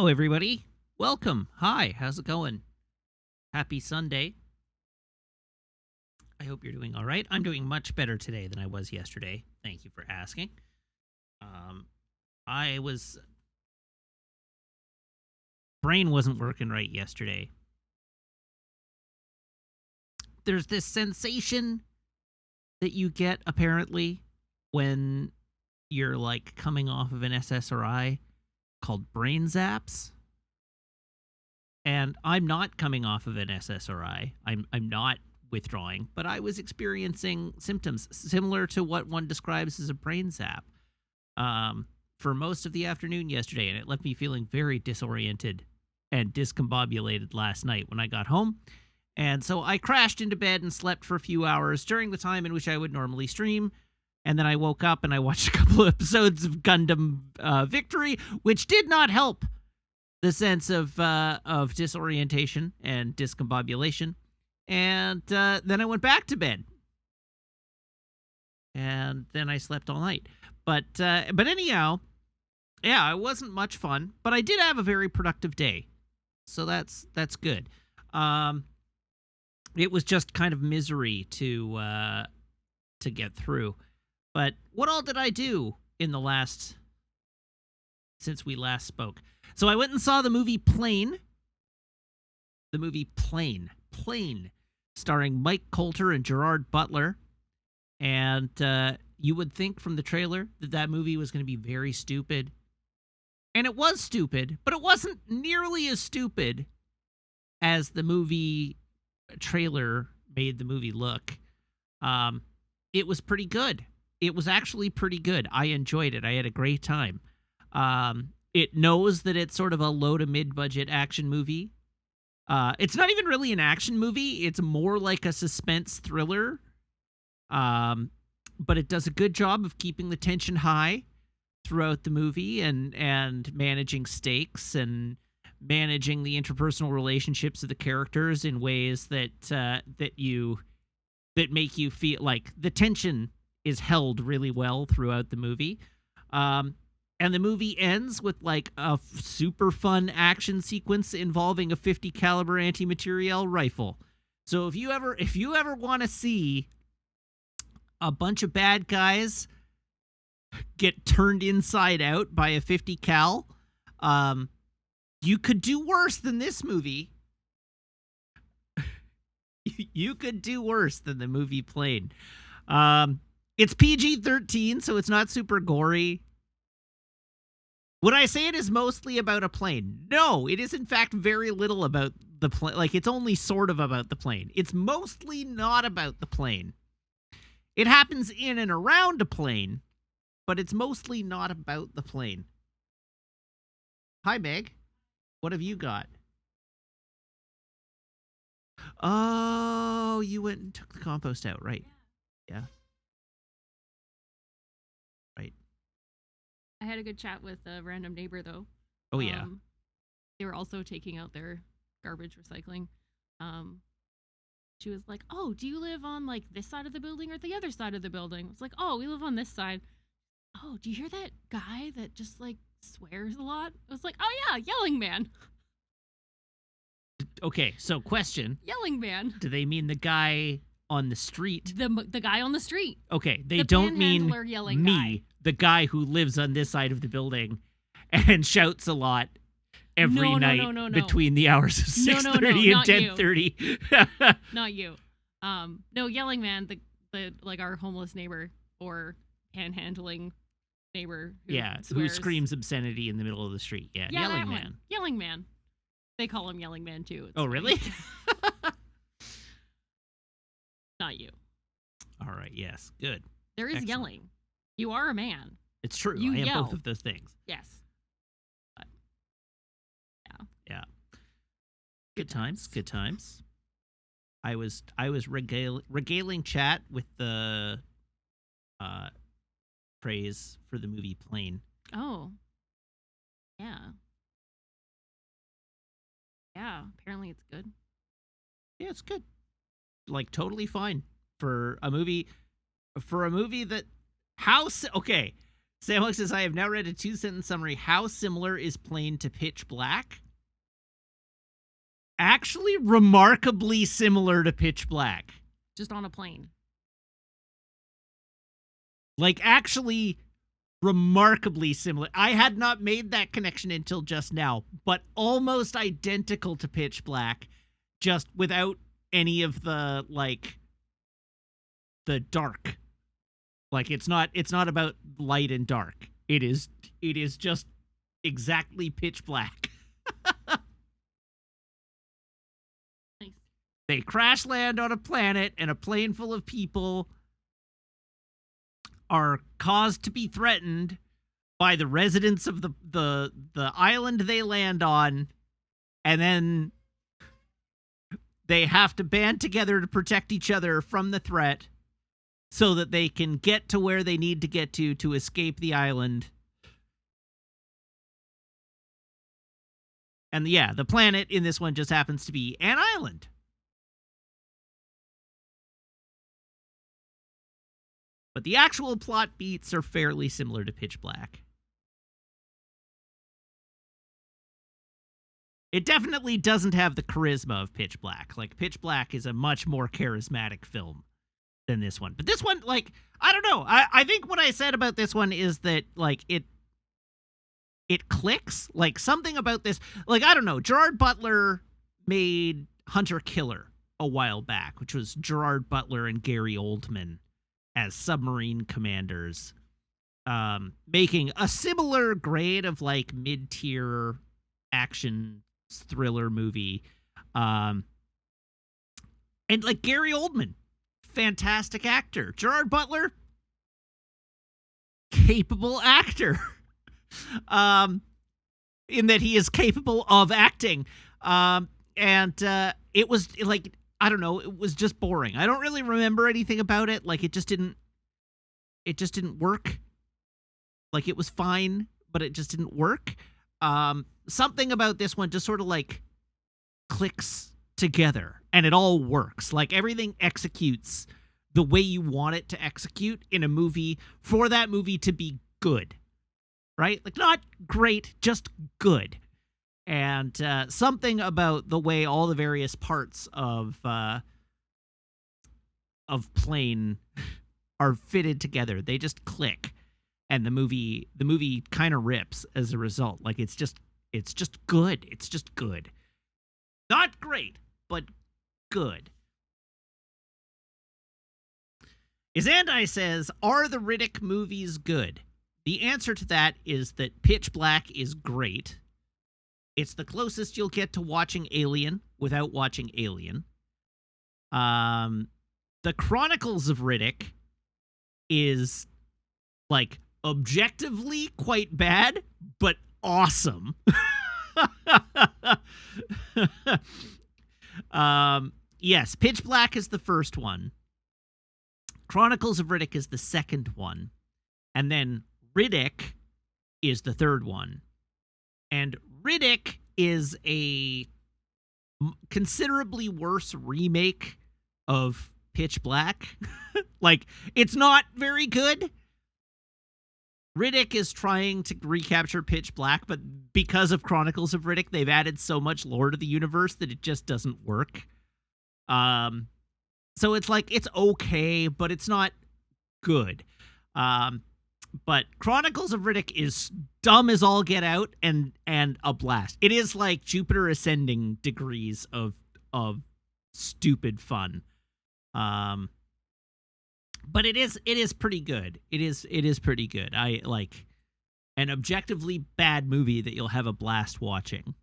Hello, everybody. Welcome. Hi, how's it going? Happy Sunday. I hope you're doing all right. I'm doing much better today than I was yesterday. Thank you for asking. I was... Brain wasn't working right yesterday. There's this sensation that you get, apparently, when you're, like, coming off of an SSRI called brain zaps. And I'm not coming off of an SSRI. I'm not withdrawing, but I was experiencing symptoms similar to what one describes as a brain zap for most of the afternoon yesterday, and it left me feeling very disoriented and discombobulated last night when I got home. And so I crashed into bed and slept for a few hours during the time in which I would normally stream. And then I woke up and I watched a couple of episodes of Gundam Victory, which did not help the sense of disorientation and discombobulation. And then I went back to bed. And then I slept all night. But anyhow, yeah, it wasn't much fun. But I did have a very productive day. So that's good. It was just kind of misery to get through. But what all did I do in since we last spoke? So I went and saw the movie Plane. The movie Plane, starring Mike Coulter and Gerard Butler. And you would think from the trailer that movie was going to be very stupid. And it was stupid, but it wasn't nearly as stupid as the movie trailer made the movie look. It was pretty good. It was actually pretty good. I enjoyed it. I had a great time. It knows that it's sort of a low to mid-budget action movie. It's not even really an action movie. It's more like a suspense thriller. But it does a good job of keeping the tension high throughout the movie and managing stakes and managing the interpersonal relationships of the characters in ways that make you feel like the tension is held really well throughout the movie. And the movie ends with like a super fun action sequence involving a 50 caliber anti-materiel rifle. So if you ever want to see a bunch of bad guys get turned inside out by a 50 cal, you could do worse than this movie. You could do worse than the movie Plane. It's PG-13, so it's not super gory. Would I say it is mostly about a plane? No, it is in fact very little about the plane. Like, it's only sort of about the plane. It's mostly not about the plane. It happens in and around a plane, but it's mostly not about the plane. Hi, Meg. What have you got? Oh, you went and took the compost out, right? Yeah. Right. I had a good chat with a random neighbor, though. Oh, yeah. They were also taking out their garbage recycling. She was like, "Oh, do you live on, like, this side of the building or the other side of the building?" I was like, "Oh, we live on this side." "Oh, do you hear that guy that just, like, swears a lot?" I was like, "Oh, yeah, yelling man." Okay, so question. Yelling man. Do they mean the guy on the street? The guy on the street. Okay, they The don't mean panhandler yelling me, guy. the guy who lives on this side of the building and shouts a lot every night between the hours of 6:30 and 10:30. Not you. No, yelling man, the like our homeless neighbor or panhandling neighbor who screams obscenity in the middle of the street. Yeah, yelling man. One. Yelling man. They call him yelling man too. It's oh, funny. really? Not you. All right, yes. Good. There is Excellent. yelling. You are a man. It's true. You I am yell. both of those things. Yes. But, Yeah. Good times. Good times. I was regaling chat with the praise for the movie Plane. Oh. Yeah. Yeah, apparently it's good. Yeah, it's good. Like, totally fine for a movie that okay, Samwell says, I have now read a 2-sentence summary. How similar is Plane to Pitch Black? Actually, remarkably similar to Pitch Black. Just on a plane. Like, actually, remarkably similar. I had not made that connection until just now, but almost identical to Pitch Black, just without any of the, like, the dark. Like, it's not about light and dark. It is just exactly Pitch Black. Nice. They crash land on a planet, and a plane full of people are caused to be threatened by the residents of the island they land on, and then they have to band together to protect each other from the threat so that they can get to where they need to get to escape the island. And yeah, the planet in this one just happens to be an island. But the actual plot beats are fairly similar to Pitch Black. It definitely doesn't have the charisma of Pitch Black. Like, Pitch Black is a much more charismatic film than this one. But this one, like, I don't know. I think what I said about this one is that, like, it clicks. Like, something about this, like, I don't know. Gerard Butler made Hunter Killer a while back, which was Gerard Butler and Gary Oldman as submarine commanders, making a similar grade of, like, mid-tier action thriller movie. And, like, Gary Oldman, fantastic actor. Gerard Butler, capable actor. In that he is capable of acting. It was, like, I don't know, it was just boring. I don't really remember anything about it. Like, it just didn't work. Like, it was fine, but it just didn't work. Something about this one just sort of, like, clicks together, and it all works. Like, everything executes the way you want it to execute in a movie for that movie to be good, right? Like, not great, just good. And something about the way all the various parts of Plane are fitted together, they just click, and the movie kind of rips as a result. Like, it's just good. It's just good. Not great, but good. Izandai says, are the Riddick movies good? The answer to that is that Pitch Black is great. It's the closest you'll get to watching Alien without watching Alien. The Chronicles of Riddick is, like, objectively quite bad, but awesome. Yes, Pitch Black is the first one. Chronicles of Riddick is the second one. And then Riddick is the third one. And Riddick is a considerably worse remake of Pitch Black. Like, it's not very good. Riddick is trying to recapture Pitch Black, but because of Chronicles of Riddick, they've added so much lore to the universe that it just doesn't work. So it's like, it's okay, but it's not good. But Chronicles of Riddick is dumb as all get out and a blast. It is like Jupiter Ascending degrees of stupid fun. But it is pretty good. It is pretty good. I like an objectively bad movie that you'll have a blast watching.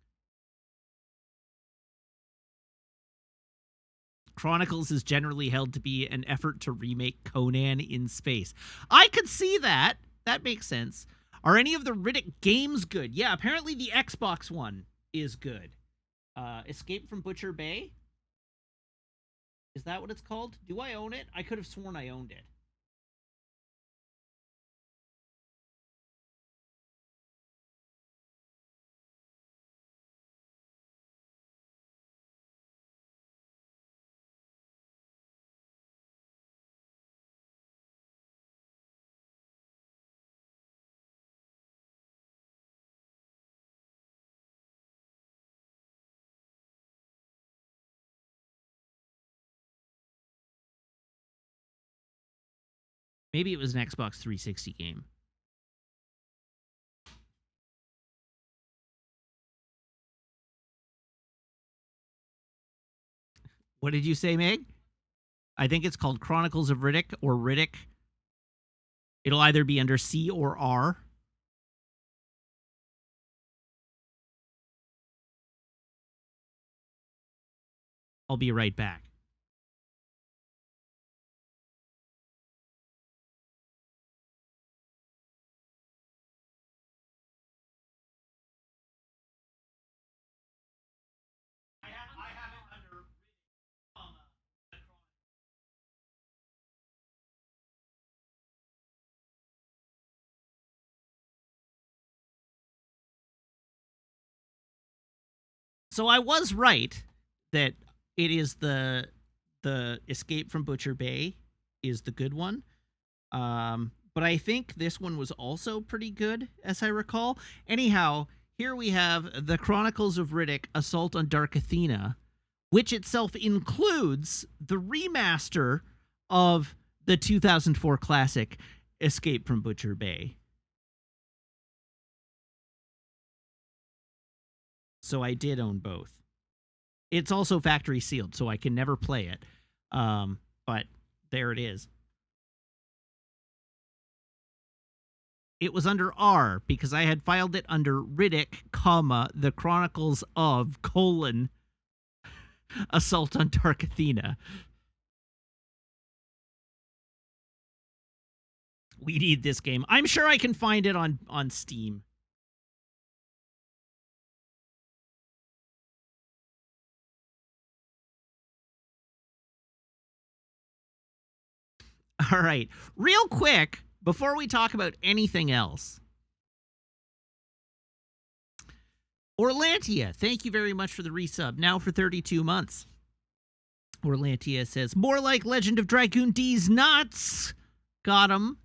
Chronicles is generally held to be an effort to remake Conan in space. I could see that. That makes sense. Are any of the Riddick games good? Yeah, apparently the Xbox one is good. Escape from Butcher Bay? Is that what it's called? Do I own it? I could have sworn I owned it. Maybe it was an Xbox 360 game. What did you say, Meg? I think it's called Chronicles of Riddick or Riddick. It'll either be under C or R. I'll be right back. So I was right that it is the Escape from Butcher Bay is the good one. But I think this one was also pretty good, as I recall. Anyhow, here we have The Chronicles of Riddick, Assault on Dark Athena, which itself includes the remaster of the 2004 classic Escape from Butcher Bay. So I did own both. It's also factory sealed, so I can never play it. But there it is. It was under R because I had filed it under Riddick, The Chronicles of, Assault on Dark Athena. We need this game. I'm sure I can find it on Steam. All right. Real quick, before we talk about anything else, Orlantia, thank you very much for the resub. Now for 32 months. Orlantia says, more like Legend of Dragoon D's nuts. Got him.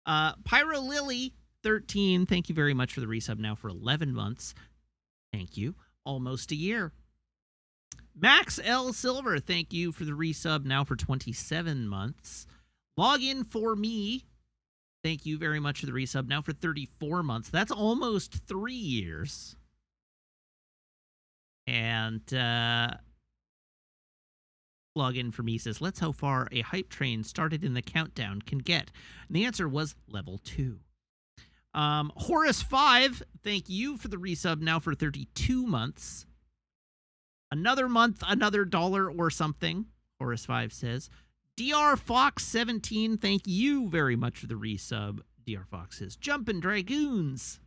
Pyro Lily, 13, thank you very much for the resub. Now for 11 months. Thank you. Almost a year. Max L. Silver, thank you for the resub. Now for 27 months. Login for me. Thank you very much for the resub. Now for 34 months. That's almost 3 years. And Login for me says, let's how far a hype train started in the countdown can get. And the answer was level 2. Horus 5, thank you for the resub. Now for 32 months. Another month, another dollar or something, Horus 5 says. DR Fox 17, thank you very much for the resub. DR Fox says, Jumpin' Dragoons.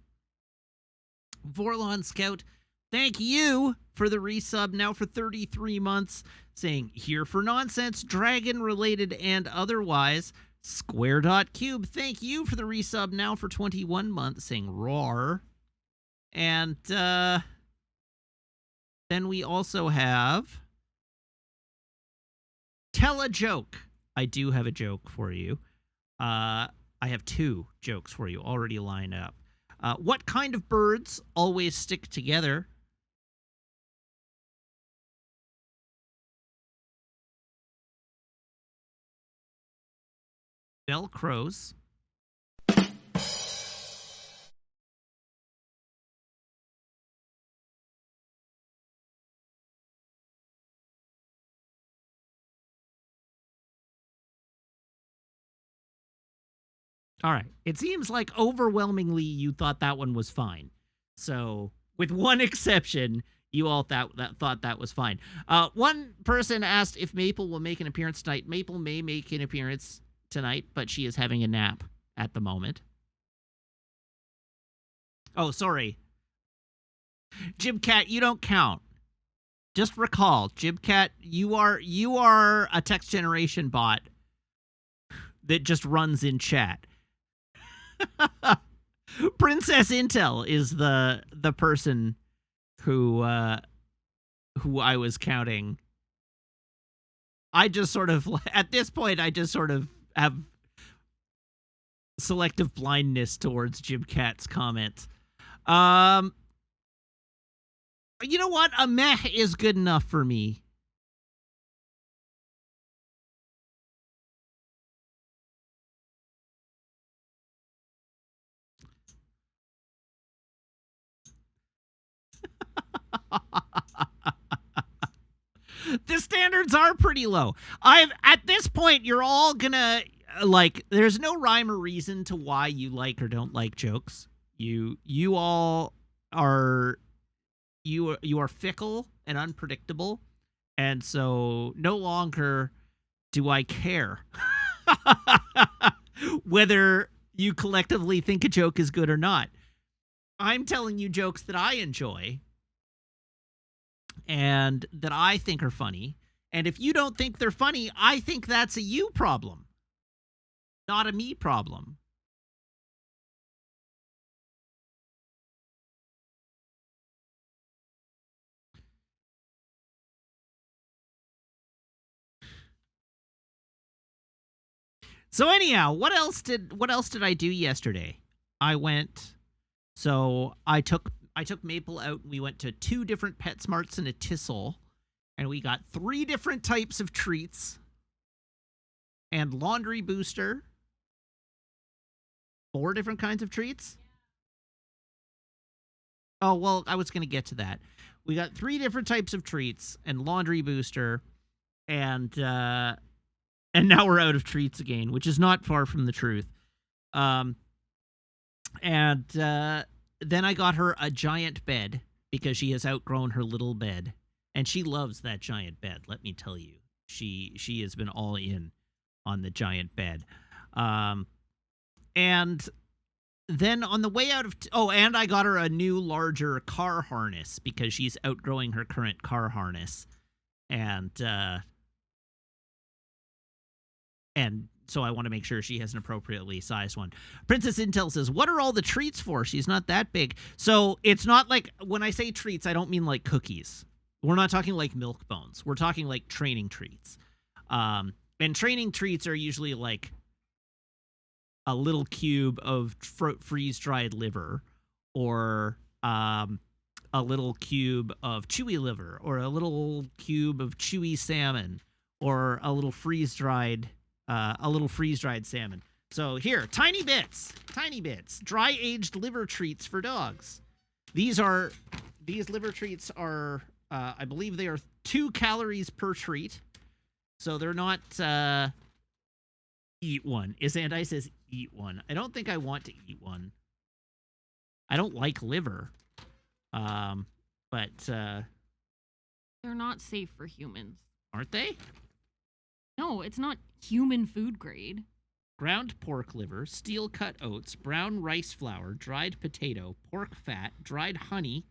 Vorlon Scout, thank you for the resub. Now for 33 months, saying, here for nonsense, dragon-related and otherwise. Square.cube, thank you for the resub. Now for 21 months, saying, roar. And, then we also have Tell a Joke. I do have a joke for you. I have 2 jokes for you already lined up. What kind of birds always stick together? Velcros. All right. It seems like overwhelmingly you thought that one was fine. So, with one exception, you all thought that was fine. One person asked if Maple will make an appearance tonight. Maple may make an appearance tonight, but she is having a nap at the moment. Oh, sorry. Jibcat, you don't count. Just recall, Jibcat, you are a text generation bot that just runs in chat. Princess Intel is the person who I was counting. I just sort of, at this point, I just sort of have selective blindness towards Jibcat's comments. You know what? A meh is good enough for me. standards are pretty low. At this point, you're all gonna like. There's no rhyme or reason to why you like or don't like jokes. You all are you are fickle and unpredictable, and so no longer do I care whether you collectively think a joke is good or not. I'm telling you jokes that I enjoy and that I think are funny. And if you don't think they're funny, I think that's a you problem, not a me problem. So anyhow, what else did I do yesterday? I took Maple out. We went to 2 different PetSmarts and a Tissot, and we got 3 different types of treats and laundry booster. 4 different kinds of treats? Oh, well, I was going to get to that. We got 3 different types of treats and laundry booster, and now we're out of treats again, which is not far from the truth. And then I got her a giant bed because she has outgrown her little bed, and she loves that giant bed. Let me tell you, she has been all in on the giant bed. And then on the way out of and I got her a new larger car harness because she's outgrowing her current car harness, and so I want to make sure she has an appropriately sized one. Princess Intel says, what are all the treats for? She's not that big. So it's not like, when I say treats, I don't mean like cookies. We're not talking like milk bones. We're talking like training treats. And training treats are usually like a little cube of freeze-dried liver, or a little cube of chewy liver, or a little cube of chewy salmon, or a little freeze-dried salmon. So here, tiny bits, dry-aged liver treats for dogs. These liver treats are, I believe they are 2 calories per treat. So they're not, eat one. Isandai says eat one. I don't think I want to eat one. I don't like liver. But they're not safe for humans. Aren't they? No, it's not human food grade. Ground pork liver, steel-cut oats, brown rice flour, dried potato, pork fat, dried honey,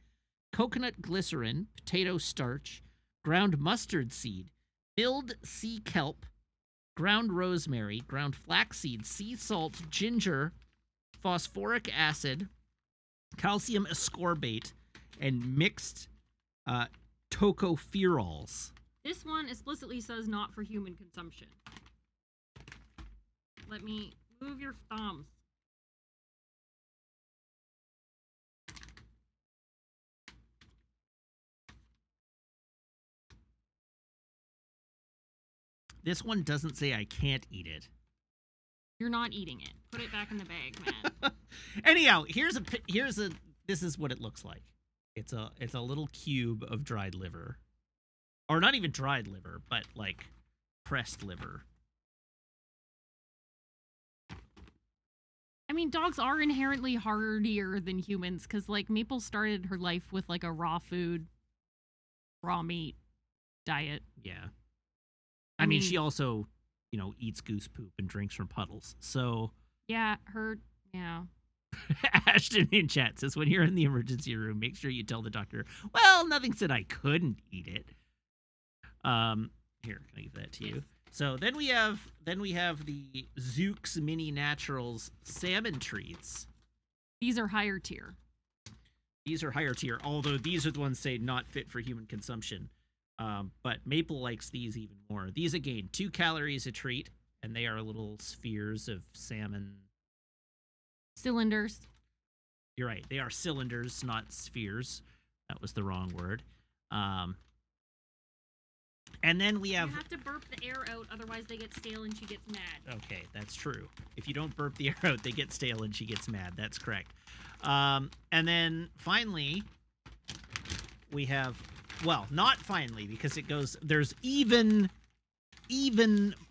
coconut glycerin, potato starch, ground mustard seed, filled sea kelp, ground rosemary, ground flaxseed, sea salt, ginger, phosphoric acid, calcium ascorbate, and mixed tocopherols. This one explicitly says not for human consumption. Let me move your thumbs. This one doesn't say I can't eat it. You're not eating it. Put it back in the bag, man. Anyhow, this is what it looks like. It's a little cube of dried liver. Or not even dried liver, but like pressed liver. I mean, dogs are inherently hardier than humans because, like, Maple started her life with, like, a raw food, raw meat diet. Yeah. I mean, she also, eats goose poop and drinks from puddles. So. Yeah, yeah. Ashton in chat says, when you're in the emergency room, make sure you tell the doctor, well, nothing said I couldn't eat it. Here, can I give that to you? So then we have the Zook's Mini Naturals salmon treats. These are higher tier. Although these are the ones say not fit for human consumption. But Maple likes these even more. These, again, 2 calories a treat, and they are little spheres of salmon. Cylinders. You're right. They are cylinders, not spheres. That was the wrong word. And then we have... You have to burp the air out, otherwise they get stale and she gets mad. Okay, that's true. If you don't burp the air out, they get stale and she gets mad. That's correct. And then, finally, we have well, not finally, because it goes, there's even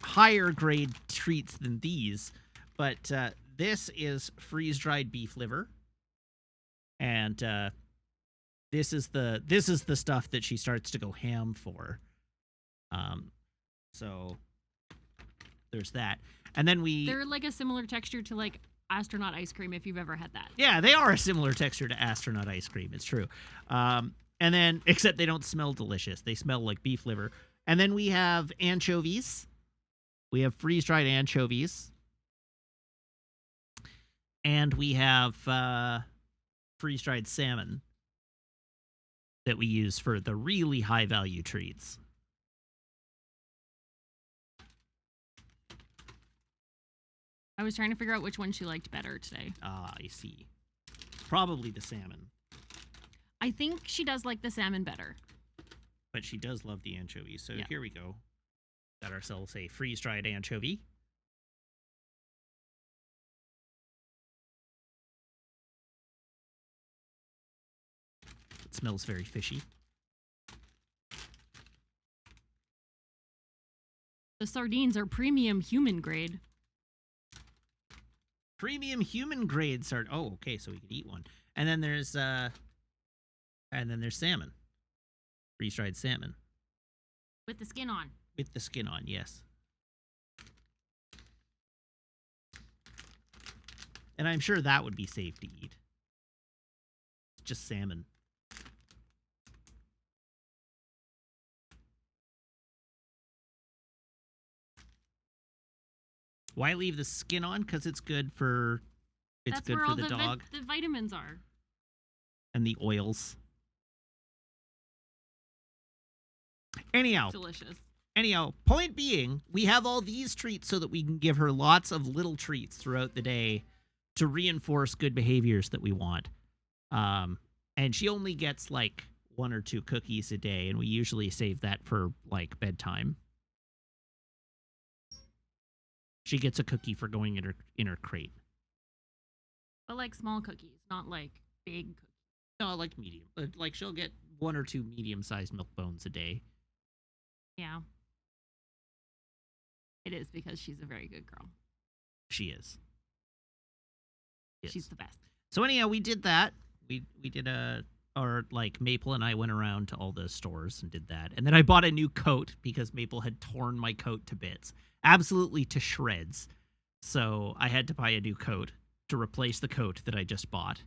higher grade treats than these, but this is freeze-dried beef liver, and this is the stuff that she starts to go ham for. So there's that, and then they're like a similar texture to like astronaut ice cream if you've ever had that. Yeah, they are a similar texture to astronaut ice cream. It's true. And then, except they don't smell delicious. They smell like beef liver. And then we have anchovies. We have freeze-dried anchovies. And we have freeze-dried salmon that we use for the really high-value treats. I was trying to figure out which one she liked better today. Ah, I see. Probably the salmon. I think she does like the salmon better. But she does love the anchovies. So yeah. Here we go. Got ourselves a freeze-dried anchovy. It smells very fishy. The sardines are premium human grade. Premium human grade sardine. Oh, okay, so we could eat one. And then there's salmon. Freeze-dried salmon. With the skin on. With the skin on, yes. And I'm sure that would be safe to eat. It's just salmon. Why leave the skin on? Because it's good for That's good where for all the dog. The vitamins are. And the oils. Anyhow, Delicious. Point being, we have all these treats so that we can give her lots of little treats throughout the day to reinforce good behaviors that we want. And she only gets like 1 or 2 cookies a day, and we usually save that for like bedtime. She gets a cookie for going in her crate. But like small cookies, not like big cookies. No, like medium. Like she'll get 1 or 2 medium-sized milk bones a day. Yeah. It is because she's a very good girl. She is. Yes. She's the best. So anyhow, we did that. We did Maple and I went around to all the stores and did that. And then I bought a new coat because Maple had torn my coat to bits. Absolutely to shreds. So I had to buy a new coat to replace the coat that I just bought.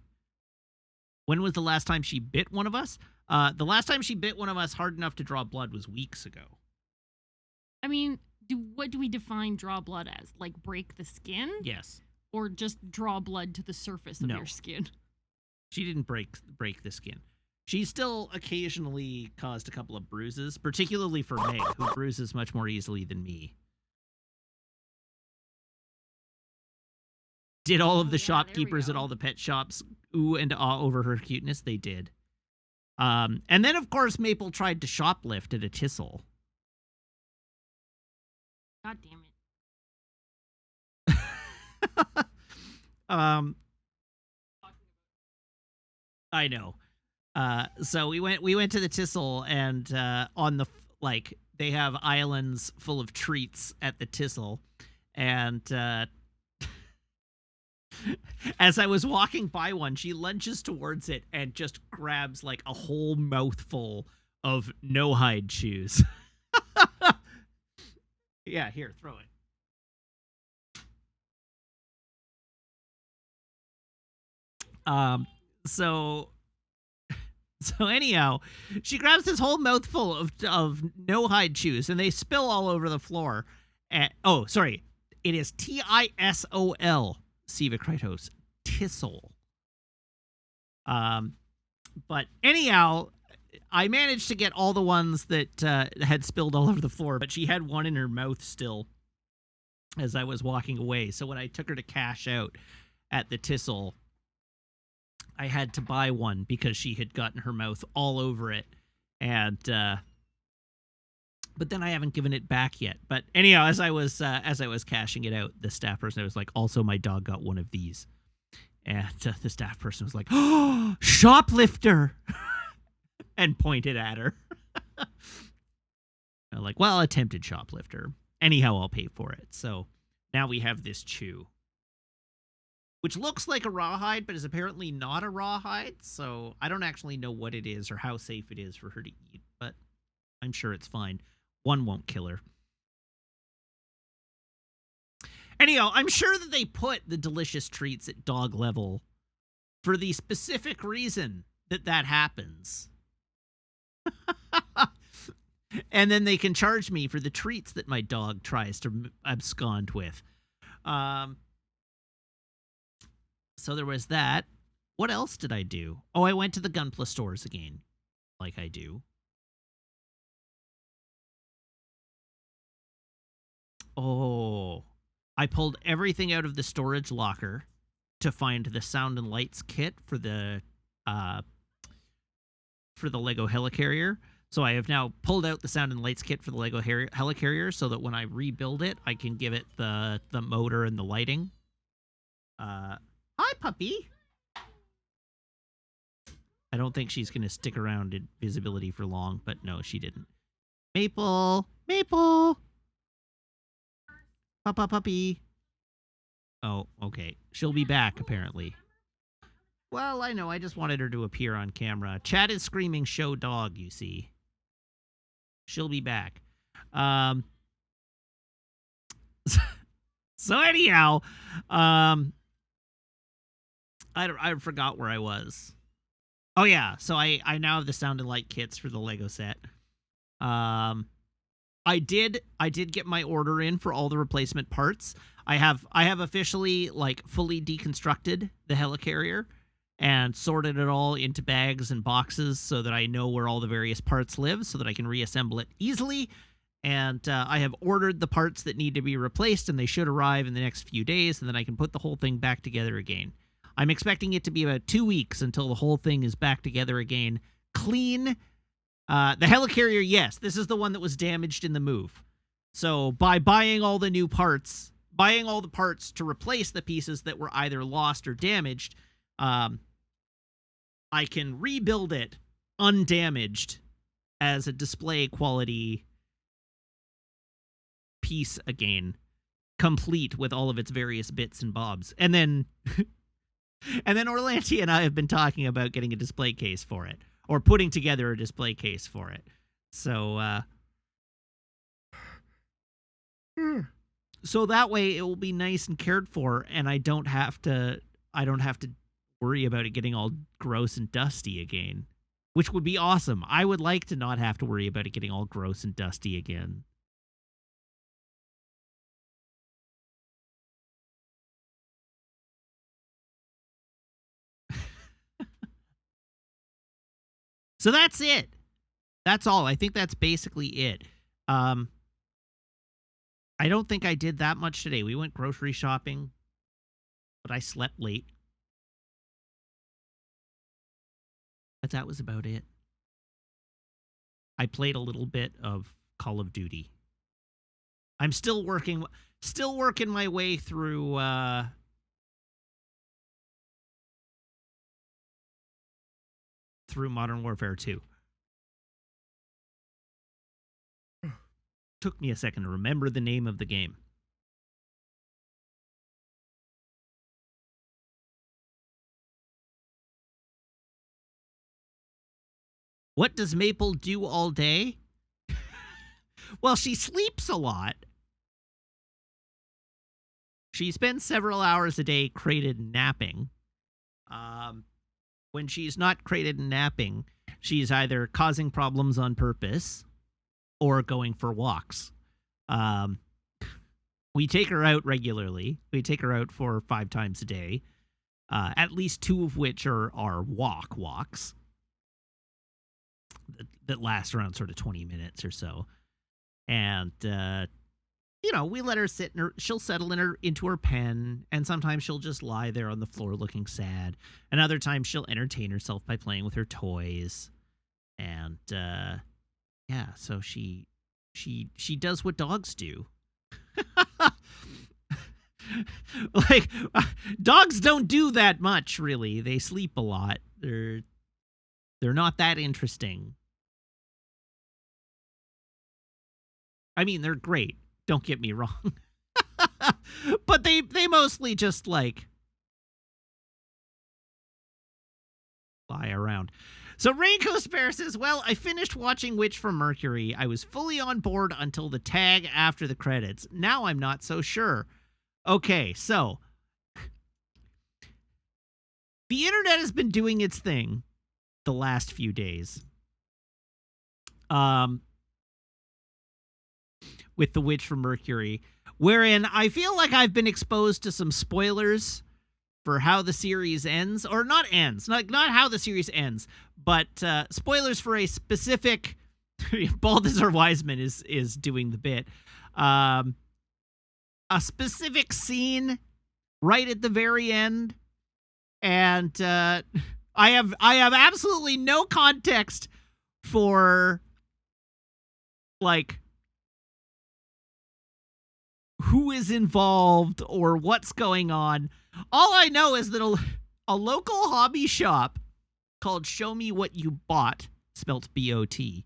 When was the last time she bit one of us? The last time she bit one of us hard enough to draw blood was weeks ago. I mean, what do we define draw blood as? Like break the skin? Yes. Or just draw blood to the surface of your skin? She didn't break the skin. She still occasionally caused a couple of bruises, particularly for Meg, who bruises much more easily than me. Did all of the shopkeepers at all the pet shops ooh and ah over her cuteness? They did. And then, of course, Maple tried to shoplift at a Tissel. God damn it. I know. So we went to the Tissel, and on the they have islands full of treats at the Tissel, and as I was walking by one, she lunges towards it and just grabs like a whole mouthful of no-hide chews. Yeah, here, throw it. So anyhow, she grabs this whole mouthful of no-hide chews, and they spill all over the floor. Oh, sorry. It is Tisol, Siva Krytos. Tissel. But anyhow, I managed to get all the ones that had spilled all over the floor, but she had one in her mouth still as I was walking away. So when I took her to cash out at the Tissel, I had to buy one because she had gotten her mouth all over it. And but then I haven't given it back yet. But anyhow, as I was cashing it out, the staff person was like, also my dog got one of these. And the staff person was like, oh, shoplifter, and pointed at her. Like, well, attempted shoplifter. Anyhow, I'll pay for it. So now we have this chew, which looks like a rawhide, but is apparently not a rawhide. So I don't actually know what it is or how safe it is for her to eat, but I'm sure it's fine. One won't kill her. Anyhow, I'm sure that they put the delicious treats at dog level for the specific reason that that happens. And then they can charge me for the treats that my dog tries to abscond with. So there was that. What else did I do? Oh, I went to the Gunpla stores again, like I do. Oh, I pulled everything out of the storage locker to find the sound and lights kit for the Lego Helicarrier. So I have now pulled out the sound and lights kit for the Lego Helicarrier so that when I rebuild it, I can give it the motor and the lighting. Hi, puppy. I don't think she's going to stick around in visibility for long, but no, she didn't. Maple. Papa puppy. Oh, okay. She'll be back, apparently. Well, I know. I just wanted her to appear on camera. Chat is screaming, show dog, you see. She'll be back. So anyhow, I forgot where I was. Oh yeah, so I now have the sound and light kits for the Lego set. I did get my order in for all the replacement parts. I have officially like fully deconstructed the helicarrier and sorted it all into bags and boxes so that I know where all the various parts live so that I can reassemble it easily. And I have ordered the parts that need to be replaced, and they should arrive in the next few days, and then I can put the whole thing back together again. I'm expecting it to be about 2 weeks until the whole thing is back together again. Clean. The helicarrier, yes, this is the one that was damaged in the move. So by buying all the new parts, buying all the parts to replace the pieces that were either lost or damaged, I can rebuild it undamaged as a display quality piece again, complete with all of its various bits and bobs. And then Orlanti and I have been talking about getting a display case for it, or putting together a display case for it. So that way it will be nice and cared for, and I don't have to worry about it getting all gross and dusty again, which would be awesome. I would like to not have to worry about it getting all gross and dusty again. So that's it. That's all. I think that's basically it. I don't think I did that much today. We went grocery shopping, but I slept late. But that was about it. I played a little bit of Call of Duty. I'm still working my way through Modern Warfare 2. Took me a second to remember the name of the game. What does Maple do all day? Well, she sleeps a lot. She spends several hours a day crated and napping. When she's not crated and napping, she's either causing problems on purpose or going for walks. We take her out regularly. We take her out 4 or 5 times a day, at least 2 of which are walks that last around sort of 20 minutes or so. And, we let her sit she'll settle into her pen, and sometimes she'll just lie there on the floor looking sad. And other times she'll entertain herself by playing with her toys. And, so she does what dogs do. Like, dogs don't do that much, really. They sleep a lot. They're not that interesting. I mean, they're great. Don't get me wrong. But they mostly just like fly around. So Raincoast Bear says, well, I finished watching Witch from Mercury. I was fully on board until the tag after the credits. Now I'm not so sure. Okay, so the internet has been doing its thing the last few days. With the Witch from Mercury, wherein I feel like I've been exposed to some spoilers for how the series ends, or not ends, not how the series ends, but spoilers for a specific. Balthazar Wiseman is doing the bit. A specific scene right at the very end, and I have absolutely no context for like who is involved or what's going on. All I know is that a local hobby shop called Show Me What You Bought, spelt B-O-T,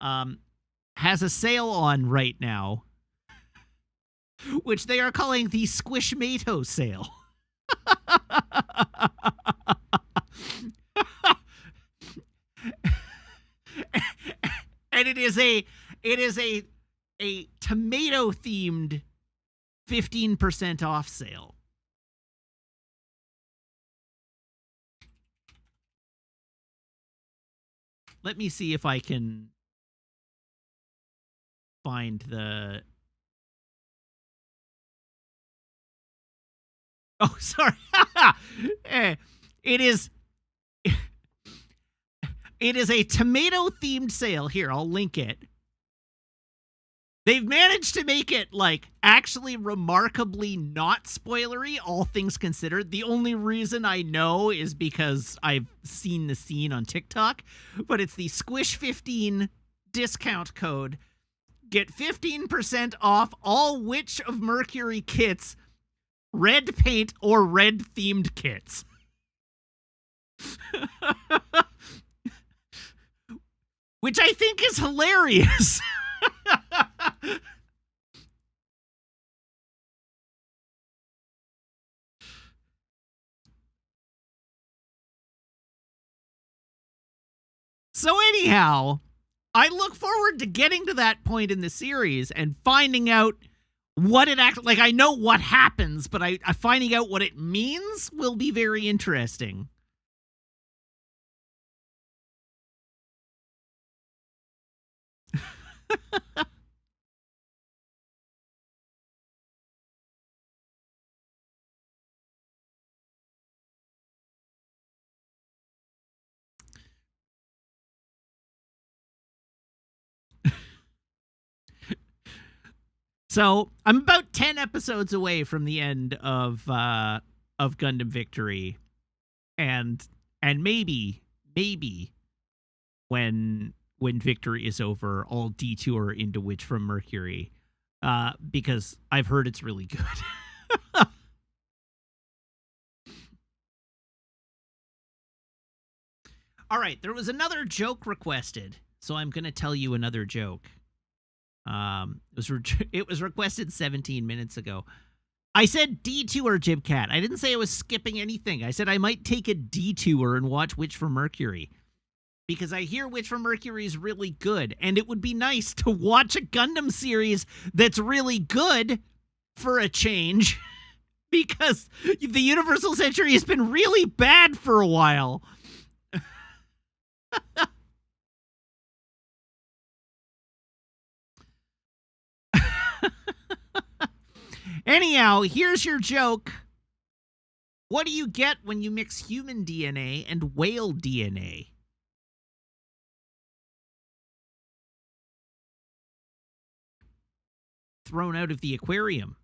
has a sale on right now, which they are calling the Squishmato sale. And it is a tomato themed 15% off sale. Let me see if I can find the... Oh, sorry. It is a tomato-themed sale. Here, I'll link it. They've managed to make it, like, actually remarkably not spoilery, all things considered. The only reason I know is because I've seen the scene on TikTok, but it's the Squish15 discount code. Get 15% off all Witch of Mercury kits, red paint, or red-themed kits. Which I think is hilarious. So anyhow, I look forward to getting to that point in the series and finding out what it actually, like, I know what happens, but I finding out what it means will be very interesting. So I'm about 10 episodes away from the end of Gundam Victory, and maybe when Victory is over, I'll detour into Witch from Mercury, because I've heard it's really good. All right, there was another joke requested, so I'm going to tell you another joke. It was requested 17 minutes ago. I said detour, Jibcat. I didn't say I was skipping anything. I said I might take a detour and watch Witch from Mercury, because I hear Witch from Mercury is really good, and it would be nice to watch a Gundam series that's really good for a change, because the Universal Century has been really bad for a while. Anyhow, here's your joke. What do you get when you mix human DNA and whale DNA? Thrown out of the aquarium.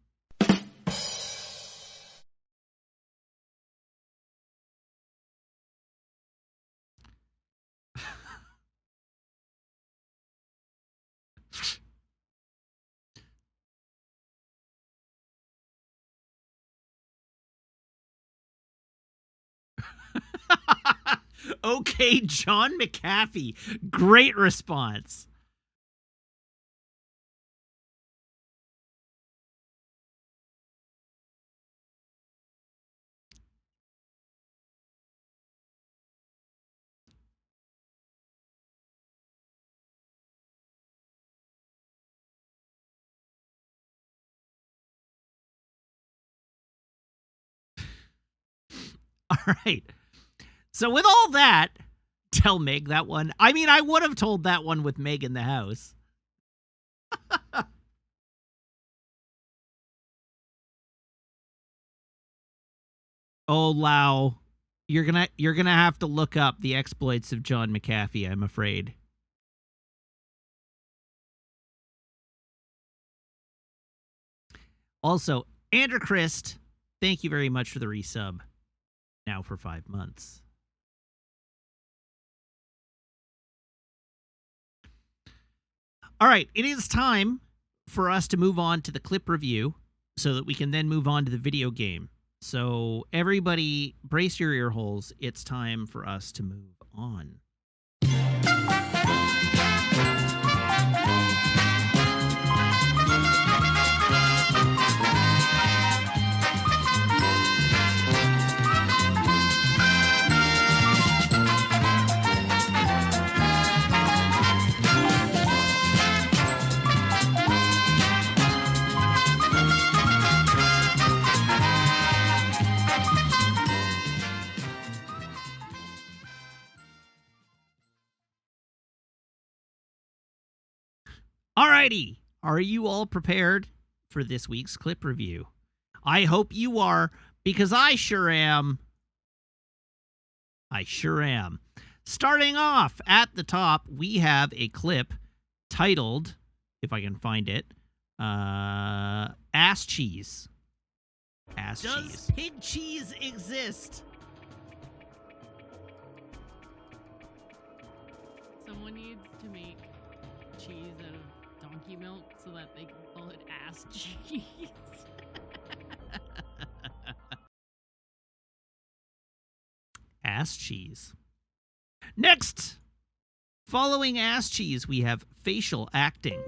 Okay, John McAfee. Great response. right. So with all that, tell Meg that one. I mean, I would have told that one with Meg in the house. Oh, Lau. You're gonna have to look up the exploits of John McAfee, I'm afraid. Also, Andrew Christ, thank you very much for the resub. Now for 5 months. All right, it is time for us to move on to the clip review so that we can then move on to the video game. So everybody brace your ear holes. It's time for us to move on. Alrighty, are you all prepared for this week's clip review? I hope you are, because I sure am. I sure am. Starting off at the top, we have a clip titled, if I can find it, Ass Cheese. Ass Cheese. Does pig cheese exist? Someone needs to make cheese out of donkey milk so that they can call it ass cheese. Ass cheese. Next, following ass cheese, we have facial acting.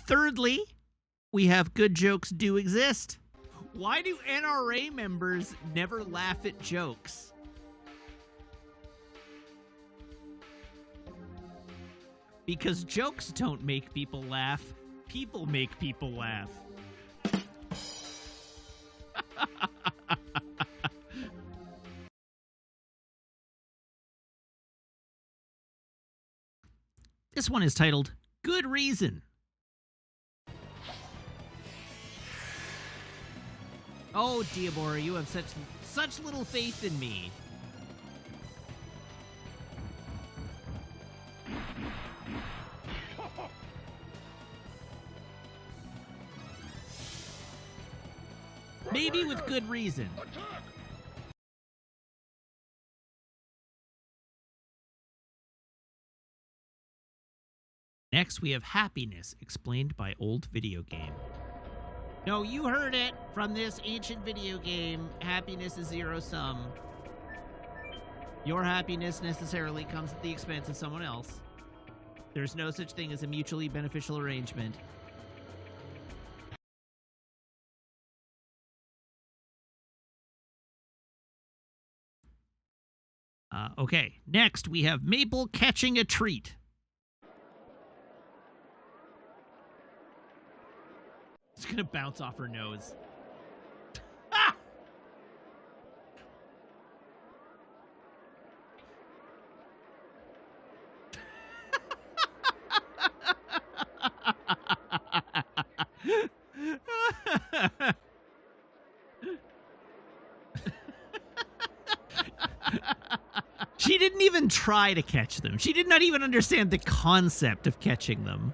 Thirdly, we have good jokes do exist. Why do NRA members never laugh at jokes? Because jokes don't make people laugh. People make people laugh. This one is titled, Good Reason. Oh, Diabora, you have such little faith in me. Maybe with good reason. Next, we have happiness explained by old video game. No, you heard it from this ancient video game. Happiness is zero sum. Your happiness necessarily comes at the expense of someone else. There's no such thing as a mutually beneficial arrangement. Okay, next we have Maple catching a treat. It's gonna bounce off her nose. Ah! She didn't even try to catch them. She did not even understand the concept of catching them.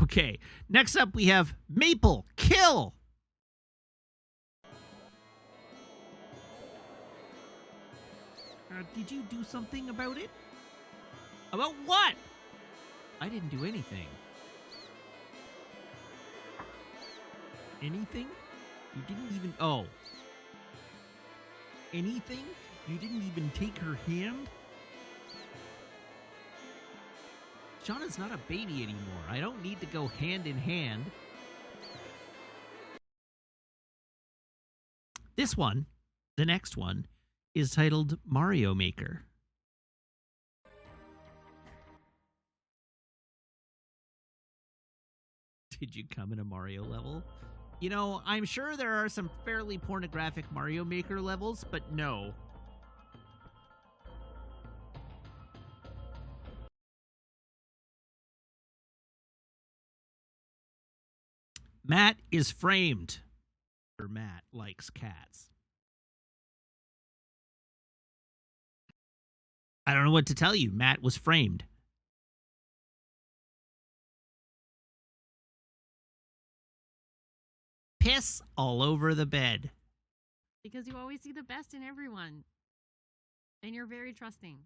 Okay, next up we have Maple kill. Did you do something about it? About what? I didn't do anything. Anything? You didn't even... Oh. anything? You didn't even take her hand? Shauna's not a baby anymore. I don't need to go hand in hand. This one, the next one, is titled Mario Maker. Did you come in a Mario level? You know, I'm sure there are some fairly pornographic Mario Maker levels, but no. Matt is framed. Or Matt likes cats. I don't know what to tell you. Matt was framed. Piss all over the bed. Because you always see the best in everyone. And you're very trusting.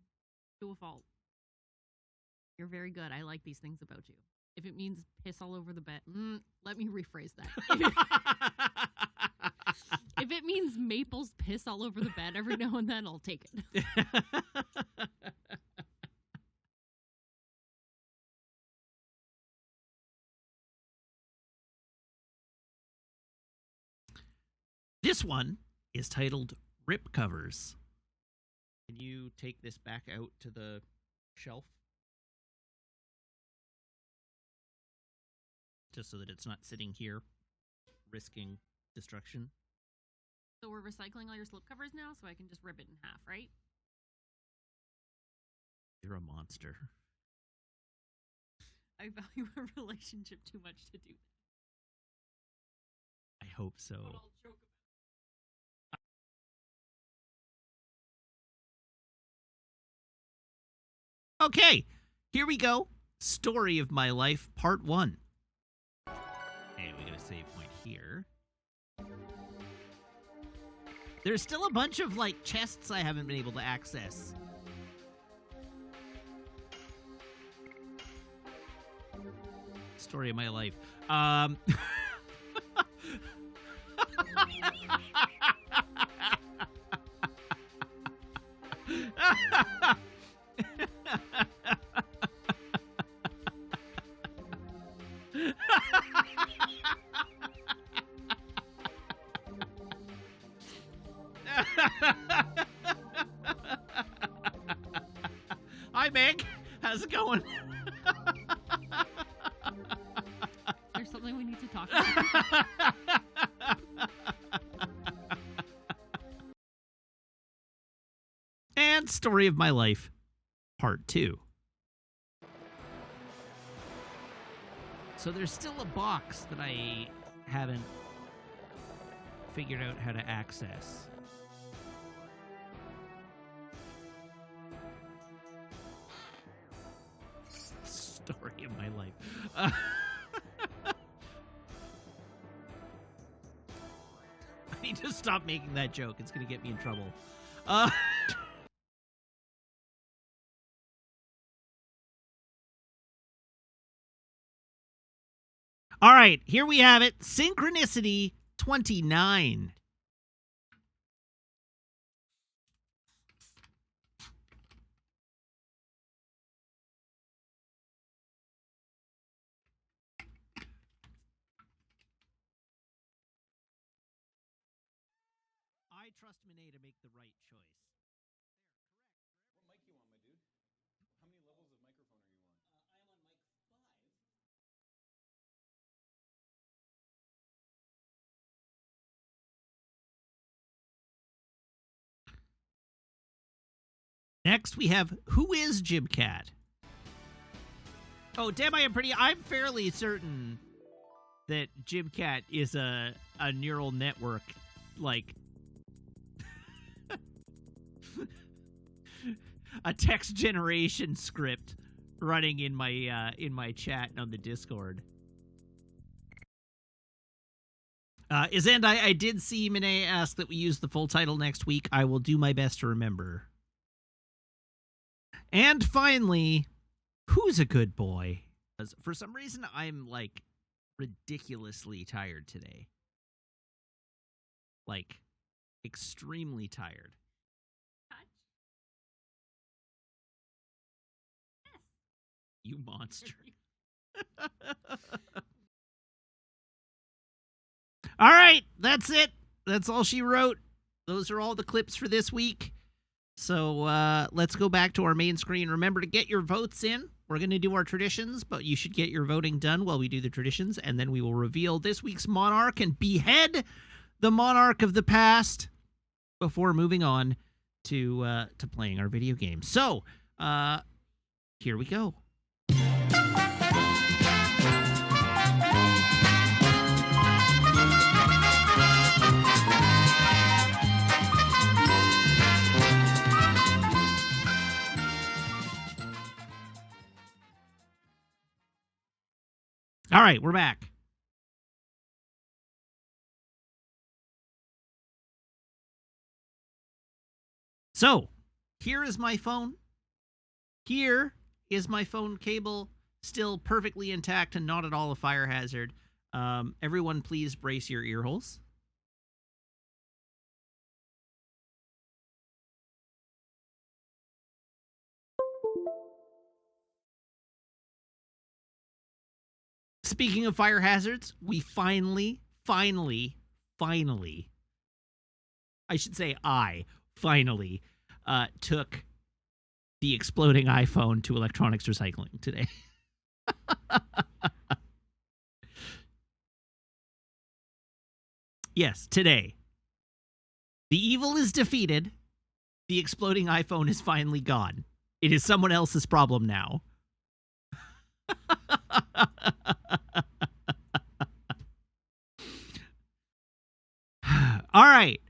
To a fault. You're very good. I like these things about you. If it means piss all over the bed, let me rephrase that. If it means Maple's piss all over the bed every now and then, I'll take it. This one is titled Rip Covers. Can you take this back out to the shelf? Just so that it's not sitting here, risking destruction. So we're recycling all your slipcovers now, so I can just rip it in half, right? You're a monster. I value our relationship too much to do that. I hope so. But I'll joke about it. Okay, here we go. Story of My Life, Part 1. Okay, we got a save point here. There's still a bunch of, like, chests I haven't been able to access. Story of my life. Hi, Meg. How's it going? There's something we need to talk about. And Story of My Life, Part 2. So there's still a box that I haven't figured out how to access. Story of my life. I need to stop making that joke. It's going to get me in trouble. All right, here we have it. Synchronicity 29. I trust Monet to make the right choice. What mic you on, my dude? How many levels of microphone are you on? I am on mic 5. Next, we have Who is Jim Cat? Oh, damn, I'm fairly certain that Jim Cat is a neural network, like, a text generation script running in my chat on the Discord. I did see Monet ask that we use the full title next week. I will do my best to remember. And finally, Who's a Good Boy? For some reason, I'm, like, ridiculously tired today. Like, Extremely tired. Touch. Yes. You monster. All right, that's it. That's all she wrote. Those are all the clips for this week. So let's go back to our main screen. Remember to get your votes in. We're going to do our traditions, but you should get your voting done while we do the traditions, and then we will reveal this week's monarch and behead the monarch of the past before moving on to playing our video game. So here we go. All right, we're back. So, here is my phone. Here is my phone cable, still perfectly intact and not at all a fire hazard. Everyone, please brace your ear holes. Speaking of fire hazards, we finally, I finally took the exploding iPhone to electronics recycling today. Yes, today. The evil is defeated. The exploding iPhone is finally gone. It is someone else's problem now. All right.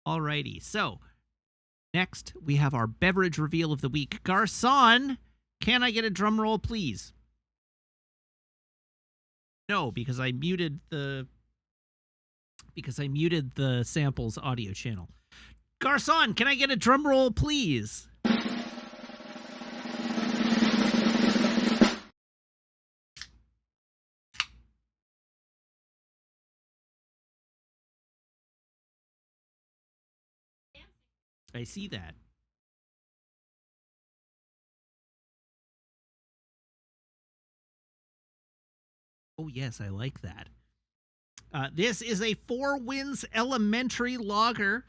Alrighty. So, next we have our beverage reveal of the week. Garçon, can I get a drum roll, please? No, because I muted the samples audio channel. Garçon, can I get a drum roll, please? I see that. Oh, yes, I like that. This is a Four Winds Elementary Lager.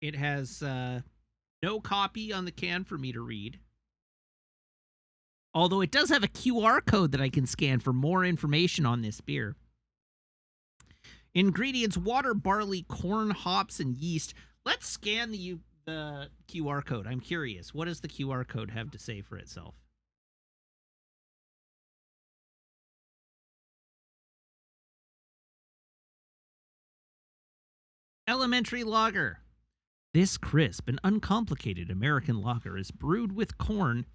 It has no copy on the can for me to read. Although it does have a QR code that I can scan for more information on this beer. Ingredients: water, barley, corn, hops, and yeast. Let's scan the QR code. I'm curious. What does the QR code have to say for itself? Elementary Lager. This crisp and uncomplicated American lager is brewed with corn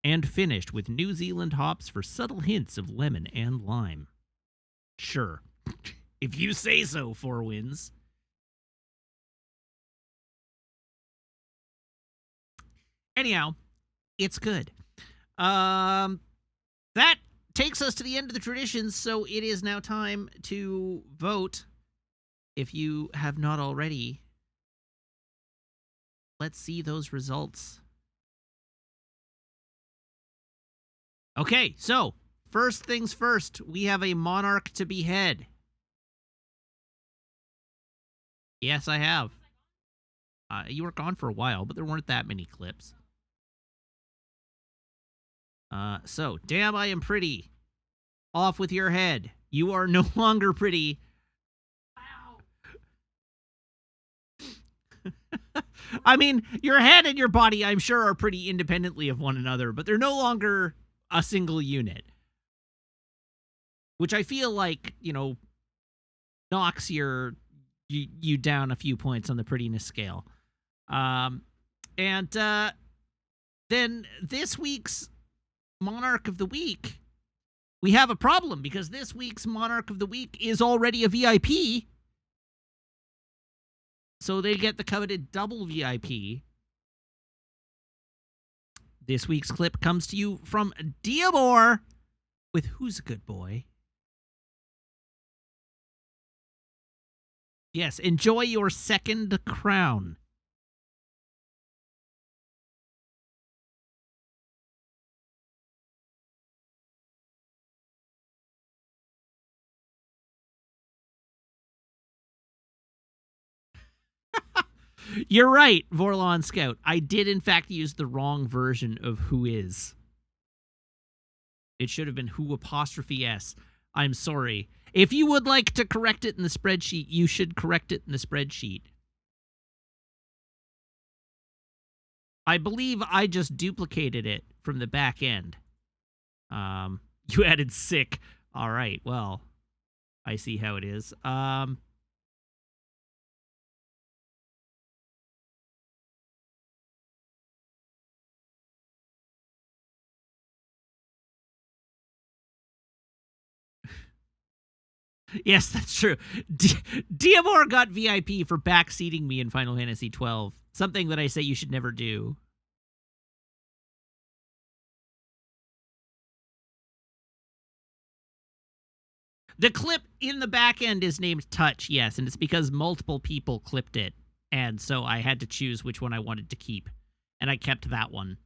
and finished with New Zealand hops for subtle hints of lemon and lime. Sure. If you say so, Four Winds. Anyhow, it's good. That takes us to the end of the traditions, so it is now time to vote. If you have not already, let's see those results. Okay, so first things first, we have a monarch to behead. Yes, I have. You were gone for a while, but there weren't that many clips. So, damn, I am pretty. Off with your head. You are no longer pretty. I mean, your head and your body, I'm sure, are pretty independently of one another, but they're no longer a single unit. Which I feel like, you know, knocks you down a few points on the prettiness scale. Then this week's Monarch of the Week, we have a problem because this week's Monarch of the Week is already a VIP. So they get the coveted double VIP. This week's clip comes to you from Diabor with Who's a Good Boy? Yes, enjoy your second crown. You're right, Vorlon Scout. I did, in fact, use the wrong version of Who Is. It should have been Who apostrophe S. I'm sorry. If you would like to correct it in the spreadsheet, you should correct it in the spreadsheet. I believe I just duplicated it from the back end. You added sick. All right, well, I see how it is. Yes, that's true. Diabor got VIP for backseating me in Final Fantasy XII. Something that I say you should never do. The clip in the back end is named Touch, yes, and it's because multiple people clipped it. And so I had to choose which one I wanted to keep. And I kept that one.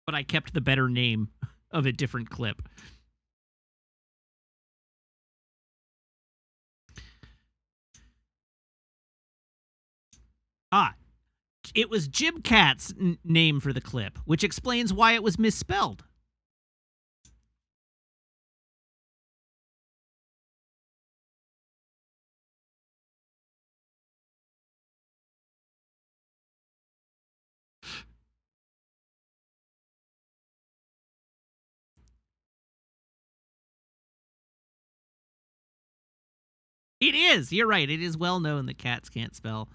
But I kept the better name of a different clip. It was Jim Cat's name for the clip, which explains why it was misspelled. It is. You're right. It is well known that cats can't spell.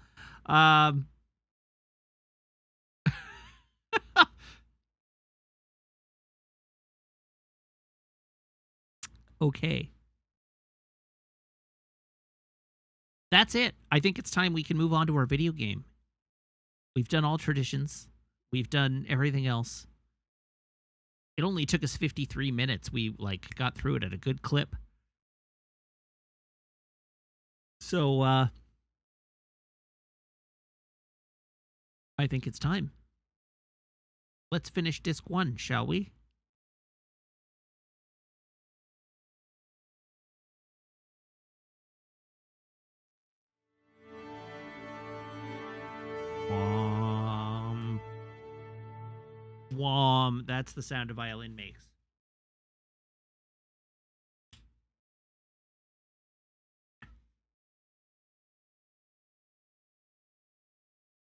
Okay. That's it. I think it's time we can move on to our video game. We've done all traditions. We've done everything else. It only took us 53 minutes. We, got through it at a good clip. So, I think it's time. Let's finish disc 1, shall we? Wom. Wom. That's the sound a violin makes.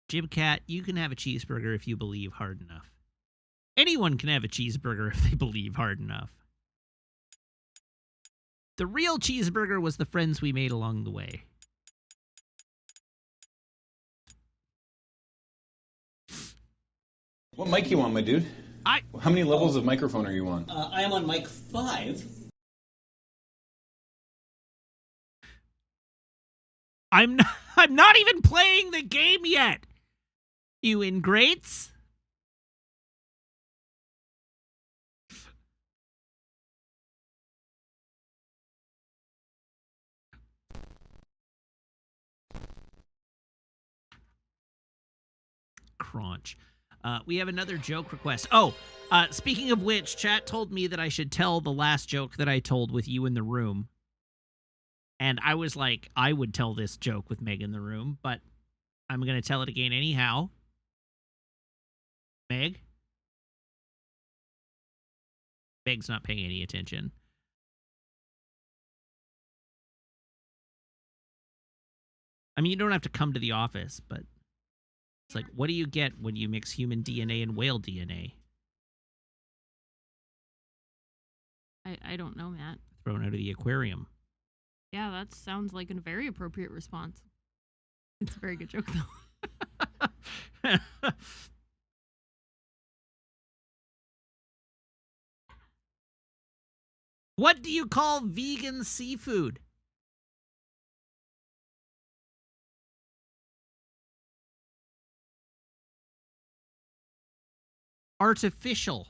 Jim Cat, you can have a cheeseburger if you believe hard enough. Anyone can have a cheeseburger if they believe hard enough. The real cheeseburger was the friends we made along the way. What mic you on, my dude? How many levels of microphone are you on? I am on mic 5. I'm not even playing the game yet. You ingrates. Crunch. We have another joke request. Speaking of which, chat told me that I should tell the last joke that I told with you in the room. And I was like, I would tell this joke with Meg in the room, but I'm going to tell it again anyhow. Meg? Meg's not paying any attention. I mean, you don't have to come to the office, but it's like, what do you get when you mix human DNA and whale DNA? I don't know, Matt. Thrown out of the aquarium. Yeah, that sounds like a very appropriate response. It's a very good joke, though. What do you call vegan seafood? artificial.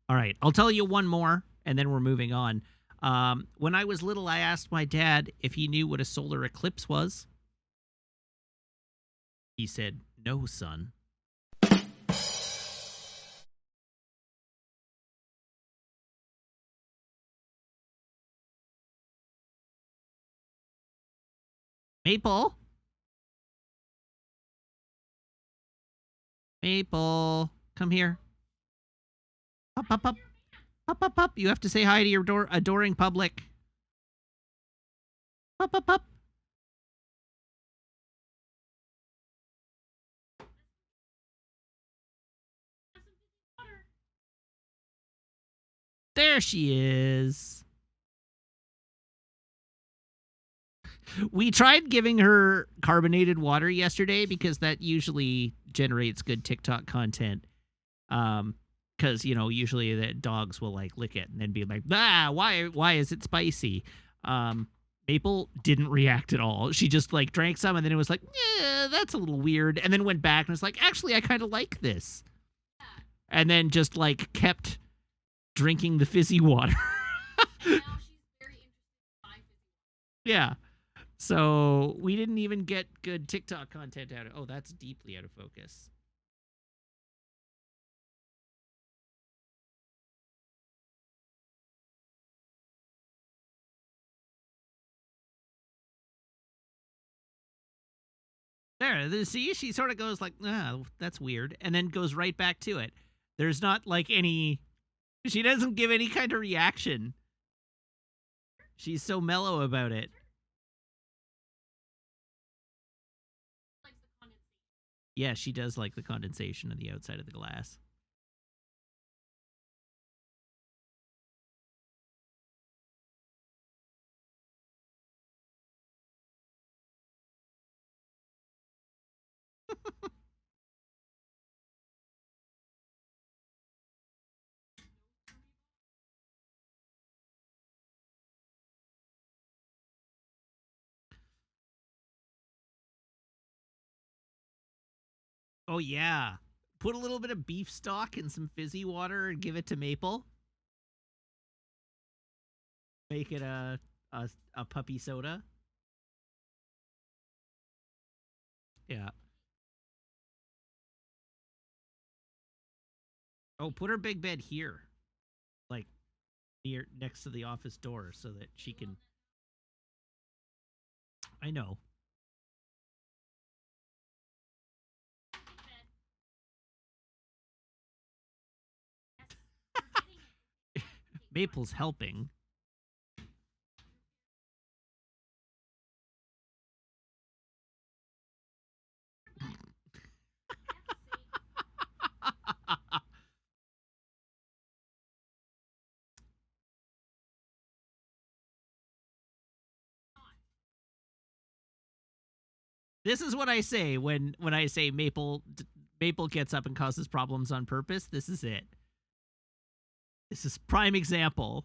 All right, I'll tell you one more, and then we're moving on. When I was little, I asked my dad if he knew what a solar eclipse was. He said, "No, son." Maple? Maple, come here. Up, up, up. Up, up, up. You have to say hi to your adoring public. Up, up, up. There she is. We tried giving her carbonated water yesterday because that usually generates good TikTok content. Because, you know, usually the dogs will like lick it and then be like, why is it spicy? Maple didn't react at all. She just like drank some and then it was like, yeah, that's a little weird. And then went back and was like, actually, I kind of like this. And then just like kept drinking the fizzy water. Now she's very interested by fizzy. Yeah. So we didn't even get good TikTok content out of it. Oh, that's deeply out of focus. There, see, she sort of goes like, that's weird, and then goes right back to it. There's not like any, she doesn't give any kind of reaction. She's so mellow about it. Yeah, she does like the condensation on the outside of the glass. Oh, yeah. Put a little bit of beef stock in some fizzy water and give it to Maple. Make it a puppy soda. Yeah. Oh, put her big bed here. Like next to the office door so that she can. I know. Maple's helping. This is what I say when I say Maple gets up and causes problems on purpose. This is it. This is prime example.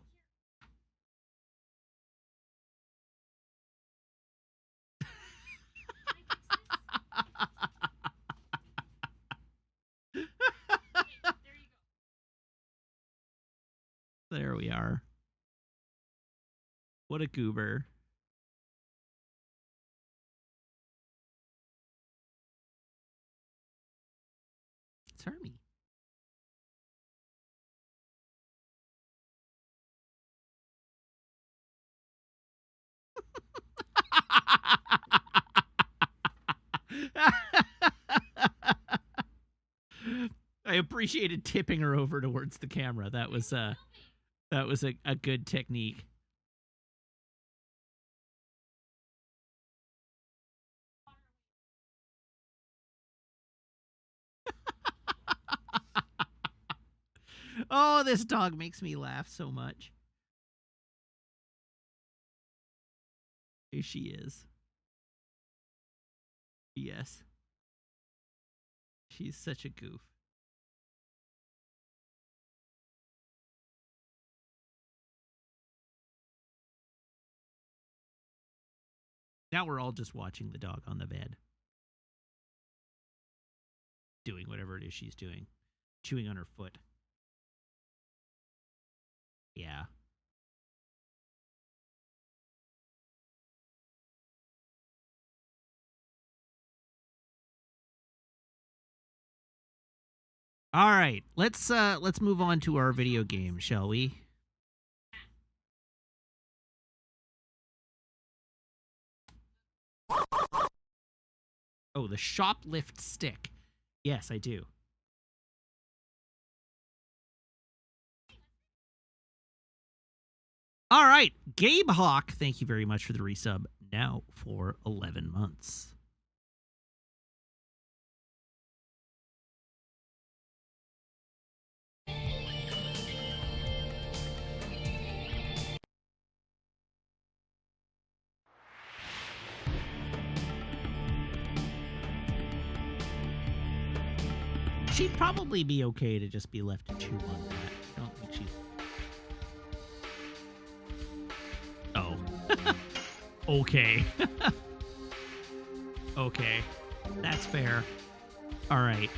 There we are. What a goober. It's Hermie. I appreciated tipping her over towards the camera. That was a good technique. Oh, this dog makes me laugh so much. Here she is. Yes. She's such a goof. Now we're all just watching the dog on the bed. Doing whatever it is she's doing. Chewing on her foot. Yeah. All right, let's move on to our video game, shall we? Oh, the shoplift stick. Yes, I do. All right, Gabe Hawk, thank you very much for the resub. Now for 11 months. She'd probably be okay to just be left to chew on that. I don't think she's... Oh. Okay. Okay. That's fair. All right.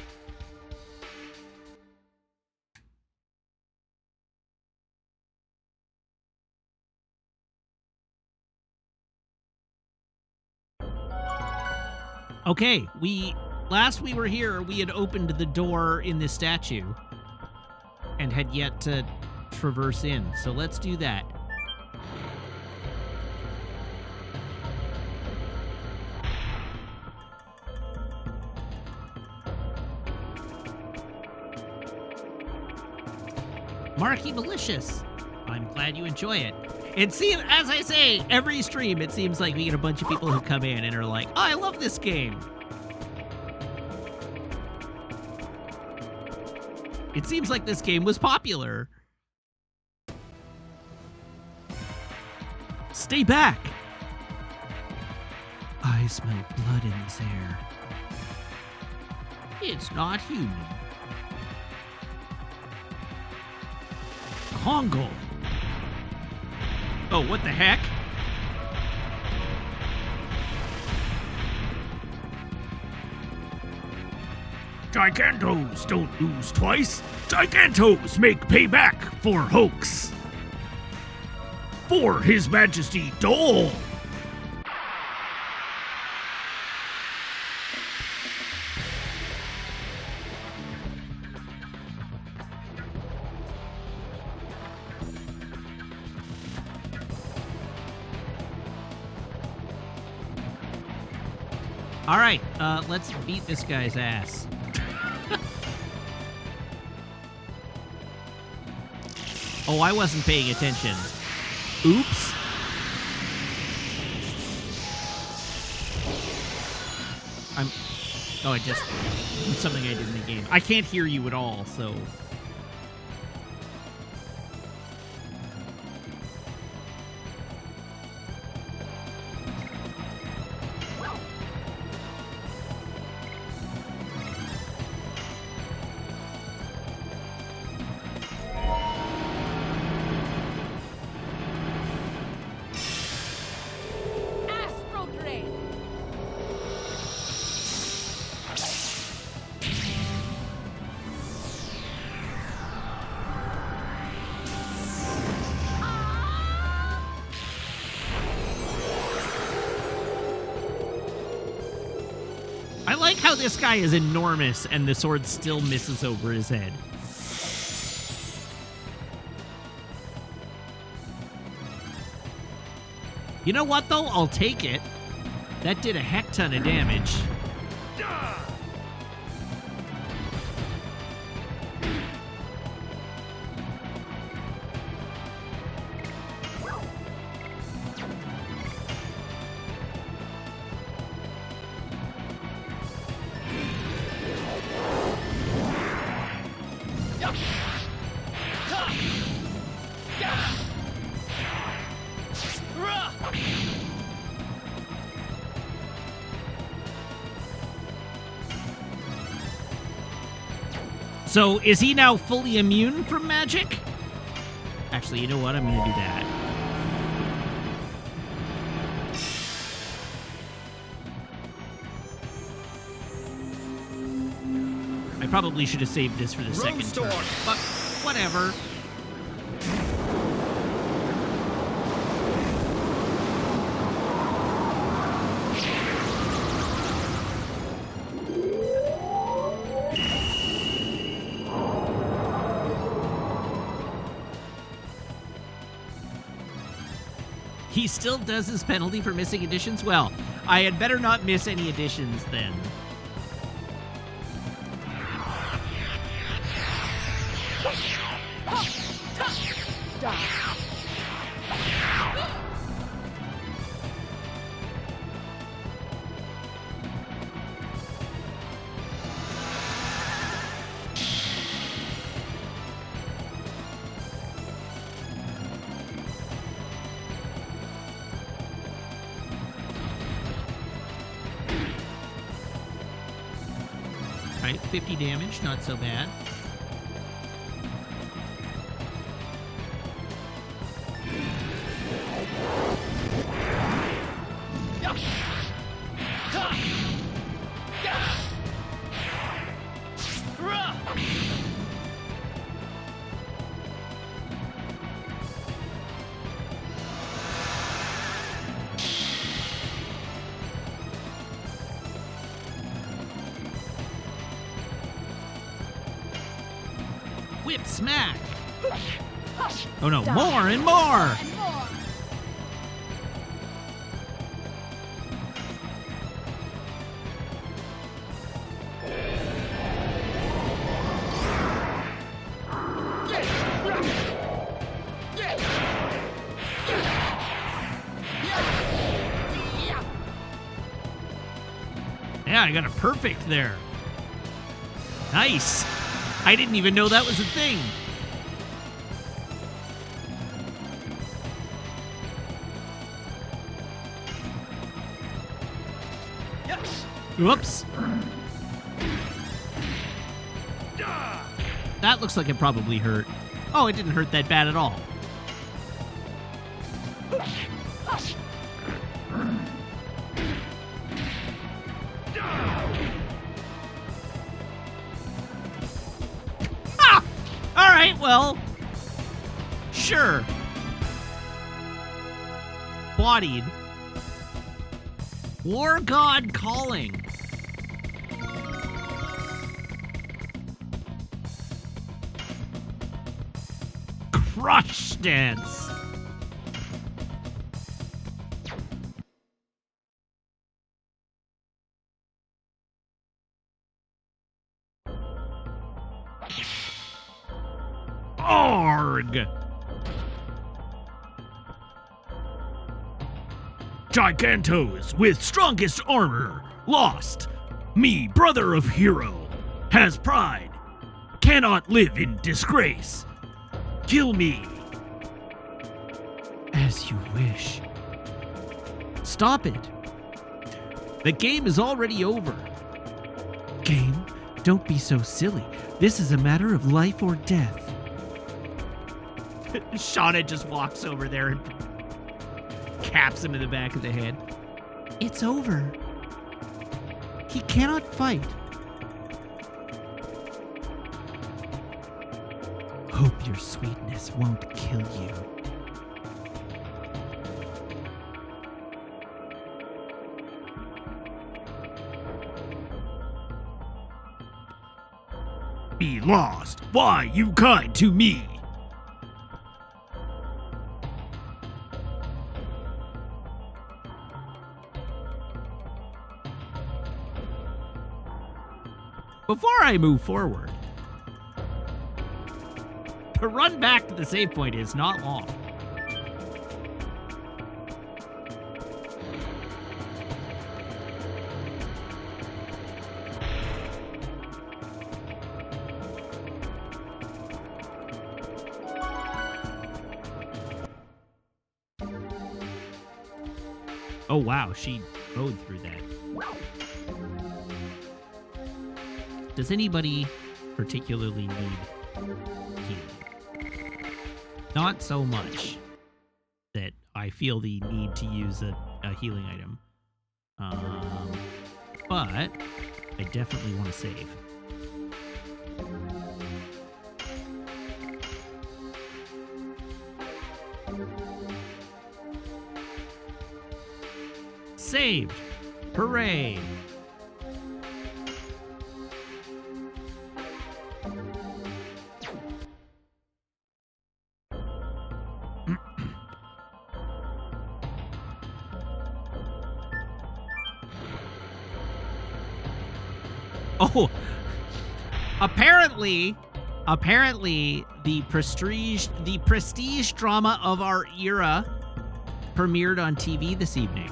Okay, last we were here, we had opened the door in this statue and had yet to traverse in. So let's do that. Marky Malicious, I'm glad you enjoy it. It seems, as I say, every stream, it seems like we get a bunch of people who come in and are like, oh, I love this game. It seems like this game was popular. Stay back. I smell blood in this air. It's not human. Congo. Oh, what the heck? Gigantos don't lose twice. Gigantos make payback for hoax. For His Majesty Dole. All right, let's beat this guy's ass. Oh, I wasn't paying attention. Oops. I just did something I did in the game. I can't hear you at all, so... I like how this guy is enormous and the sword still misses over his head. You know what, though? I'll take it. That did a heck ton of damage. So, is he now fully immune from magic? Actually, you know what? I'm going to do that. I probably should have saved this for the second turn, but whatever. He still does his penalty for missing additions? Well, I had better not miss any additions then. Right, 50 damage, not so bad. Whip smack! Oh no, more and more! Yeah, I got a perfect there. Nice! I didn't even know that was a thing. Whoops. That looks like it probably hurt. Oh, it didn't hurt that bad at all. Alright, well, sure. Bodied. War God calling. Crush dance. Arg! Gigantos with strongest armor, lost. Me, brother of hero, has pride, cannot live in disgrace. Kill me. As you wish. Stop it. The game is already over. Game, don't be so silly. This is a matter of life or death. Shauna just walks over there and caps him in the back of the head. It's over. He cannot fight. Hope your sweetness won't kill you. Be lost. Why you kind to me? Before I move forward, the run back to the save point is not long. Oh wow, she rode through that. Does anybody particularly need healing. Not so much that I feel the need to use a healing item. But I definitely want to save. Saved! Hooray! Oh, apparently the prestige drama of our era premiered on TV this evening.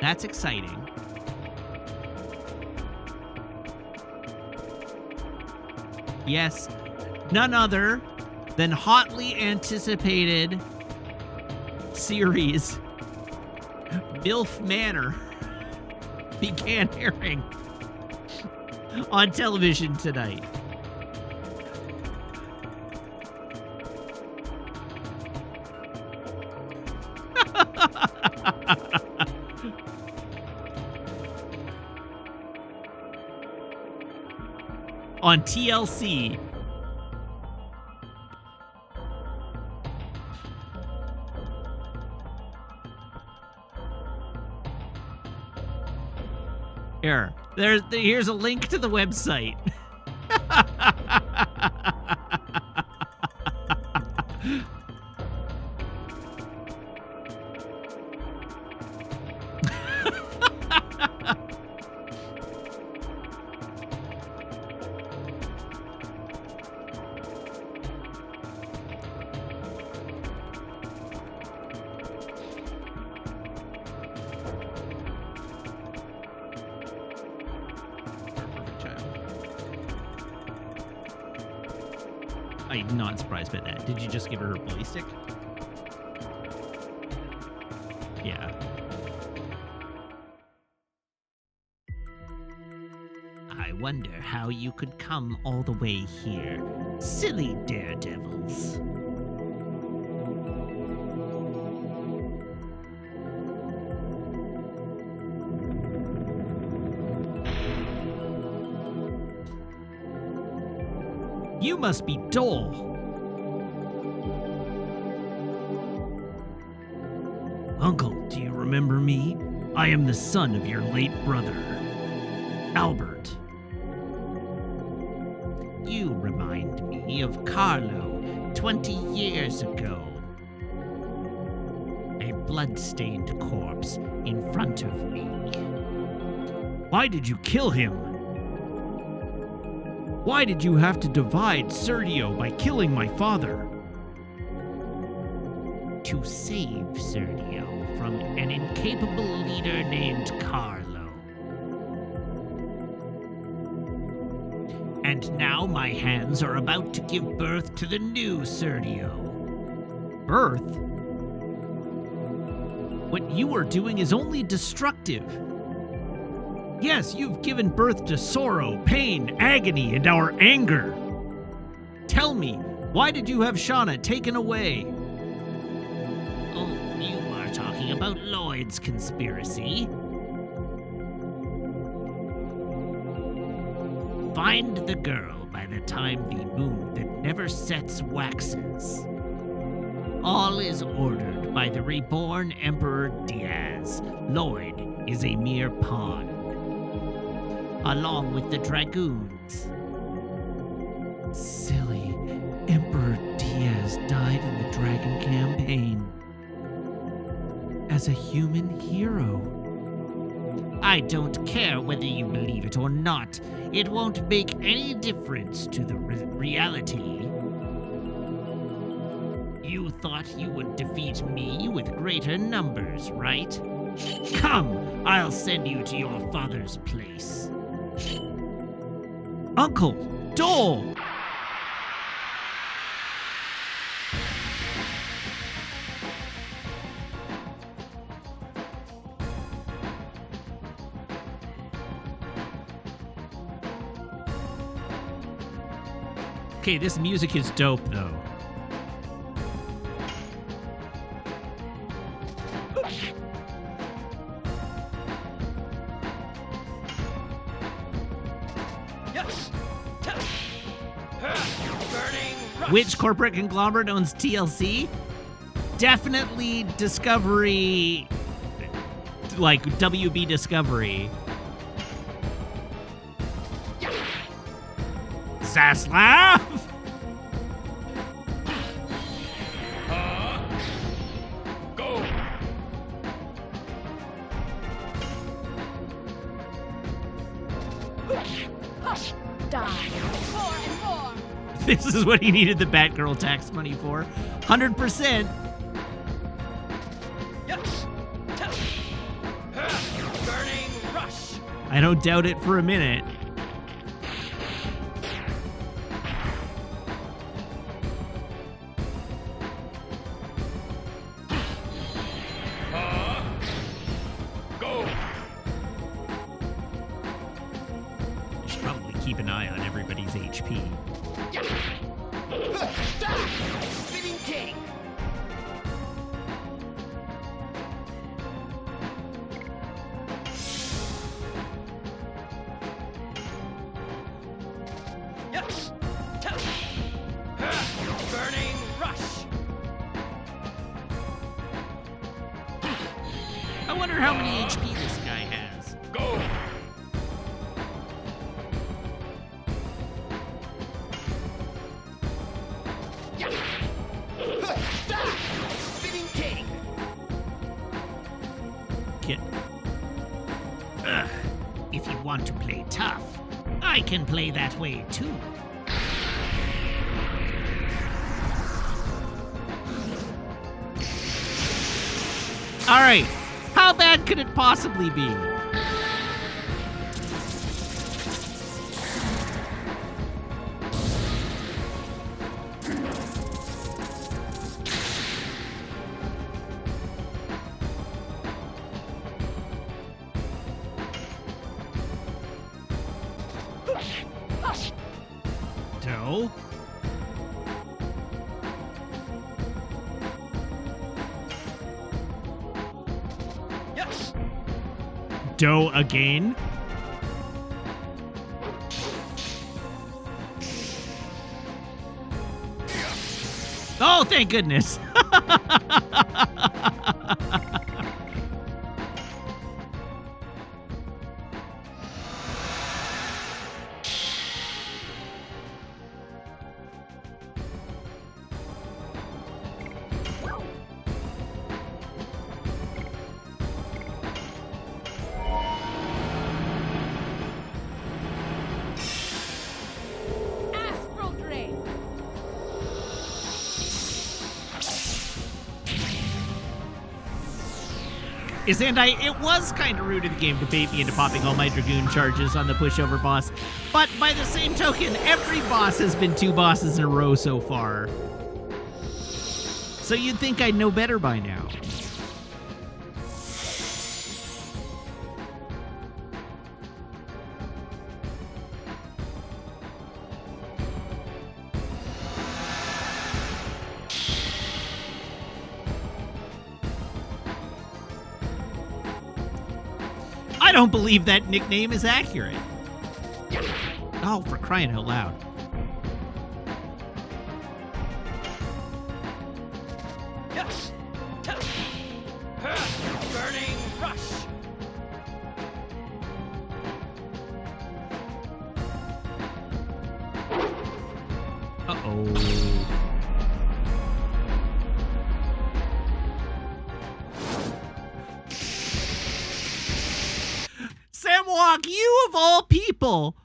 That's exciting. Yes, none other than hotly anticipated series MILF Manor began airing on television tonight. On TLC. Here's a link to the website. I'm not surprised by that. Did you just give her a bully stick? Yeah. I wonder how you could come all the way here. Silly daredevils. You must be dull. Uncle, do you remember me? I am the son of your late brother, Albert. You remind me of Carlo 20 years ago. A blood-stained corpse in front of me. Why did you kill him? Why did you have to divide Sergio by killing my father? To save Sergio from an incapable leader named Carlo. And now my hands are about to give birth to the new Sergio. Birth? What you are doing is only destructive. Yes, you've given birth to sorrow, pain, agony, and our anger. Tell me, why did you have Shauna taken away? Oh, you are talking about Lloyd's conspiracy. Find the girl by the time the moon that never sets waxes. All is ordered by the reborn Emperor Diaz. Lloyd is a mere pawn. Along with the Dragoons. Silly. Emperor Diaz died in the Dragon campaign. As a human hero. I don't care whether you believe it or not. It won't make any difference to the reality. You thought you would defeat me with greater numbers, right? Come, I'll send you to your father's place. Uncle, Dole! Okay, this music is dope, though. Which corporate conglomerate owns TLC? Definitely Discovery, like WB Discovery. Zaslav? Go! Die. More and more. This is what he needed the Batgirl tax money for. 100%. Yes! Burning rush! I don't doubt it for a minute. Go! I should probably keep an eye on everybody's HP. Spinning king! Yes! Burning rush! I wonder how many HP this guy has. Go! Spinning king! Get. Ugh. If you want to play tough, I can play that way too. All right. How bad could it possibly be? Doe? Yes! Doe again? Oh, thank goodness. Astral Drain. It was kind of rude of the game to bait me into popping all my Dragoon charges on the pushover boss, but by the same token, every boss has been 2 bosses in a row so far. So you'd think I'd know better by now. I don't believe that nickname is accurate. Oh, for crying out loud. Yes! Burning rush! Uh-oh. Samwalk, you of all people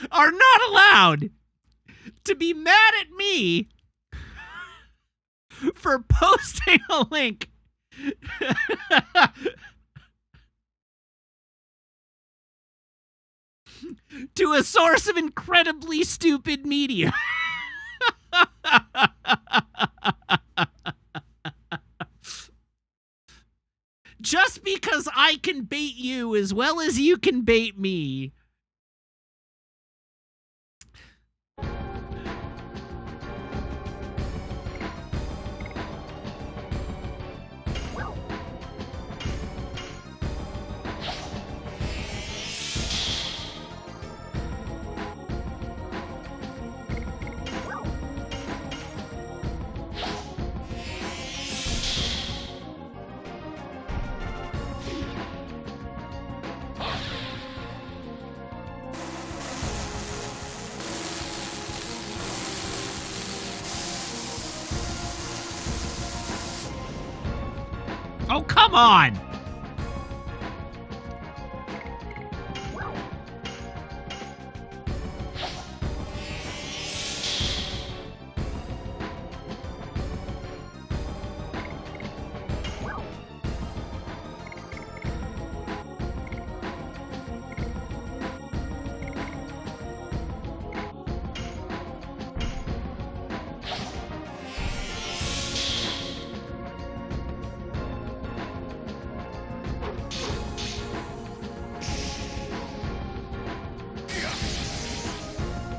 are not allowed to be mad at me for posting a link to a source of incredibly stupid media. Just because I can bait you as well as you can bait me. Oh, come on!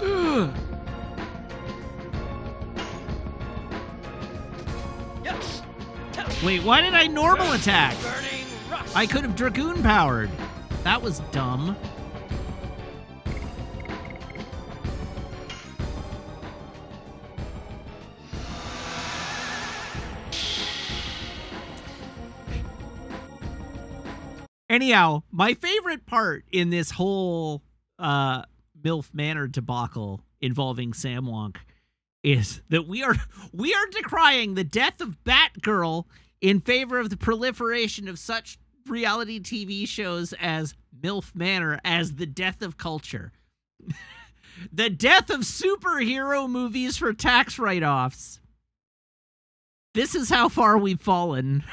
Ugh. Wait, why did I normal attack? I could have Dragoon powered. That was dumb. Anyhow, my favorite part in this whole MILF Manor debacle involving Sam Wonk is that we are decrying the death of Batgirl in favor of the proliferation of such reality TV shows as MILF Manor as the death of culture. The death of superhero movies for tax write-offs. This is how far we've fallen.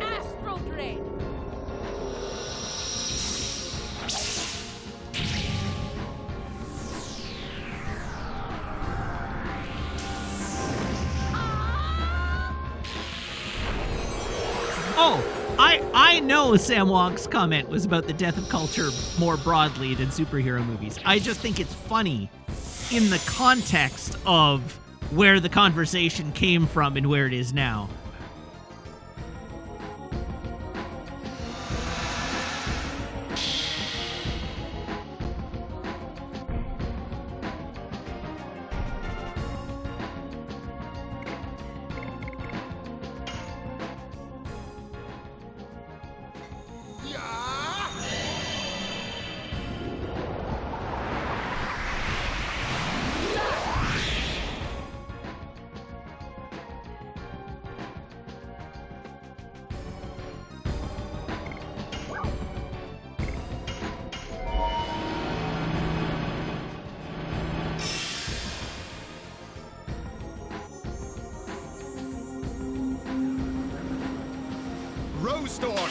Astral Drain. Oh, I know Sam Wonk's comment was about the death of culture more broadly than superhero movies. I just think it's funny in the context of where the conversation came from and where it is now. Rose-Storm!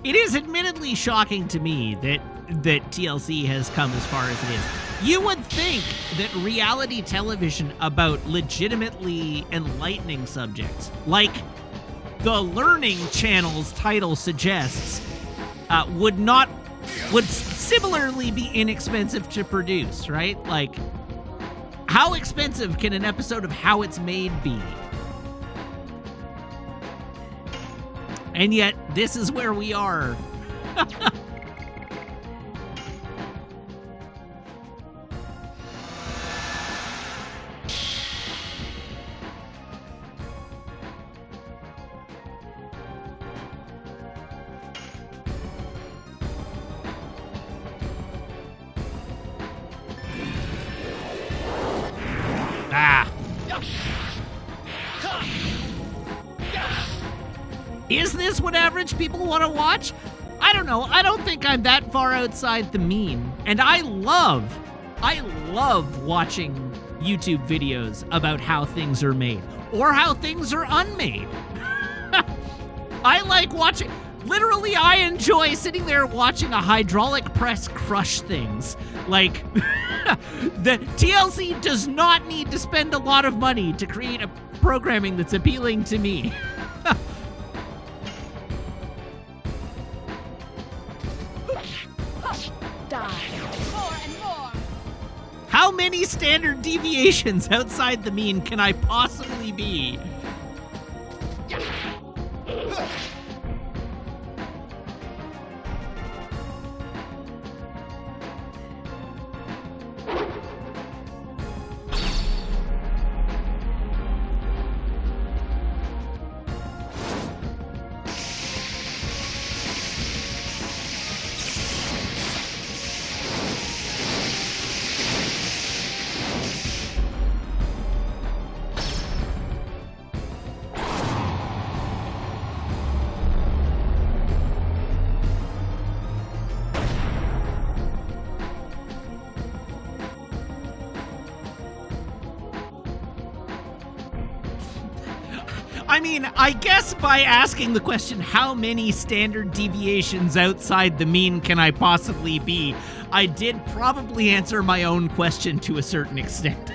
It is admittedly shocking to me that TLC has come as far as it is. You would think that reality television about legitimately enlightening subjects, like the Learning Channel's title suggests, would similarly be inexpensive to produce, right? Like, how expensive can an episode of How It's Made be? And yet, this is where we are. Ah. Is this what average people want to watch? I don't know. I don't think I'm that far outside the mean. And I love watching YouTube videos about how things are made or how things are unmade. I like watching, literally I enjoy sitting there watching a hydraulic press crush things. Like, the TLC does not need to spend a lot of money to create a programming that's appealing to me. Die. More and more. many standard deviations outside the mean can I possibly be? I mean, I guess by asking the question, how many standard deviations outside the mean can I possibly be, I did probably answer my own question to a certain extent.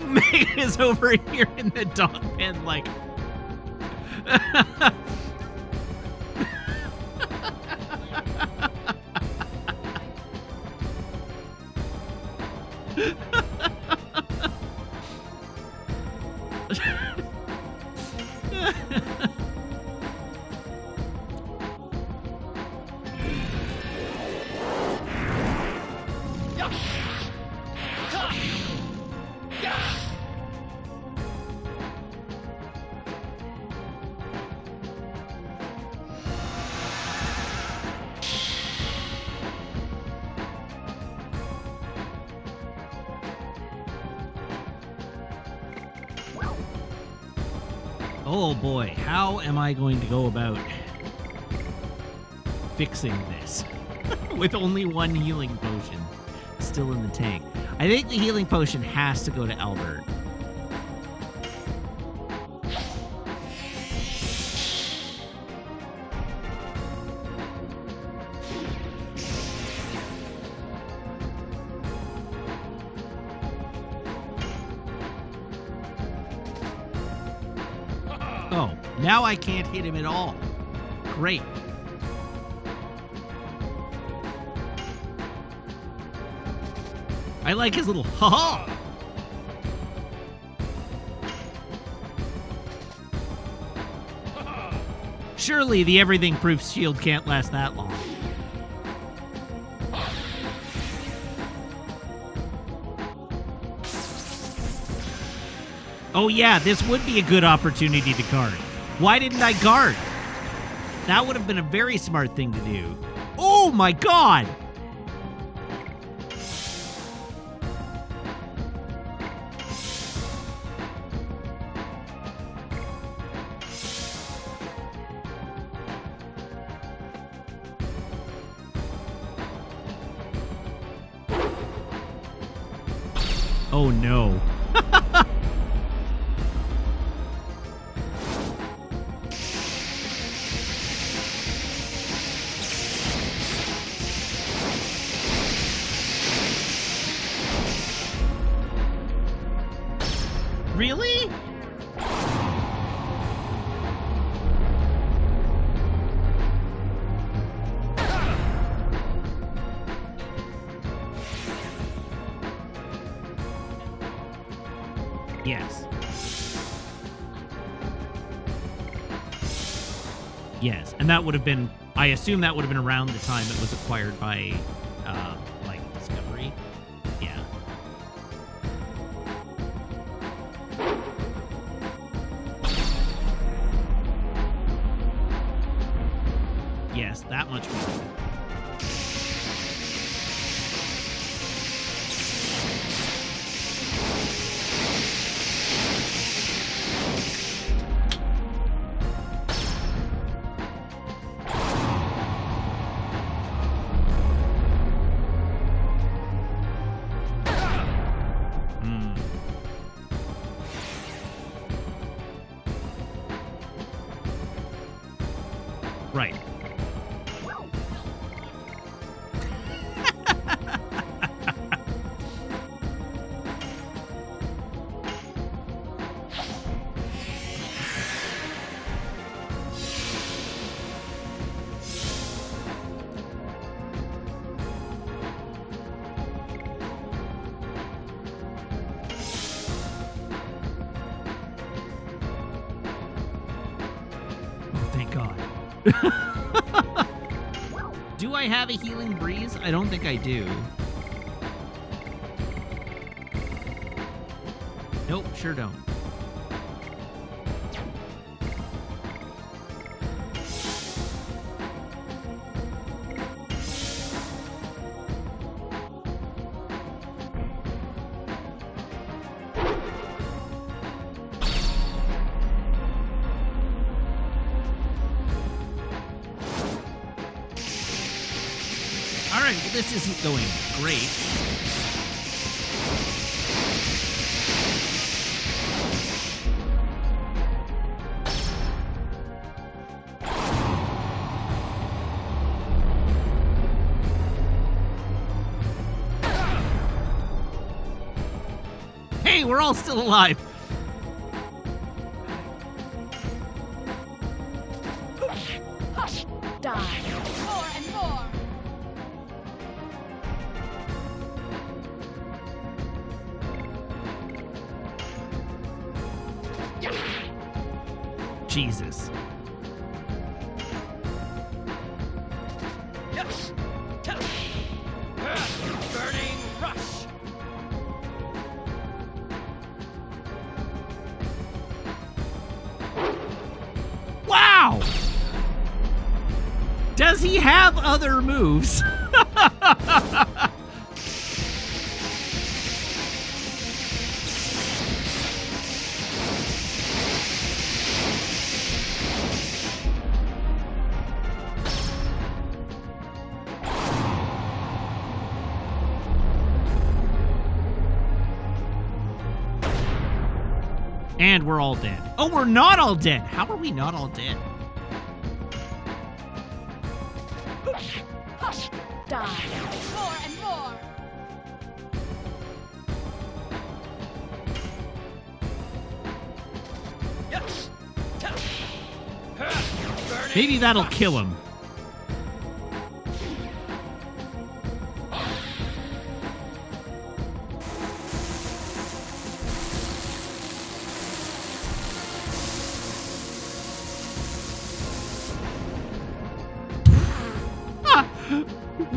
Meg is over here in the dog pen like... Oh boy, how am I going to go about fixing this with only one healing potion still in the tank? I think the healing potion has to go to Albert. Oh, now I can't hit him at all. Great. I like his little ha-ha. Surely the everything-proof shield can't last that long. Oh yeah, this would be a good opportunity to guard. Why didn't I guard? That would have been a very smart thing to do. Oh my god! Oh no. Really? Yes. Yes, and that would have been, I assume that would have been around the time it was acquired by, like, Discovery. Yeah. Yes, that much more. Right. Do I have a healing breeze? I don't think I do. Nope, sure don't. Alright, well this isn't going great. Hey, we're all still alive. Die. More and more. Jesus. Yes. Burning rush. Wow! Does he have other moves? And we're all dead. Oh, we're not all dead. How are we not all dead? Die. More and more. Yes. Maybe that'll kill him.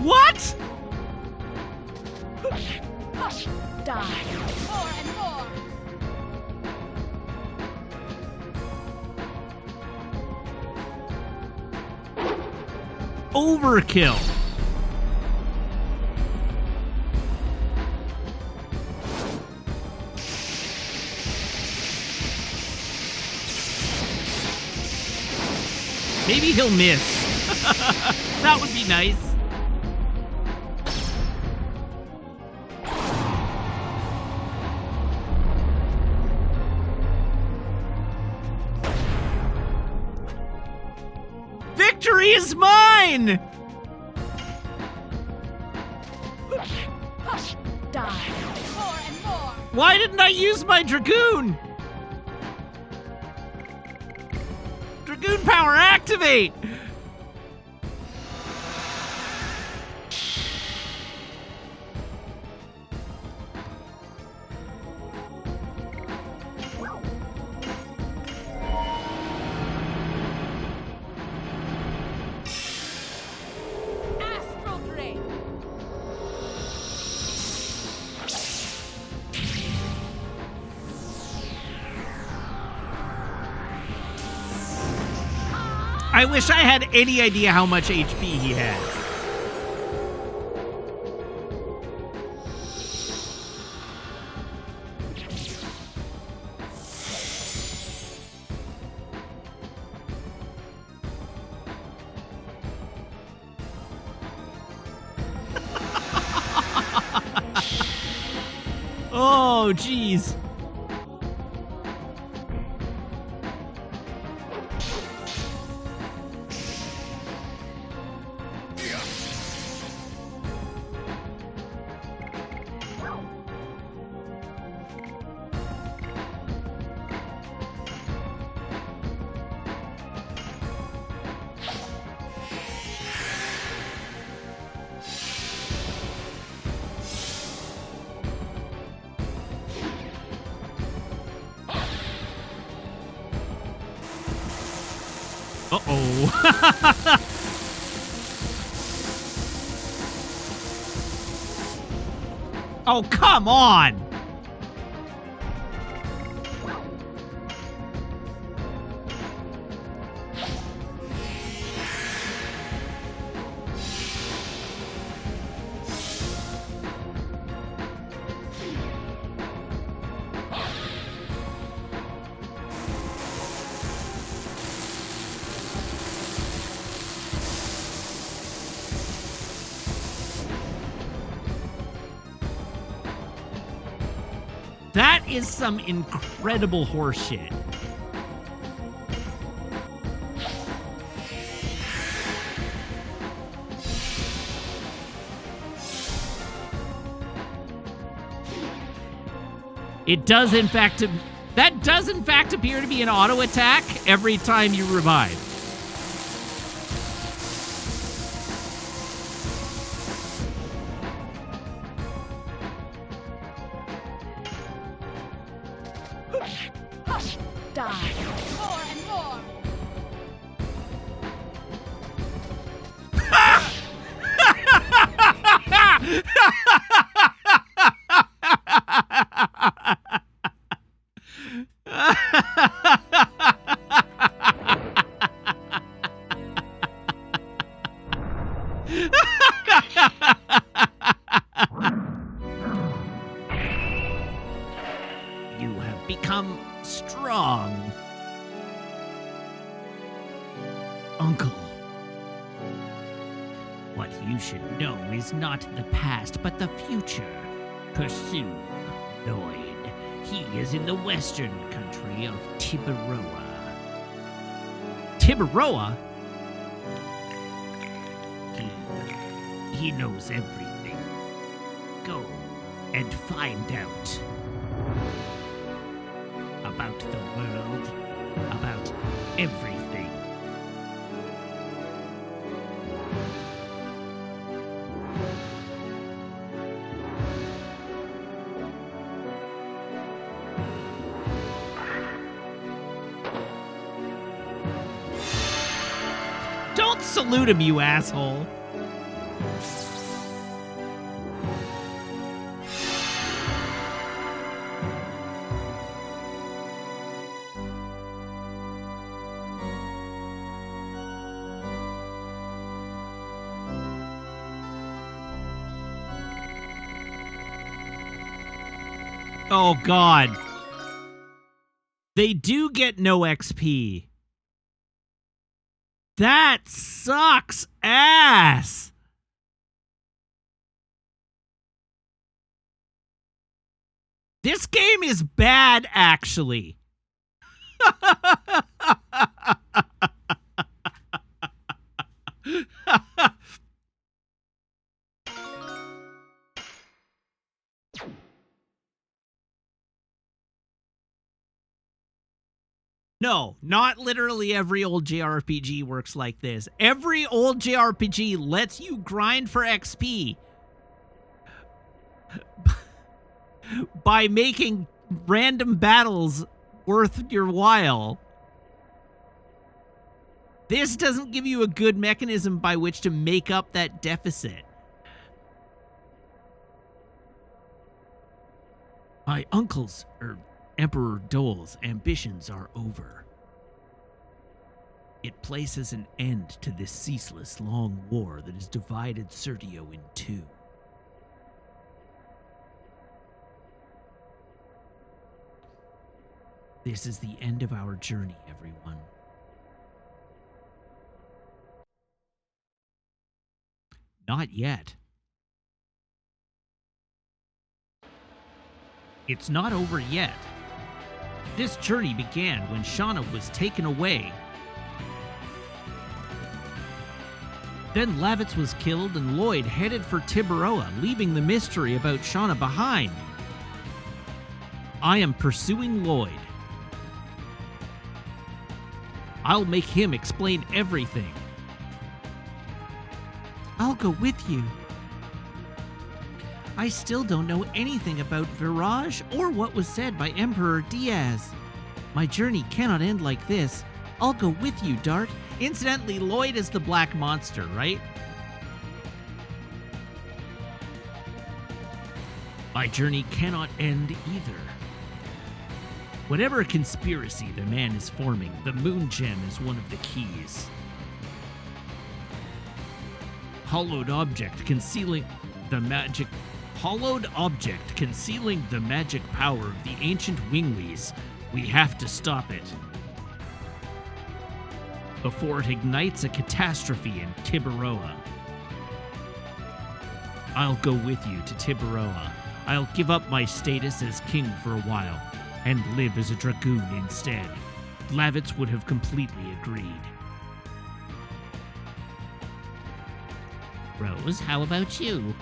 What? Die. More and more. Overkill. Maybe he'll miss. That would be nice. Victory is mine! Die. More and more. Why didn't I use my Dragoon? Dragoon power activate! Astral Drain. I wish I had any idea how much HP he had. Oh, jeez. Uh-oh. Oh, come on! That is some incredible horseshit. It does, in fact, that does, in fact, appear to be an auto attack every time you revive. Hush! Die! More and more! You have become strong. Uncle. What you should know is not the past, but the future. Pursue Lloyd. He is in the western country of Tiburoa. Tiburoa? He knows everything. Go and find out. About the world. About everything. Don't salute him, you asshole. Oh, God. They do get no XP. That sucks ass. This game is bad, actually. No, not literally every old JRPG works like this. Every old JRPG lets you grind for XP by making random battles worth your while. This doesn't give you a good mechanism by which to make up that deficit. My uncle's, Emperor Dole's ambitions are over. It places an end to this ceaseless long war that has divided Sertio in two. This is the end of our journey, everyone. Not yet. It's not over yet. This journey began when Shauna was taken away. Then Lavitz was killed and Lloyd headed for Tiburoa, leaving the mystery about Shauna behind. I am pursuing Lloyd. I'll make him explain everything. I'll go with you. I still don't know anything about Virage or what was said by Emperor Diaz. My journey cannot end like this. I'll go with you, Dart. Incidentally, Lloyd is the black monster, right? My journey cannot end either. Whatever conspiracy the man is forming, the moon gem is one of the keys. Hollowed object concealing the magic power of the ancient Wingleys. We have to stop it before it ignites a catastrophe in Tiburoa. I'll go with you to Tiburoa. I'll give up my status as king for a while and live as a dragoon instead. Lavitz would have completely agreed. Rose, how about you?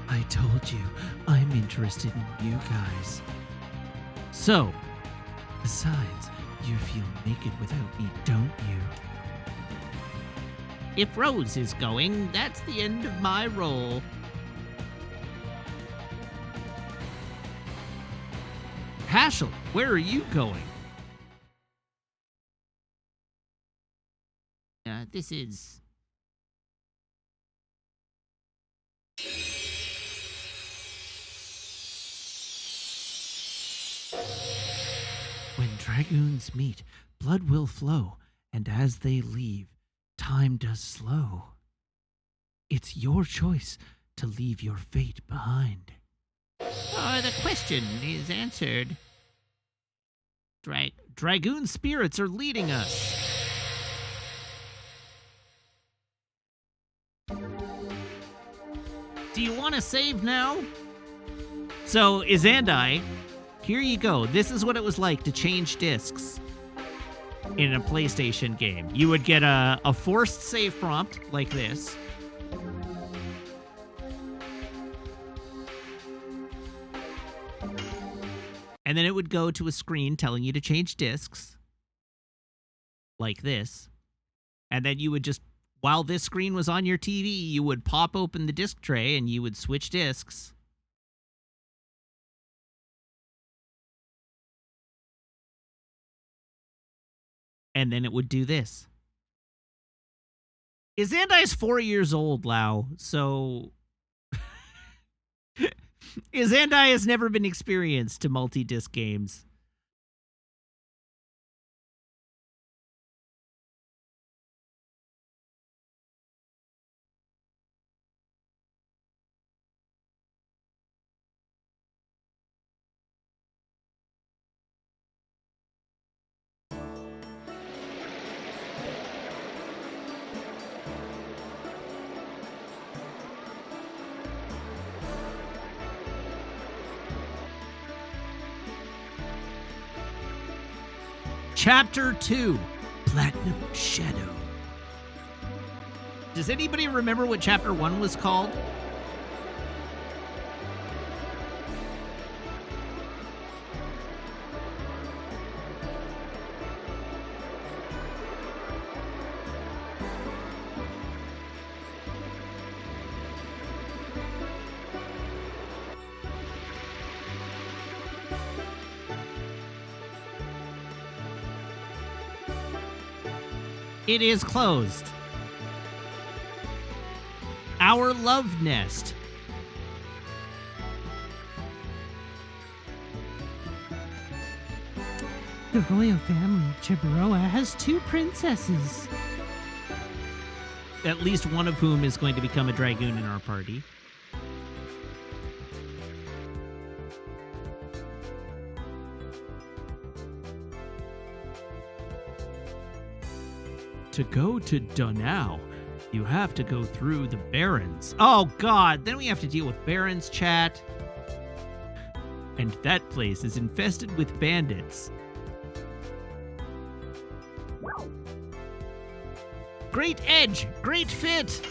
I told you, I'm interested in you guys. So, besides, you feel naked without me, don't you? If Rose is going, that's the end of my role. Haschel, where are you going? This is... When dragoons meet, blood will flow, and as they leave, time does slow. It's your choice to leave your fate behind. The question is answered. Dragoon spirits are leading us. Do you want to save now? So, Izandai, here you go. This is what it was like to change discs in a PlayStation game. You would get a forced save prompt like this. And then it would go to a screen telling you to change discs like this. And then you would just, while this screen was on your TV, you would pop open the disc tray and you would switch discs. And then it would do this. Izandai's 4 years old, Lau, so... Izandai has never been experienced to multi-disc games. Chapter 2, Platinum Shadow. Does anybody remember what Chapter 1 was called? It is closed. Our Love Nest. The royal family of Tiburoa has 2 princesses. At least one of whom is going to become a dragoon in our party. To go to Donau, you have to go through the Barrens. Oh, God. Then we have to deal with Barrens chat. And that place is infested with bandits. Great edge. Great fit.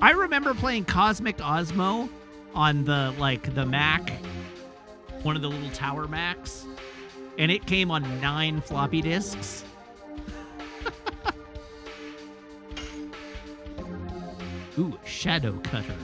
I remember playing Cosmic Osmo on the Mac. One of the little tower Macs. And it came on 9 floppy disks. Ooh, Shadow Cutter.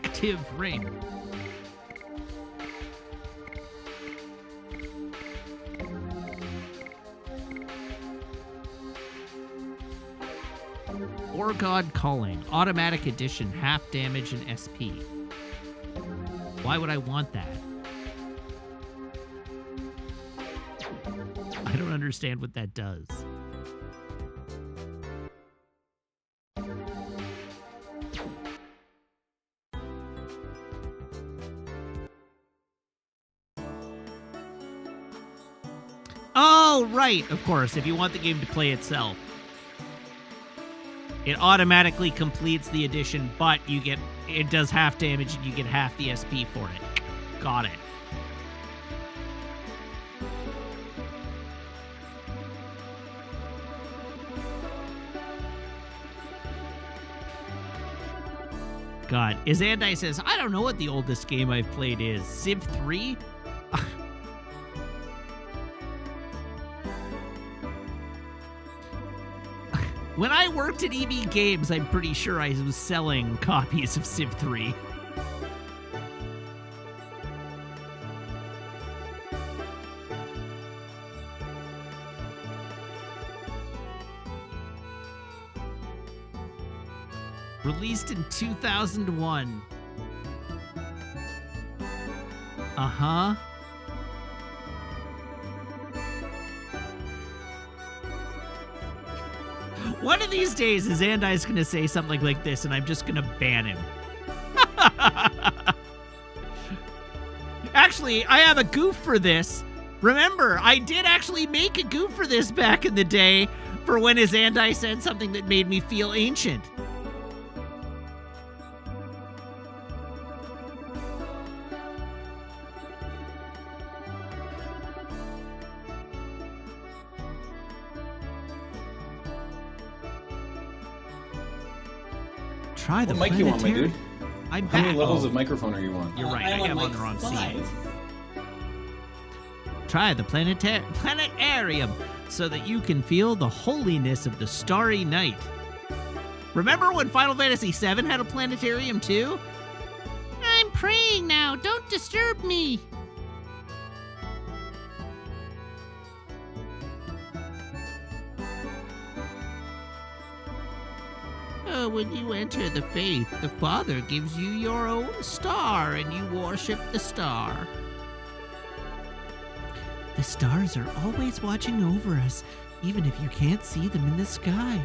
active ring. Or God Calling, automatic addition, half damage and SP. Why would I want that? I don't understand what that does. Oh, right, of course, if you want the game to play itself. It automatically completes the addition, but it does half damage and you get half the SP for it. Got it. God, Izandai says, I don't know what the oldest game I've played is. Civ 3? When I worked at EB Games, I'm pretty sure I was selling copies of Civ 3. Released in 2001. Uh-huh. One of these days, Izandai's gonna say something like this, and I'm just gonna ban him. Actually, I have a goof for this. Remember, I did actually make a goof for this back in the day for when Izandai said something that made me feel ancient. Try the What mic you want, my dude? I'm How many back. levels Oh, of microphone are you on? You're right. I I'm am on on the wrong mic scene. 5. Try the planetarium so that you can feel the holiness of the starry night. Remember when Final Fantasy VII had a planetarium too? I'm praying now. Don't disturb me. When you enter the faith, the Father gives you your own star and you worship the star. The stars are always watching over us, even if you can't see them in the sky.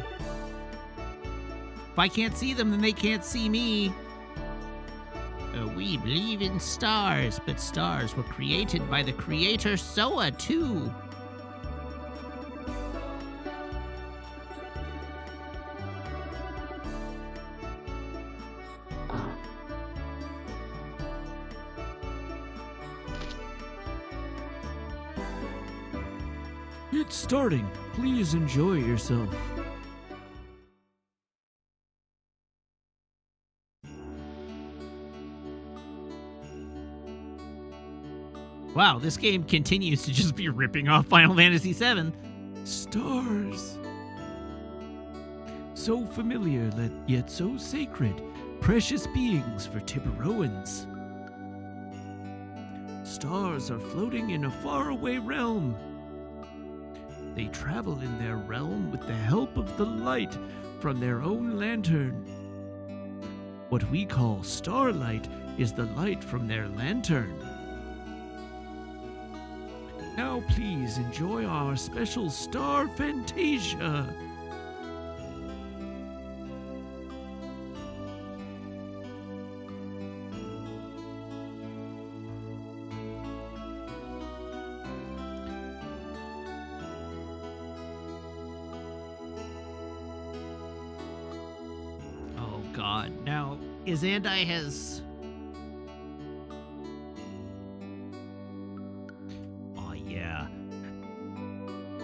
If I can't see them, then they can't see me. We believe in stars, but stars were created by the creator Soa too. It's starting. Please enjoy yourself. Wow, this game continues to just be ripping off Final Fantasy VII. Stars. So familiar, yet so sacred. Precious beings for Tiburoans. Stars are floating in a faraway realm. They travel in their realm with the help of the light from their own lantern. What we call starlight is the light from their lantern. Now please enjoy our special Star Fantasia. Oh God, now Izandai has...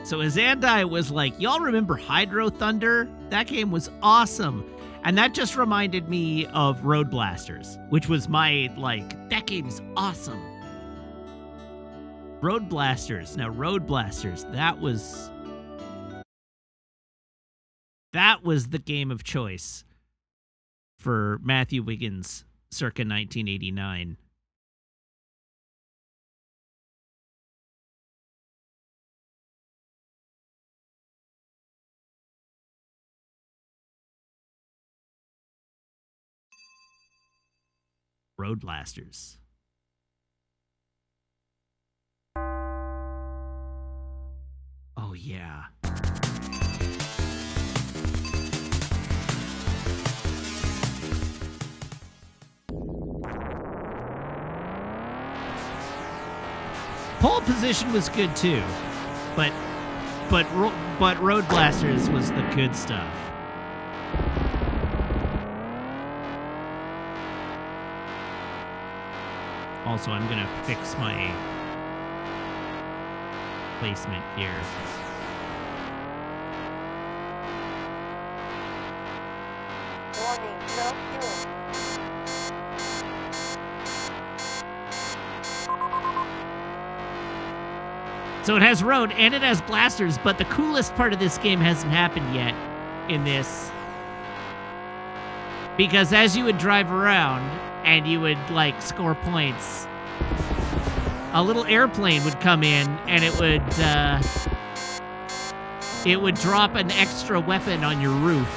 So Izandai was like, y'all remember Hydro Thunder? That game was awesome. And that just reminded me of Road Blasters, which was my, that game is awesome. Road Blasters. Now, Road Blasters, that was the game of choice for Matthew Wiggins circa 1989. Road Blasters. Oh, yeah. Pole Position was good too, but Road Blasters was the good stuff. Also, I'm gonna fix my placement here. Warning, no fuel. So it has road and it has blasters, but the coolest part of this game hasn't happened yet in this. Because as you would drive around and you would, like, score points, a little airplane would come in and it would drop an extra weapon on your roof.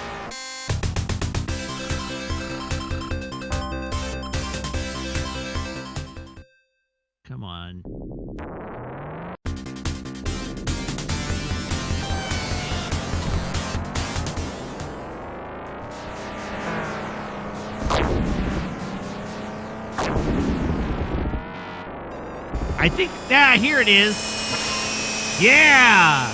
Come on. I think, here it is. Yeah!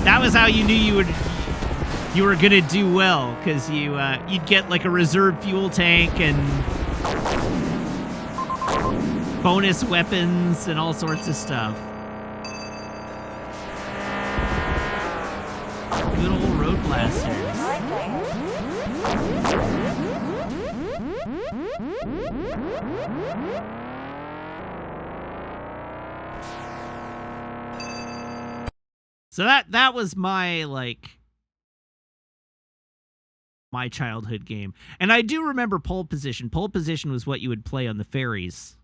That was how you knew you were gonna do well, because you'd get like a reserve fuel tank and bonus weapons and all sorts of stuff. Good old Road Blasters. So that was my, like, my childhood game. And I do remember Pole Position. Pole Position was what you would play on the ferries.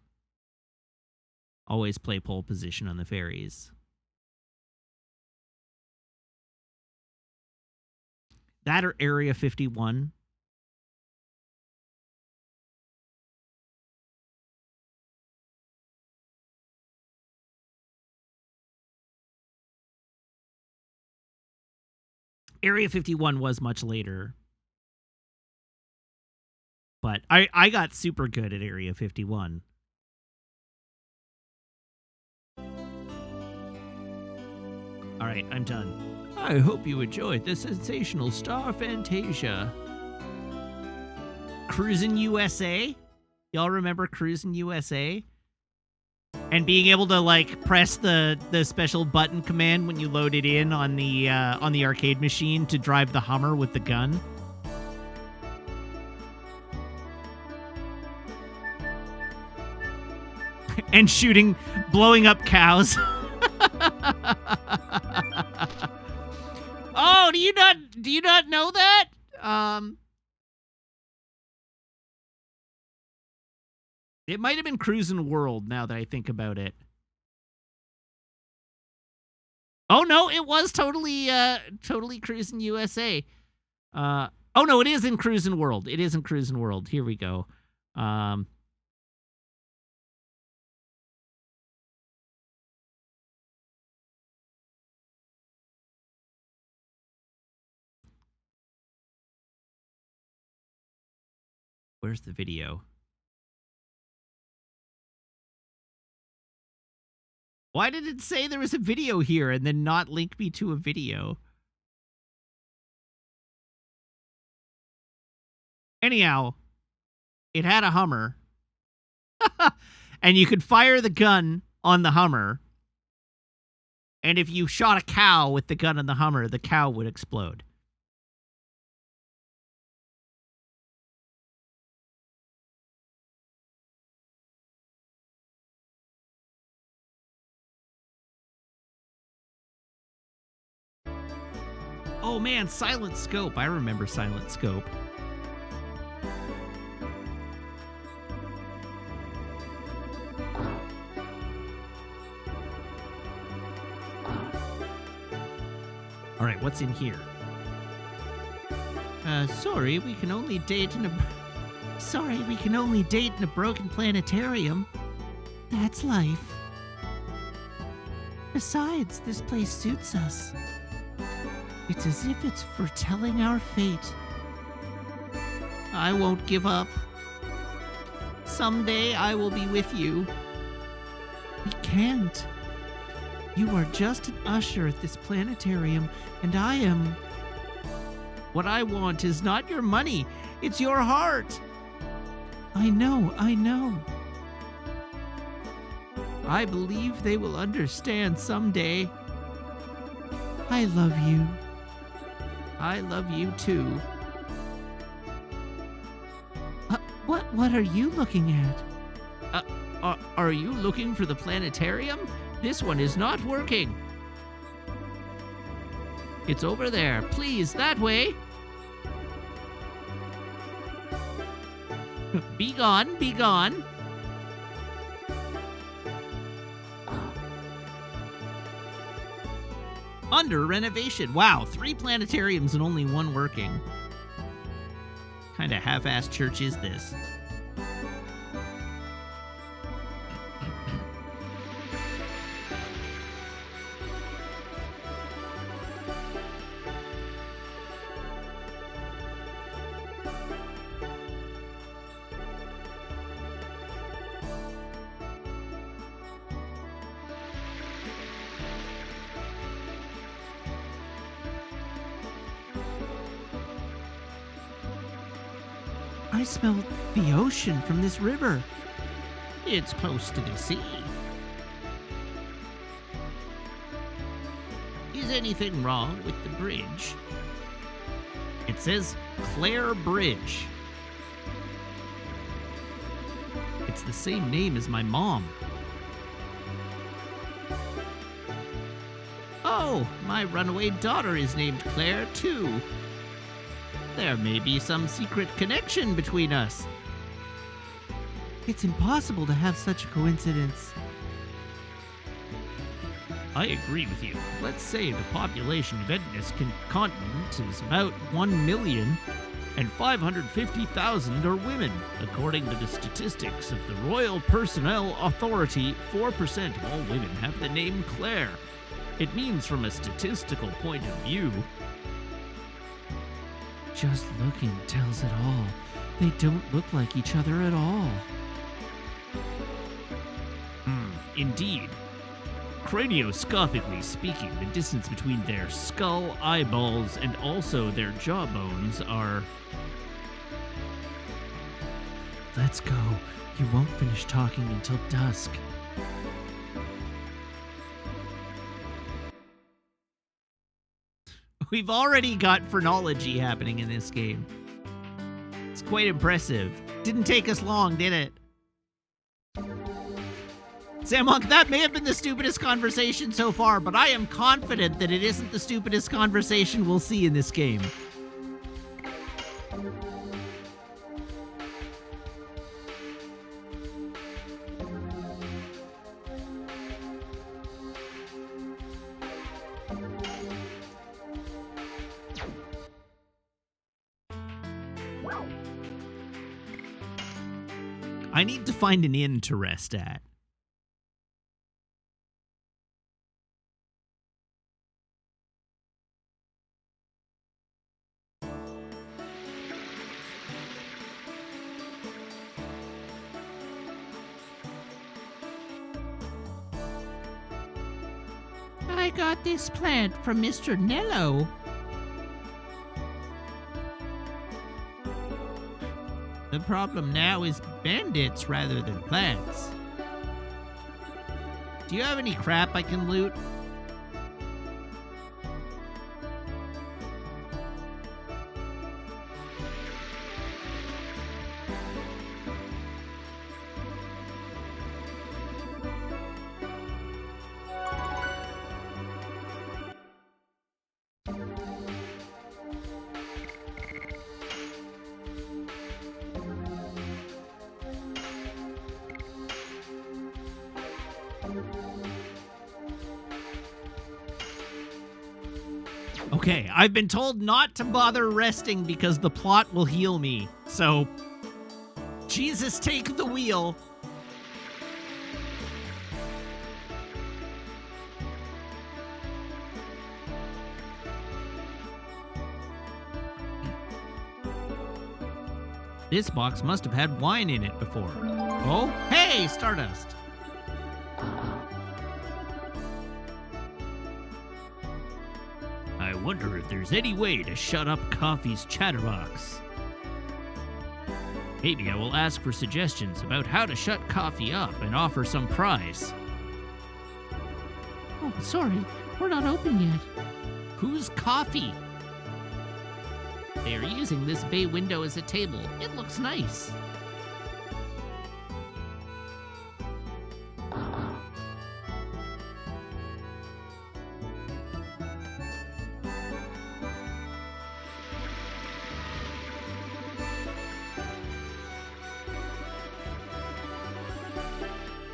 Always play Pole Position on the ferries. That or Area 51. Area 51 was much later. But I got super good at Area 51. Alright, I'm done. I hope you enjoyed the sensational Star Fantasia. Cruisin' USA? Y'all remember Cruisin' USA? And being able to, like, press the special button command when you load it in on the arcade machine to drive the Hummer with the gun. And blowing up cows. Oh, do you not know that? It might have been Cruisin' World, now that I think about it. Oh, no, it was totally Cruisin' USA. Oh, no, it is in Cruisin' World. It is in Cruisin' World. Here we go. Where's the video? Why did it say there was a video here and then not link me to a video? Anyhow, it had a Hummer. And you could fire the gun on the Hummer. And if you shot a cow with the gun on the Hummer, the cow would explode. Oh man, Silent Scope. I remember Silent Scope. What's in here? Sorry, we can only date in a... Sorry, we can only date in a broken planetarium. That's life. Besides, this place suits us. It's as if it's foretelling our fate. I won't give up. Someday I will be with you. We can't. You are just an usher at this planetarium, and I am... What I want is not your money, it's your heart. I know. I believe they will understand someday. I love you. I love you too. What are you looking at? Are you looking for the planetarium? This one is not working. It's over there. Please, that way. Be gone, be gone. Under renovation. Wow, 3 planetariums and only 1 working. Kinda half-assed church is this? I smell the ocean from this river. It's close to the sea. Is anything wrong with the bridge? It says Claire Bridge. It's the same name as my mom. Oh, my runaway daughter is named Claire, too. There may be some secret connection between us. It's impossible to have such a coincidence. I agree with you. Let's say the population of this continent is about 1,550,000 are women. According to the statistics of the Royal Personnel Authority, 4% of all women have the name Claire. It means from a statistical point of view. Just looking tells it all. They don't look like each other at all. Indeed. Cranioscopically speaking, the distance between their skull, eyeballs, and also their jawbones are... Let's go. You won't finish talking until dusk. We've already got phrenology happening in this game. It's quite impressive. Didn't take us long, did it? Sam Monk, that may have been the stupidest conversation so far, but I am confident that it isn't the stupidest conversation we'll see in this game. I need to find an inn to rest at. I got this plant from Mr. Nello. The problem now is bandits rather than plants. Do you have any crap I can loot? Okay, I've been told not to bother resting because the plot will heal me. So, Jesus, take the wheel. This box must have had wine in it before. Oh, hey, Stardust. I wonder if there's any way to shut up Coffee's chatterbox. Maybe I will ask for suggestions about how to shut Coffee up and offer some prize. Oh, sorry, we're not open yet. Who's Coffee? They are using this bay window as a table. It looks nice.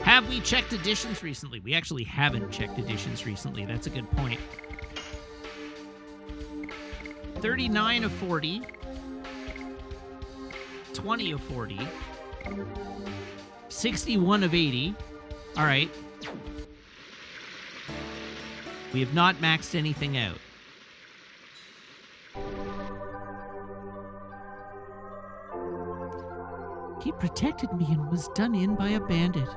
Have we checked editions recently? We actually haven't checked editions recently. That's a good point. 39 of 40. 20 of 40. 61 of 80. All right. We have not maxed anything out. He protected me and was done in by a bandit.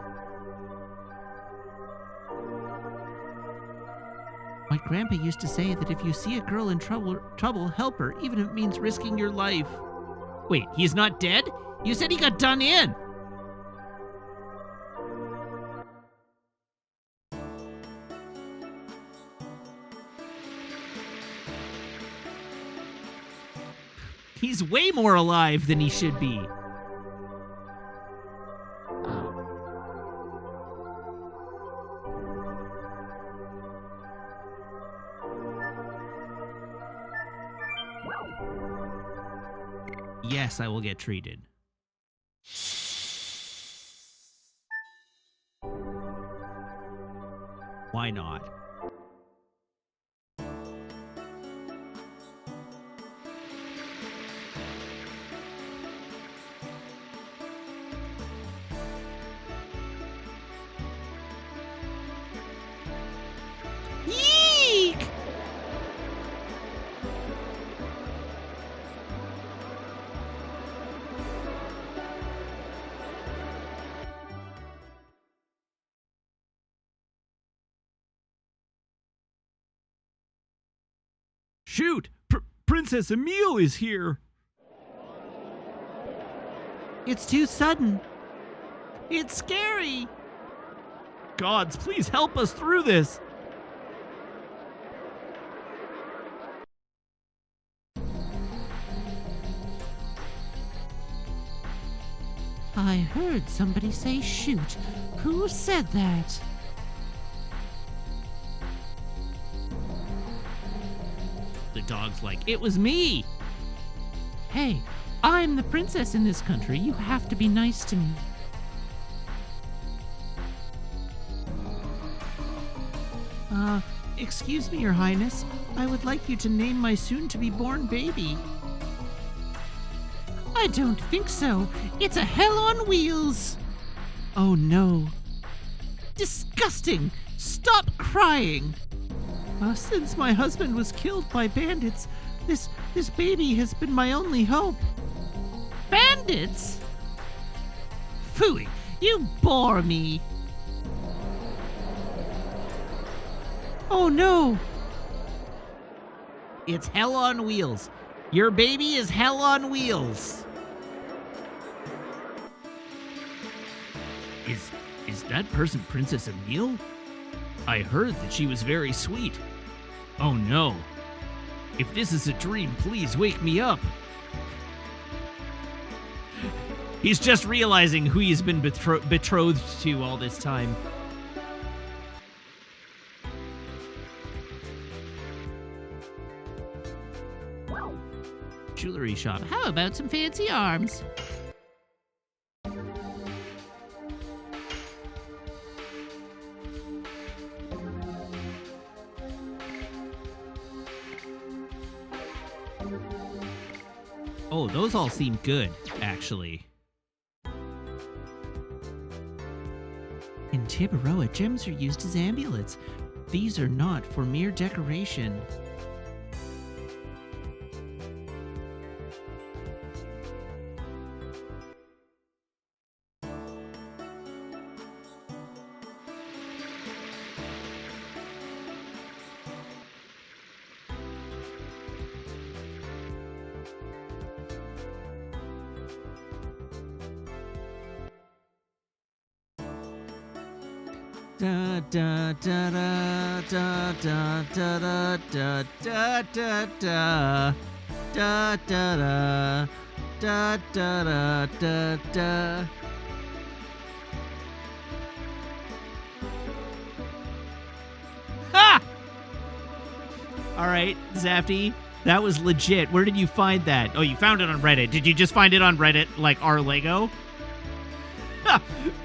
My grandpa used to say that if you see a girl in trouble, help her, even if it means risking your life. Wait, he's not dead? You said he got done in. He's way more alive than he should be. Yes, I will get treated. Why not? Yeek! Shoot! Princess Emile is here! It's too sudden. It's scary! Gods, please help us through this! I heard somebody say shoot. Who said that? The dog's like, it was me! Hey, I'm the princess in this country. You have to be nice to me. Excuse me, Your Highness. I would like you to name my soon-to-be-born baby. I don't think so. It's a hell on wheels. Oh no. Disgusting! Stop crying! Since my husband was killed by bandits, this baby has been my only hope. Bandits? Phooey, you bore me. Oh no! It's hell on wheels. Your baby is hell on wheels. Is that person Princess Emile? I heard that she was very sweet. Oh no. If this is a dream, please wake me up. He's just realizing who he's been betrothed to all this time. Jewelry shop. How about some fancy arms? Oh, those all seem good, actually. In Tibaroa, gems are used as amulets. These are not for mere decoration. Da da da da da da da da da da da da da da da da da da. Ha! All right, Zafty, that was legit. Where did you find that? Oh, you found it on Reddit. Did you just find it on Reddit, like our Lego?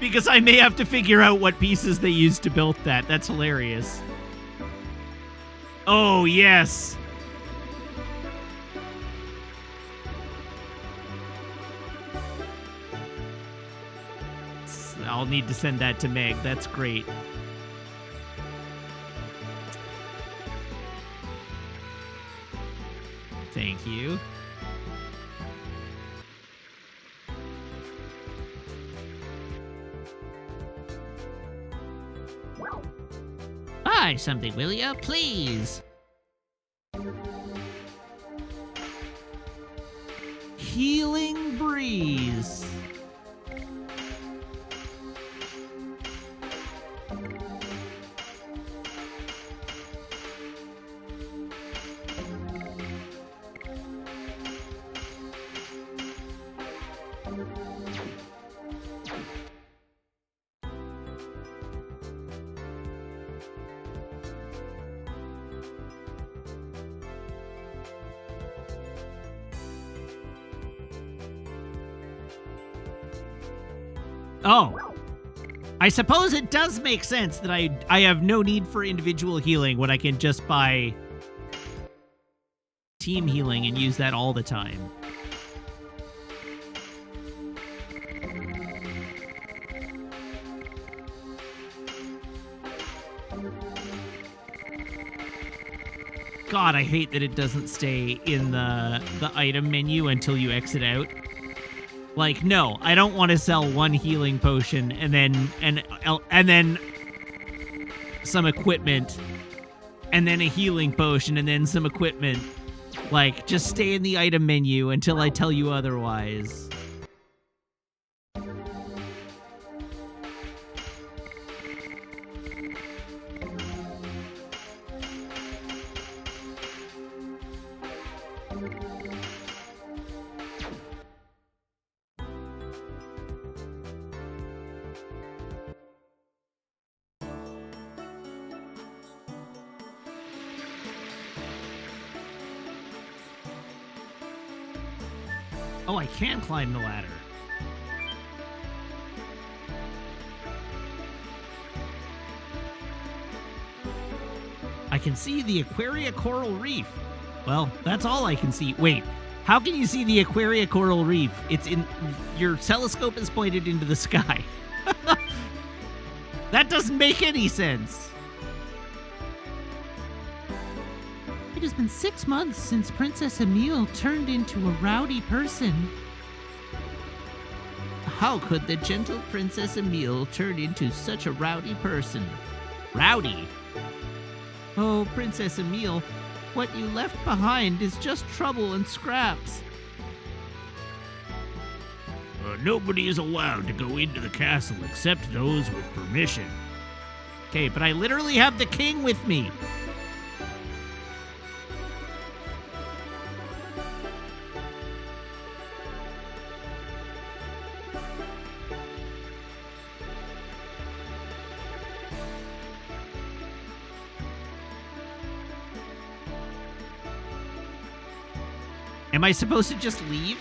Because I may have to figure out what pieces they used to build that. That's hilarious. Oh, yes. I'll need to send that to Meg. That's great. Thank you. Buy something, will ya? Please. Healing Breeze. Oh, I suppose it does make sense that I have no need for individual healing when I can just buy team healing and use that all the time. God, I hate that it doesn't stay in the item menu until you exit out. Like, no, I don't want to sell one healing potion and then some equipment and then a healing potion and then some equipment. Like, just stay in the item menu until I tell you otherwise. Oh, I can climb the ladder. I can see the Aquaria Coral Reef. Well, that's all I can see. Wait, how can you see the Aquaria Coral Reef? It's in... Your telescope is pointed into the sky. That doesn't make any sense. It has been 6 months since Princess Emile turned into a rowdy person. How could the gentle Princess Emile turn into such a rowdy person? Rowdy. Oh, Princess Emile, what you left behind is just trouble and scraps. Nobody is allowed to go into the castle except those with permission. Okay, but I literally have the king with me. Am I supposed to just leave?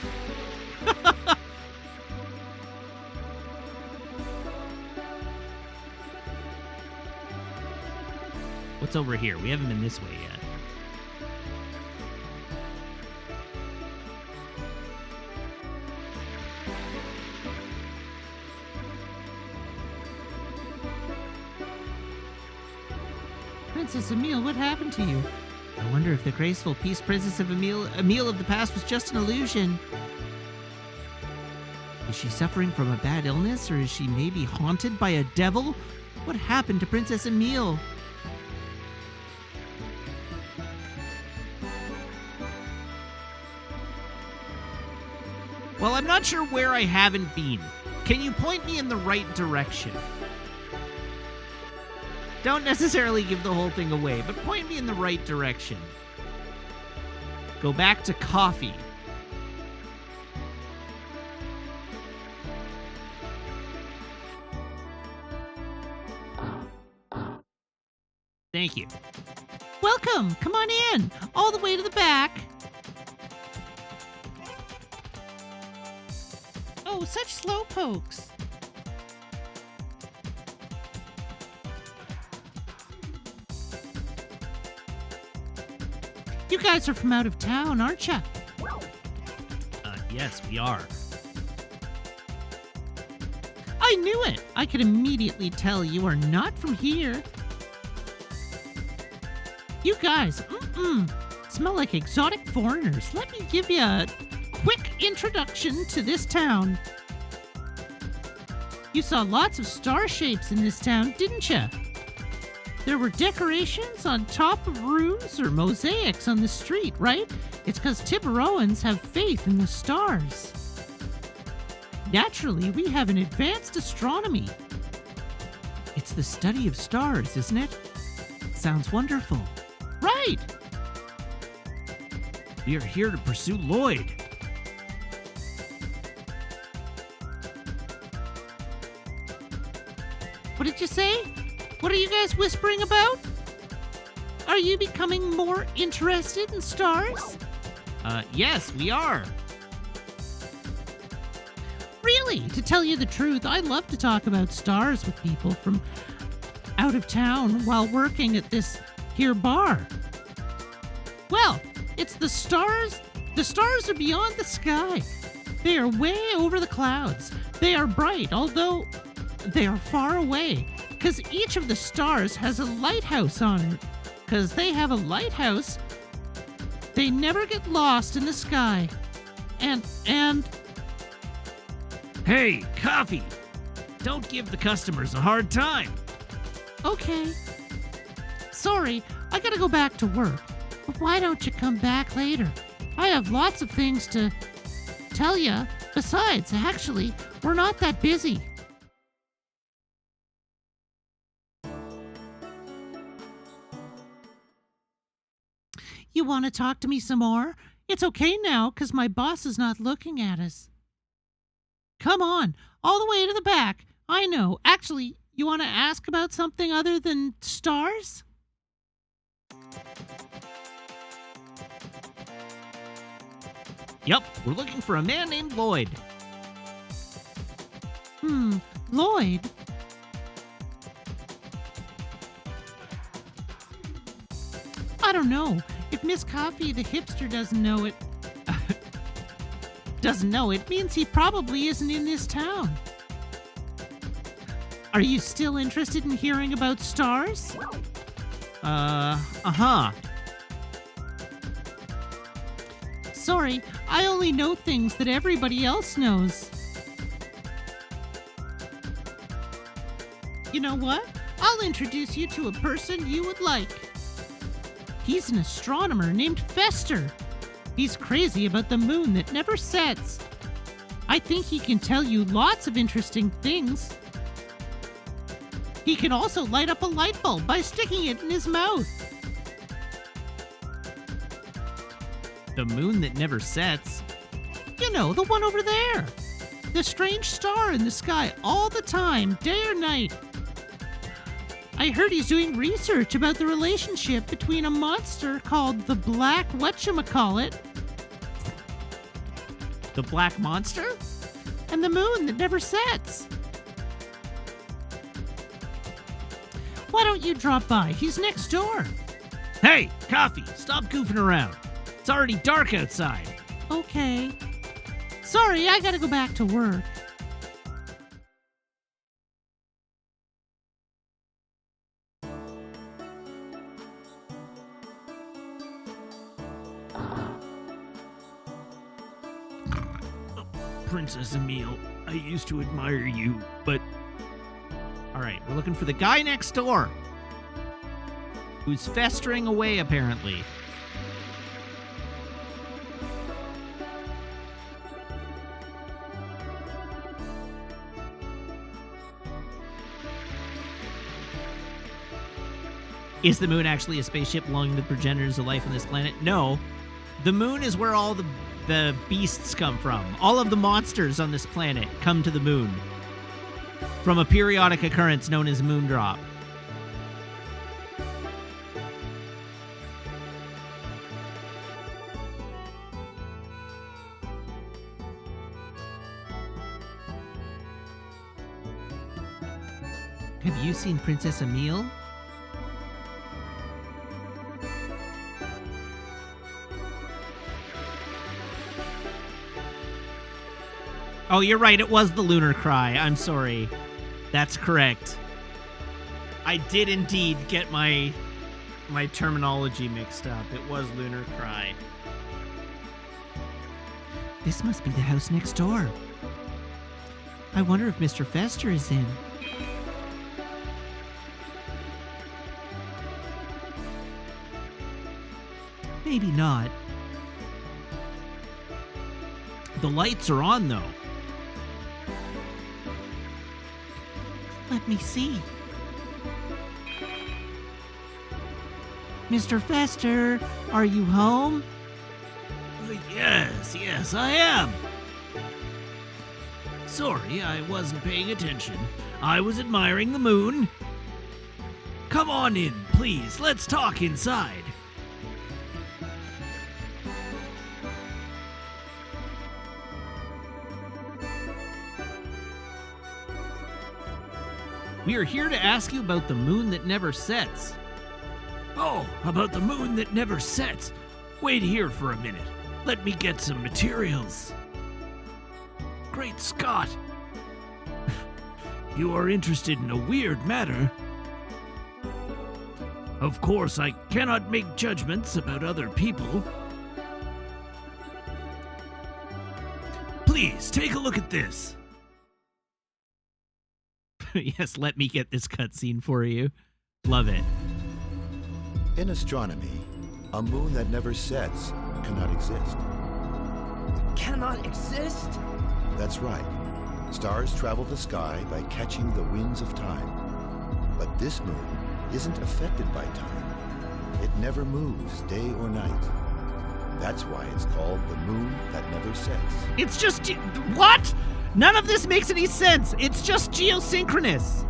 What's over here? We haven't been this way yet. Princess Emile, what happened to you? I wonder if the graceful Peace Princess of Emile of the past was just an illusion. Is she suffering from a bad illness, or is she maybe haunted by a devil? What happened to Princess Emile? Well, I'm not sure where I haven't been. Can you point me in the right direction? Don't necessarily give the whole thing away, but point me in the right direction. Go back to coffee. Thank you. Welcome. Come on in. All the way to the back. Oh, such slow pokes. You guys are from out of town, aren't you? Yes, we are. I knew it. I could immediately tell you are not from here. You guys, smell like exotic foreigners. Let me give you a quick introduction to this town. You saw lots of star shapes in this town, didn't you? There were decorations on top of roofs or mosaics on the street, right? It's because Tiburoans have faith in the stars. Naturally, we have an advanced astronomy. It's the study of stars, isn't it? Sounds wonderful. Right! We are here to pursue Lloyd. What did you say? What are you guys whispering about? Are you becoming more interested in stars? Yes, we are. Really? To tell you the truth, I love to talk about stars with people from out of town while working at this here bar. Well, it's the stars. The stars are beyond the sky. They are way over the clouds. They are bright, although they are far away, because each of the stars has a lighthouse on it. Because they have a lighthouse, they never get lost in the sky. And... Hey, coffee! Don't give the customers a hard time. Okay. Sorry, I gotta go back to work. But why don't you come back later? I have lots of things to tell you. Besides, actually, we're not that busy. You want to talk to me some more? It's okay now, because my boss is not looking at us. Come on, all the way to the back. I know. Actually, you want to ask about something other than stars? Yep, we're looking for a man named Lloyd. Lloyd? I don't know. If Miss Coffee the hipster doesn't know it, means he probably isn't in this town. Are you still interested in hearing about stars? Sorry, I only know things that everybody else knows. You know what? I'll introduce you to a person you would like. He's an astronomer named Fester. He's crazy about the moon that never sets. I think he can tell you lots of interesting things. He can also light up a light bulb by sticking it in his mouth. The moon that never sets? You know, the one over there. The strange star in the sky all the time, day or night. I heard he's doing research about the relationship between a monster called the Black Whatchamacallit. The Black Monster? And the moon that never sets. Why don't you drop by? He's next door. Hey, coffee, stop goofing around. It's already dark outside. Okay. Sorry, I gotta go back to work. Princess Emile. I used to admire you, but All right, we're looking for the guy next door who's festering away, apparently. Is the moon actually a spaceship belonging to the progenitors of life on this planet? No. The moon is where all the beasts come from. All of the monsters on this planet come to the moon from a periodic occurrence known as moon drop. Have you seen Princess Emile? Oh, you're right. It was the lunar cry. I'm sorry. That's correct. I did indeed get my terminology mixed up. It was lunar cry. This must be the house next door. I wonder if Mr. Fester is in. Maybe not. The lights are on, though. Let me see. Mr. Fester, are you home? yes, I am. Sorry, I wasn't paying attention. I was admiring the moon. Come on in, please. Let's talk inside. We are here to ask you about the moon that never sets. Oh, about the moon that never sets. Wait here for a minute. Let me get some materials. Great Scott! You are interested in a weird matter. Of course, I cannot make judgments about other people. Please, take a look at this. Yes, let me get this cutscene for you. Love it. In astronomy, a moon that never sets cannot exist. Cannot exist? That's right. Stars travel the sky by catching the winds of time. But this moon isn't affected by time. It never moves day or night. That's why it's called the moon that never sets. It's just... What? None of this makes any sense. It's just geosynchronous.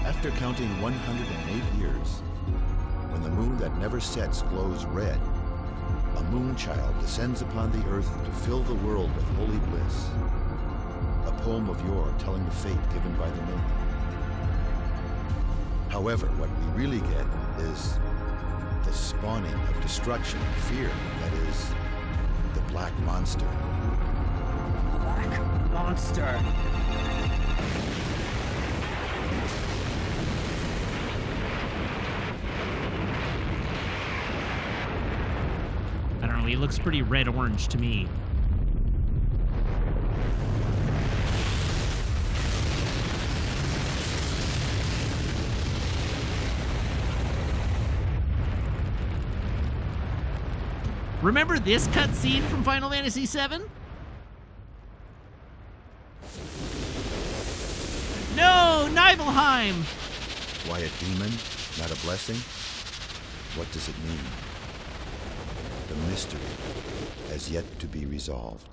After counting 108 years, when the moon that never sets glows red, a moon child descends upon the earth to fill the world with holy bliss. A poem of yore telling the fate given by the moon. However, what we really get is the spawning of destruction and fear, that is, the Black Monster. Black monster. I don't know, he looks pretty red-orange to me. Remember this cutscene from Final Fantasy VII? No, Nibelheim! Why a demon, not a blessing? What does it mean? The mystery has yet to be resolved.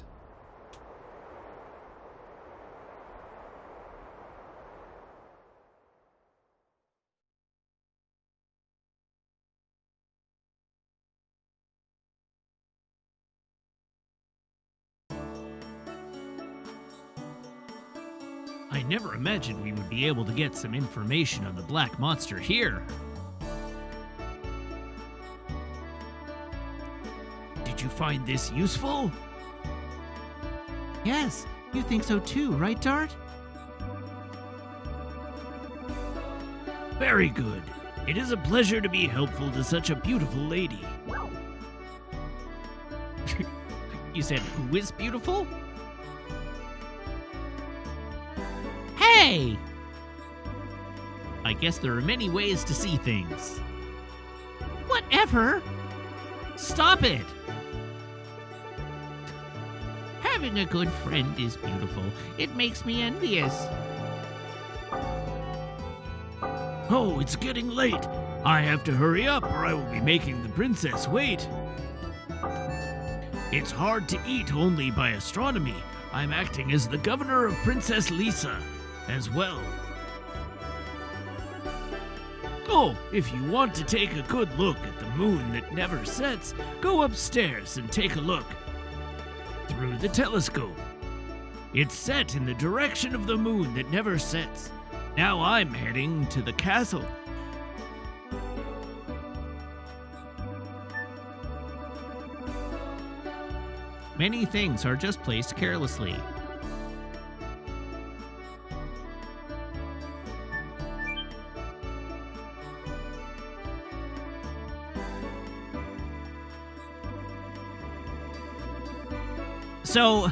I never imagined we would be able to get some information on the Black Monster here. Did you find this useful? Yes, you think so too, right, Dart? Very good. It is a pleasure to be helpful to such a beautiful lady. You said, who is beautiful? Hey! I guess there are many ways to see things. Whatever. Stop it! Having a good friend is beautiful. It makes me envious. Oh, it's getting late. I have to hurry up or I will be making the princess wait. It's hard to eat only by astronomy. I'm acting as the governor of Princess Lisa as well. Oh, if you want to take a good look at the moon that never sets, go upstairs and take a look through the telescope. It's set in the direction of the moon that never sets. Now I'm heading to the castle. Many things are just placed carelessly. So,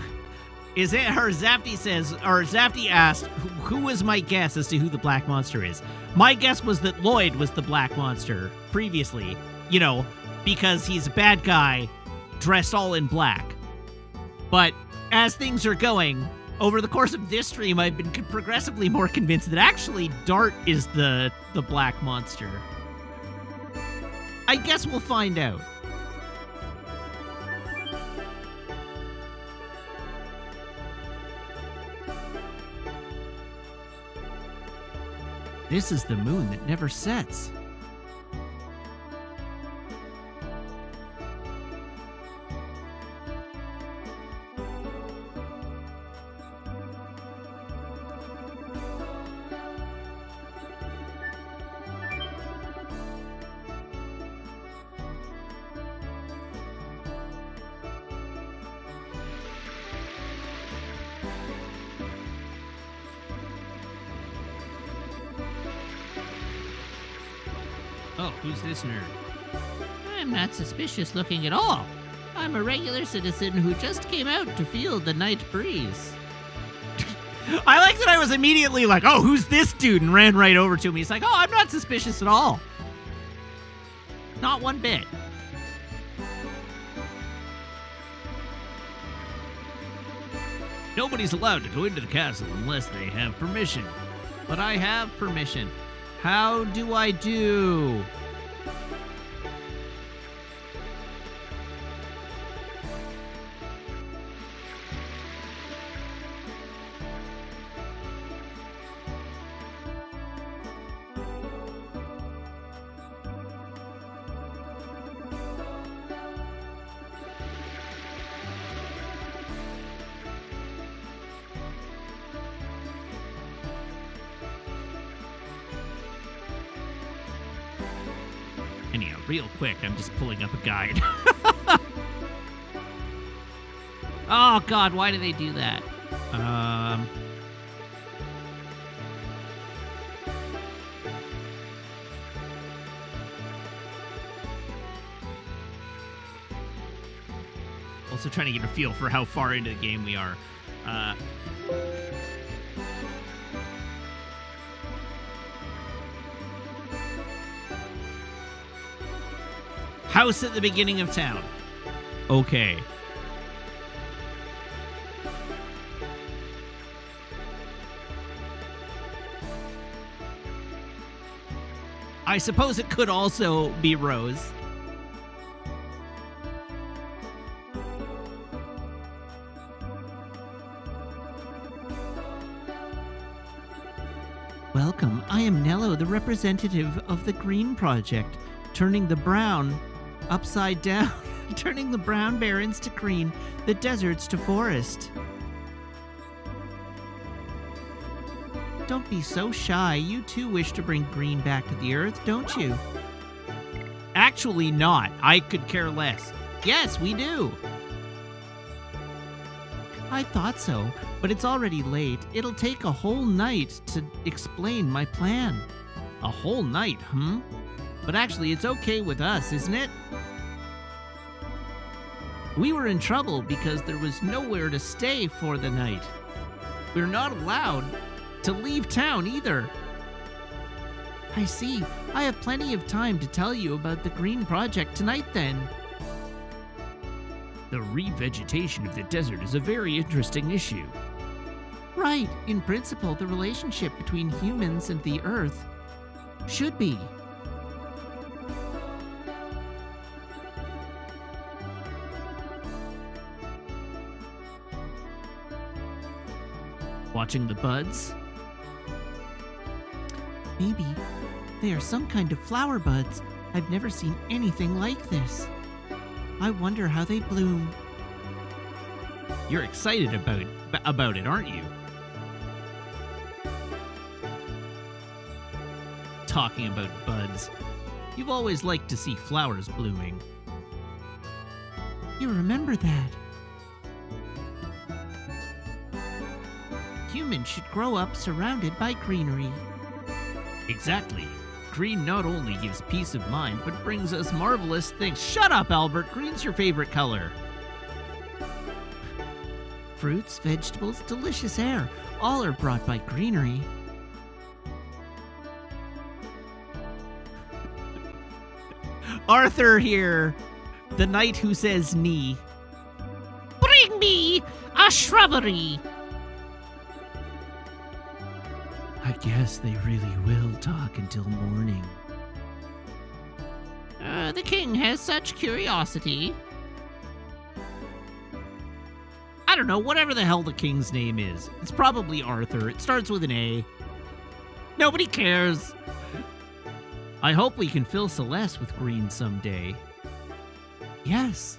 is it her? Zafty says, or Zafty asked, who was my guess as to who the black monster is? My guess was that Lloyd was the black monster previously, because he's a bad guy dressed all in black. But as things are going, over the course of this stream, I've been progressively more convinced that actually Dart is the black monster. I guess we'll find out. This is the moon that never sets. Oh, who's this nerd? I'm not suspicious looking at all. I'm a regular citizen who just came out to feel the night breeze. I like that I was immediately like, oh, who's this dude? And ran right over to him. He's like, oh, I'm not suspicious at all. Not one bit. Nobody's allowed to go into the castle unless they have permission. But I have permission. How do I do? Anyhow, real quick, I'm just pulling up a guide. Oh, God, why do they do that? Also trying to get a feel for how far into the game we are. House at the beginning of town. Okay. I suppose it could also be Rose. Welcome, I am Nello, the representative of the Green Project, turning the brown upside down, turning the brown barrens to green, the deserts to forest. Don't be so shy. You too wish to bring green back to the earth, don't you? Actually not. I could care less. Yes, we do. I thought so, but it's already late. It'll take a whole night to explain my plan. A whole night, But actually, it's okay with us, isn't it? We were in trouble because there was nowhere to stay for the night. We're not allowed to leave town either. I see. I have plenty of time to tell you about the green project tonight then. The revegetation of the desert is a very interesting issue. Right. In principle, the relationship between humans and the earth should be. Watching the buds? Maybe they are some kind of flower buds. I've never seen anything like this. I wonder how they bloom. You're excited about it, aren't you? Talking about buds. You've always liked to see flowers blooming. You remember that. Humans should grow up surrounded by greenery. Exactly. Green not only gives peace of mind, but brings us marvelous things. Shut up, Albert! Green's your favorite color. Fruits, vegetables, delicious air, all are brought by greenery. Arthur here, the knight who says knee. Bring me a shrubbery. I guess they really will talk until morning. The king has such curiosity. I don't know, whatever the hell the king's name is. It's probably Arthur. It starts with an A. Nobody cares. I hope we can fill Celeste with green someday. Yes.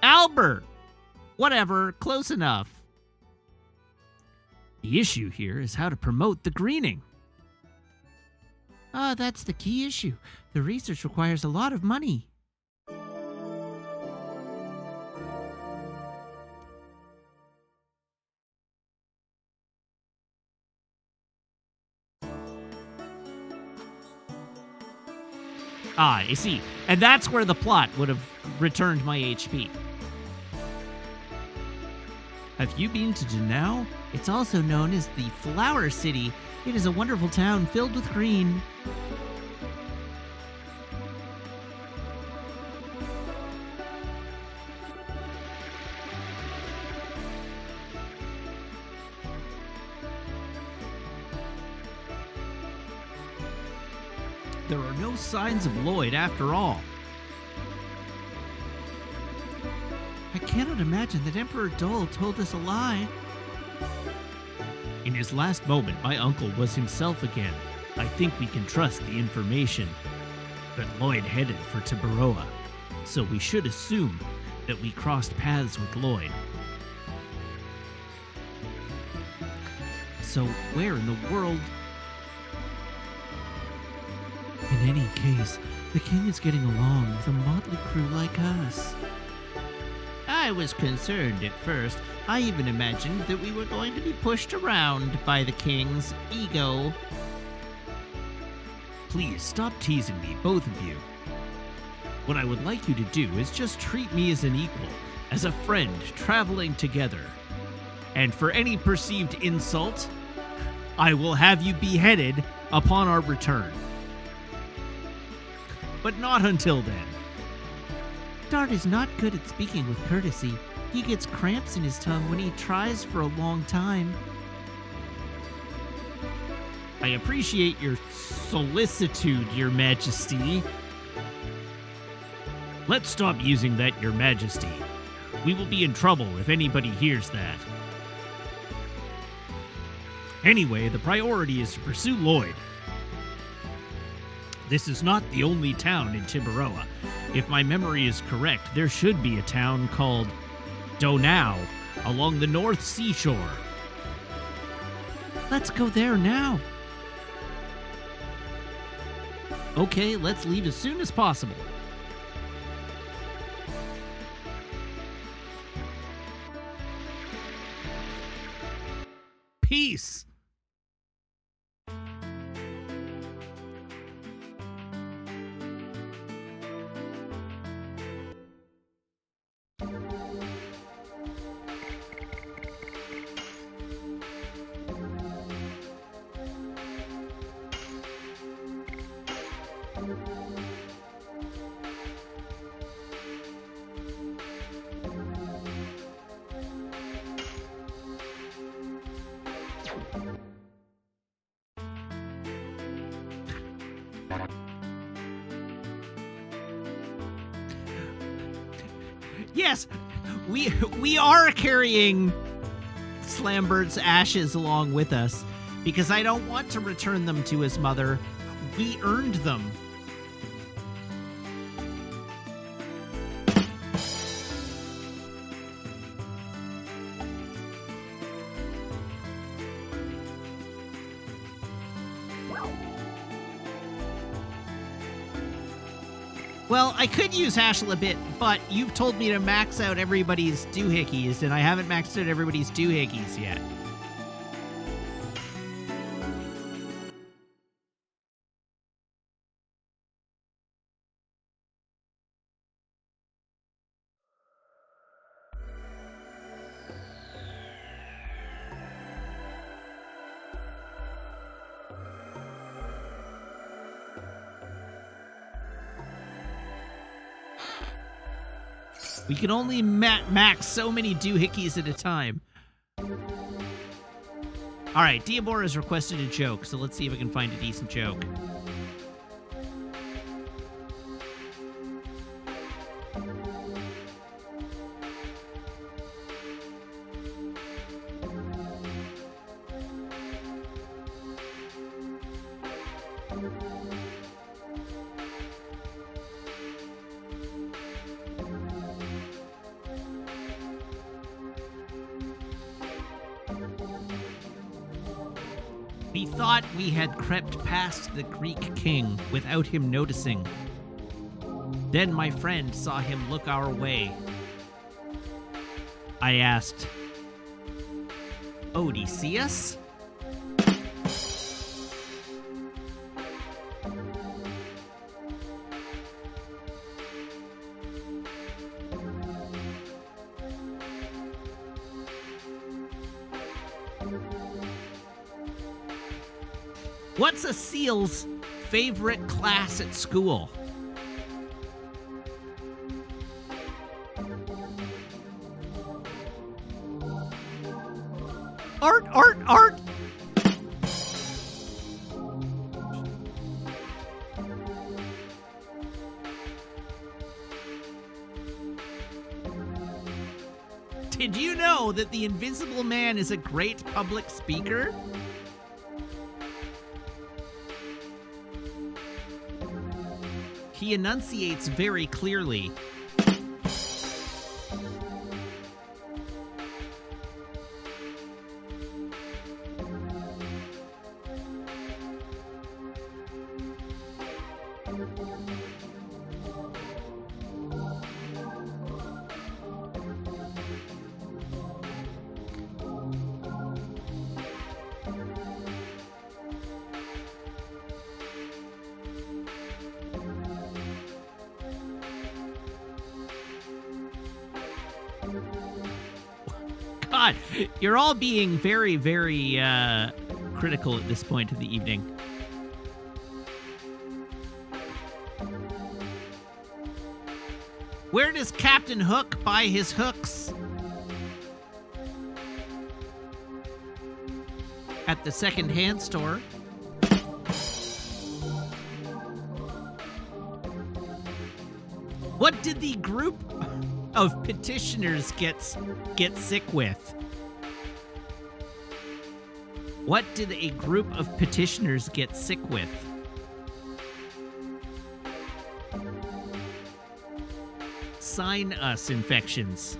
Albert! Whatever, close enough. The issue here is how to promote the greening. That's the key issue. The research requires a lot of money. Ah, I see. And that's where the plot would have returned my HP. Have you been to Janao? It's also known as the Flower City. It is a wonderful town filled with green. There are no signs of Lloyd after all. I cannot imagine that Emperor Dole told us a lie. In his last moment, my uncle was himself again. I think we can trust the information. But Lloyd headed for Tibaroa, so we should assume that we crossed paths with Lloyd. So where in the world? In any case, the king is getting along with a motley crew like us. I was concerned at first. I even imagined that we were going to be pushed around by the king's ego. Please stop teasing me, both of you. What I would like you to do is just treat me as an equal, as a friend traveling together. And for any perceived insult, I will have you beheaded upon our return. But not until then. Dart is not good at speaking with courtesy. He gets cramps in his tongue when he tries for a long time. I appreciate your solicitude, Your Majesty. Let's stop using that, Your Majesty. We will be in trouble if anybody hears that. Anyway, the priority is to pursue Lloyd. This is not the only town in Tibaroa. If my memory is correct, there should be a town called Donau along the North Seashore. Let's go there now. Okay, let's leave as soon as possible. Peace. Yes, we are carrying Slambert's ashes along with us because I don't want to return them to his mother. We earned them. Well, I could use Hashel a bit, but you've told me to max out everybody's doohickeys, and I haven't maxed out everybody's doohickeys yet. We can only max so many doohickeys at a time. All right, Diabora has requested a joke, so let's see if I can find a decent joke. We thought we had crept past the Greek king without him noticing. Then my friend saw him look our way. I asked, Odysseus? What's a seal's favorite class at school? Art! Did you know that the Invisible Man is a great public speaker? He enunciates very clearly. God, you're all being very, very critical at this point of the evening. Where does Captain Hook buy his hooks? At the second-hand store. What did the group of petitioners get sick with? What did a group of petitioners get sick with? Sign us infections.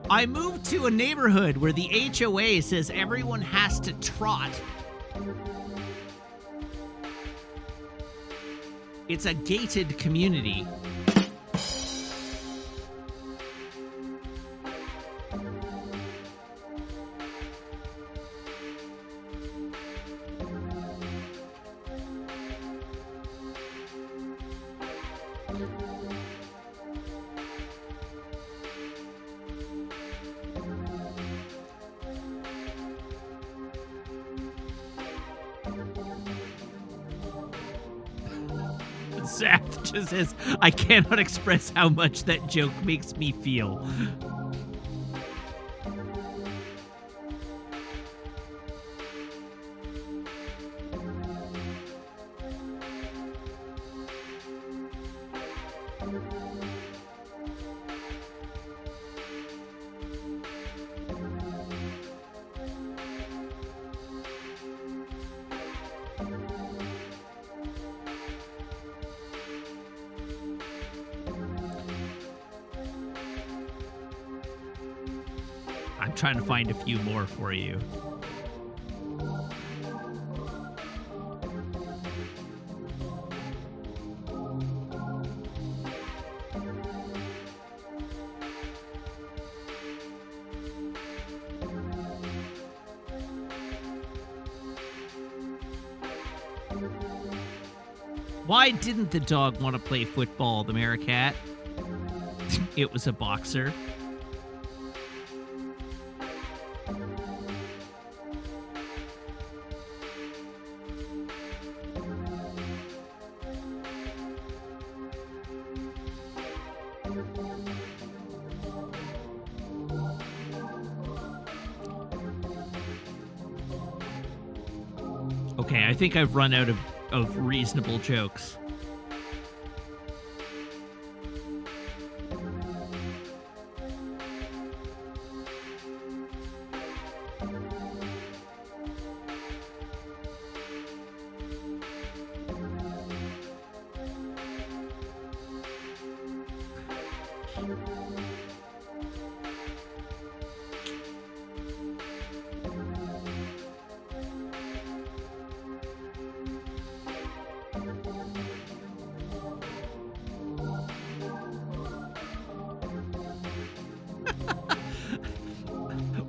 I moved to a neighborhood where the HOA says everyone has to trot. It's a gated community. Seth just says, I cannot express how much that joke makes me feel. I'm trying to find a few more for you. Why didn't the dog want to play football, the Meerkat? It was a boxer. Okay, I think I've run out of reasonable jokes.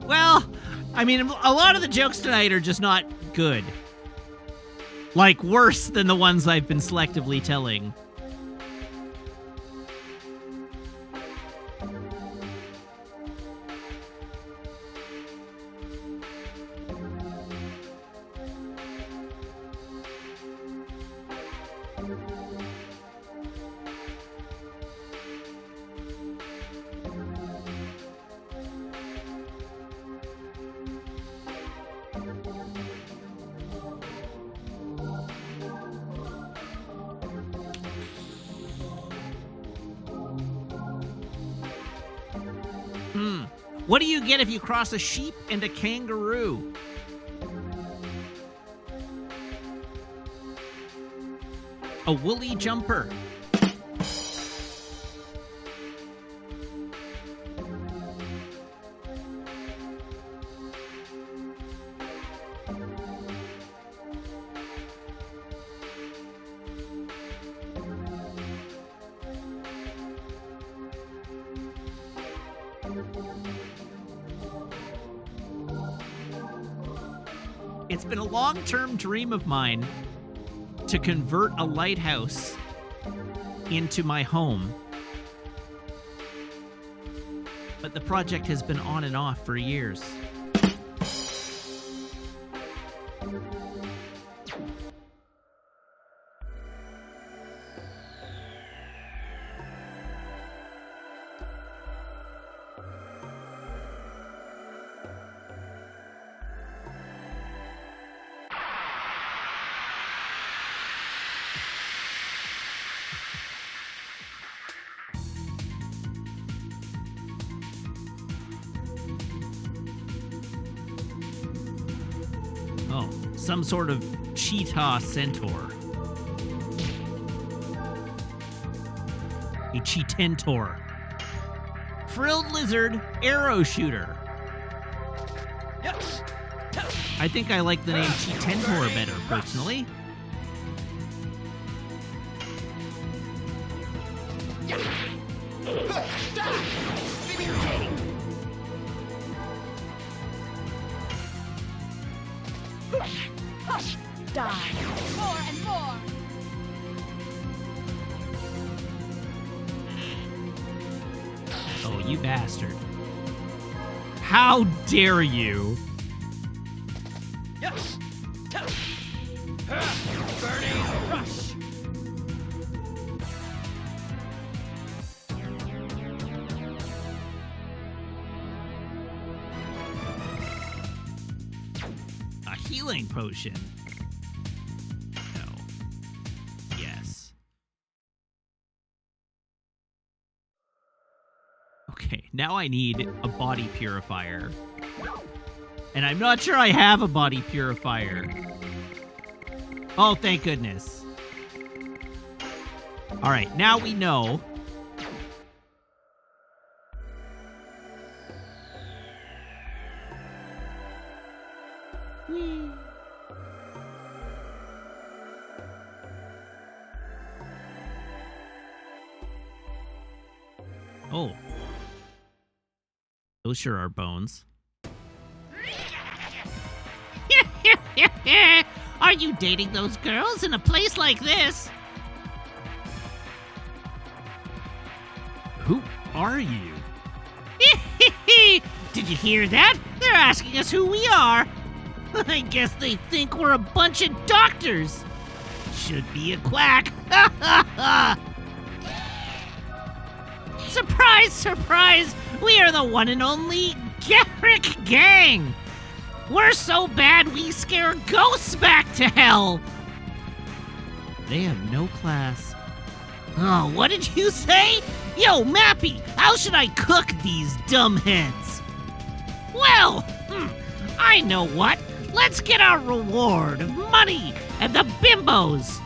Well, I mean, a lot of the jokes tonight are just not good. Like, worse than the ones I've been selectively telling. What do you get if you cross a sheep and a kangaroo? A woolly jumper. It's been a long-term dream of mine to convert a lighthouse into my home. But the project has been on and off for years. Oh, some sort of cheetah centaur. A cheetentor. Frilled lizard arrow shooter. I think I like the name cheetentor better, personally. Die. More and more. Oh, you bastard. How dare you? Burning rush. healing potion. No. Yes. Okay, now I need a body purifier. And I'm not sure I have a body purifier. Oh, thank goodness. All right, now we know. Whee. Oh. Those sure are bones. Are you dating those girls in a place like this? Who are you? Did you hear that? They're asking us who we are. I guess they think we're a bunch of doctors. Should be a quack. Surprise, surprise! We are the one and only Garrick Gang. We're so bad we scare ghosts back to hell. They have no class. Oh, what did you say? Yo, Mappy, how should I cook these dumbheads? Well, I know what. Let's get our reward of money and the bimbos.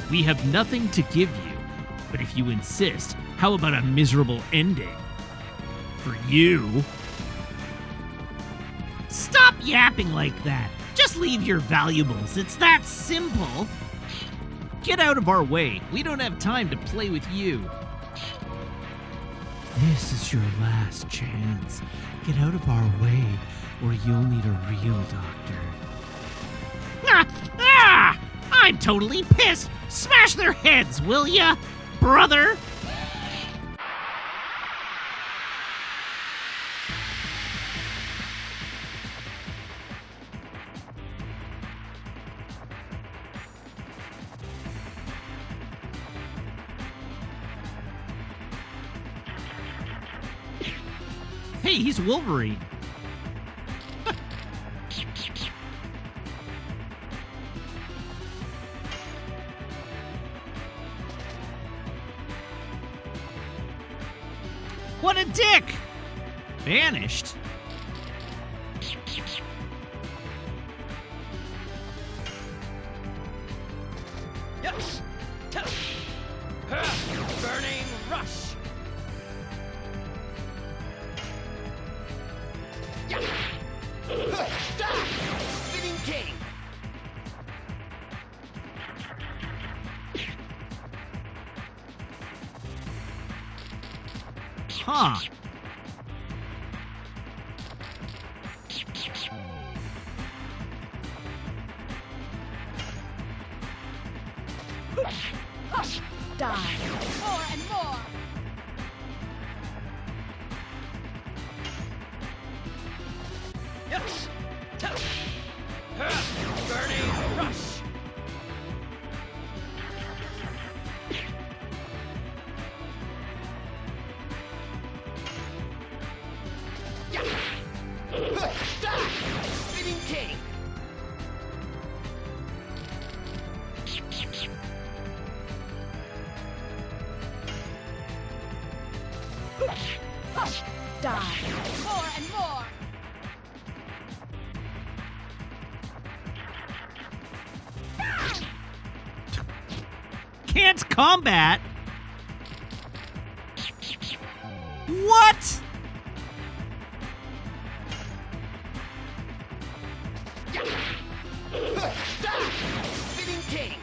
We have nothing to give you, but if you insist, how about a miserable ending? For you. Stop yapping like that. Just leave your valuables. It's that simple. Get out of our way. We don't have time to play with you. This is your last chance. Get out of our way, or you'll need a real doctor. I'm totally pissed. Smash their heads, will ya, brother? Hey, he's Wolverine. What a dick! Vanished? Yes! Burning rush! Spinning king! Huh. Die. More and more. Yes! Burning rush! Spinning king! Die. More and more. Can't combat? What? Spinning king!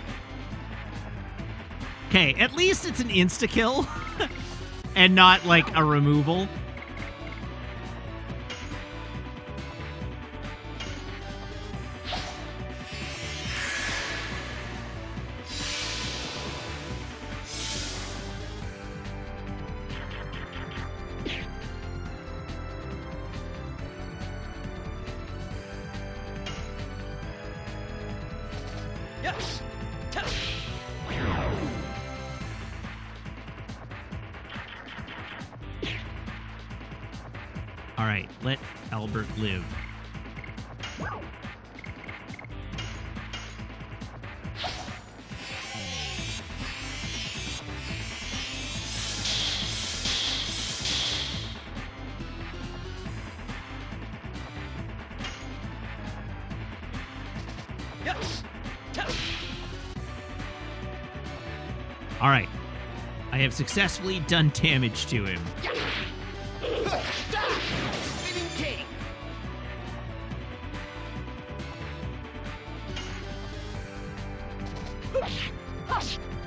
Okay, at least it's an insta-kill and not like a removal. Yes! All right, let Albert live. All right. I have successfully done damage to him. Spinning king.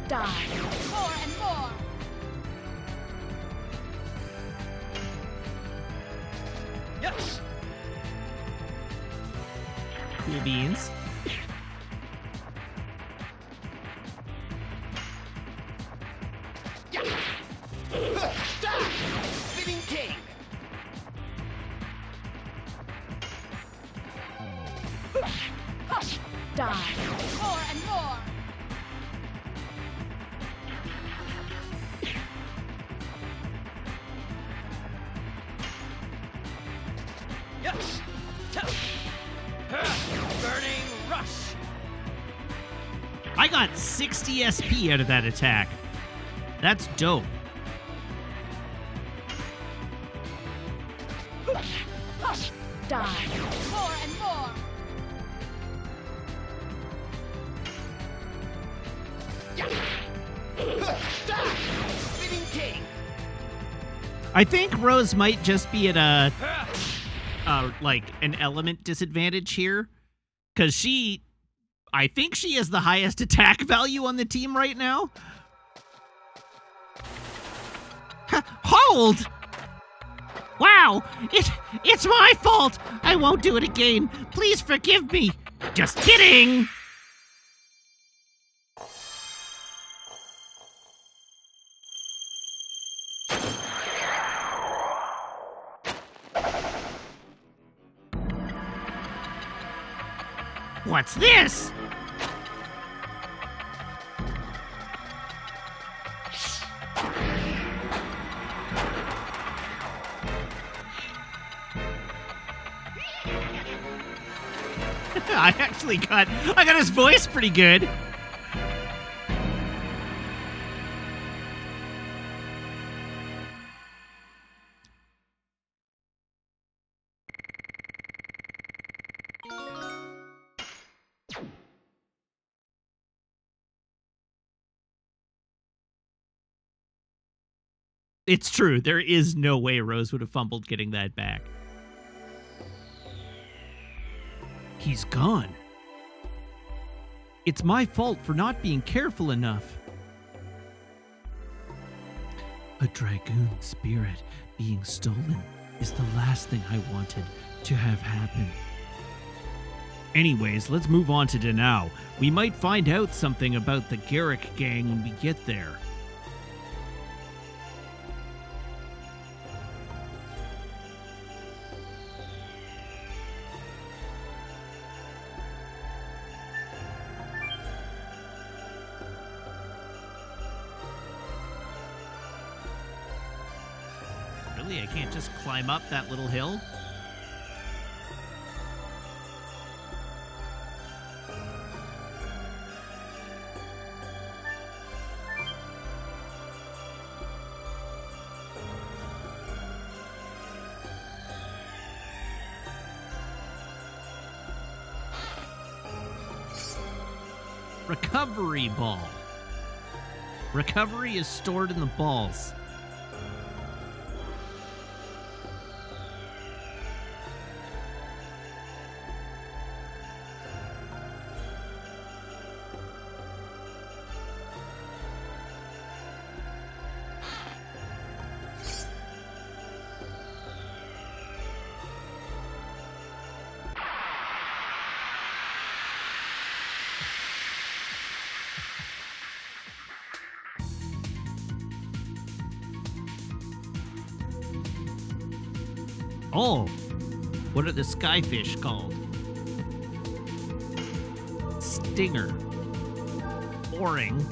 Die. More and more. Yes. Cool beans. Spinning king. Die. More and more. Yes. Burning rush. I got 60 SP out of that attack. That's dope. Die. More and more. Spinning king. I think Rose might just be at a like an element disadvantage here, because I think she has the highest attack value on the team right now. Hold! Wow, it's my fault. I won't do it again. Please forgive me. Just kidding. What's this? I got his voice pretty good. It's true. There is no way Rose would have fumbled getting that back. He's gone. It's my fault for not being careful enough. A Dragoon spirit being stolen is the last thing I wanted to have happen. Anyways, let's move on to Danao. We might find out something about the Garrick gang when we get there. Really? I can't just climb up that little hill? Recovery ball. Recovery is stored in the balls. Oh, what are the skyfish called? Stinger. Boring.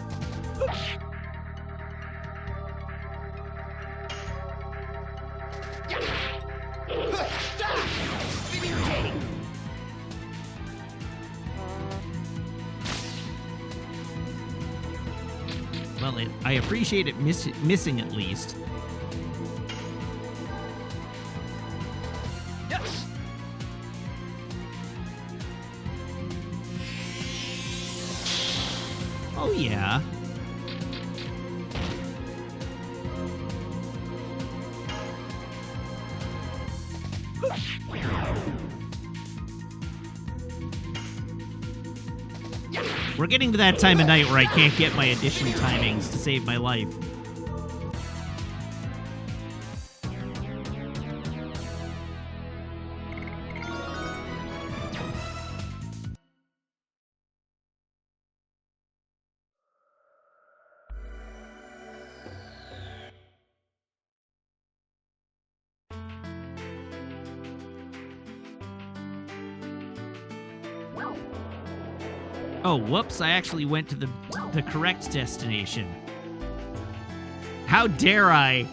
Well, I appreciate it missing at least. Oh, yeah. We're getting to that time of night where I can't get my addition timings to save my life. Oh, whoops, I actually went to the correct destination. How dare I?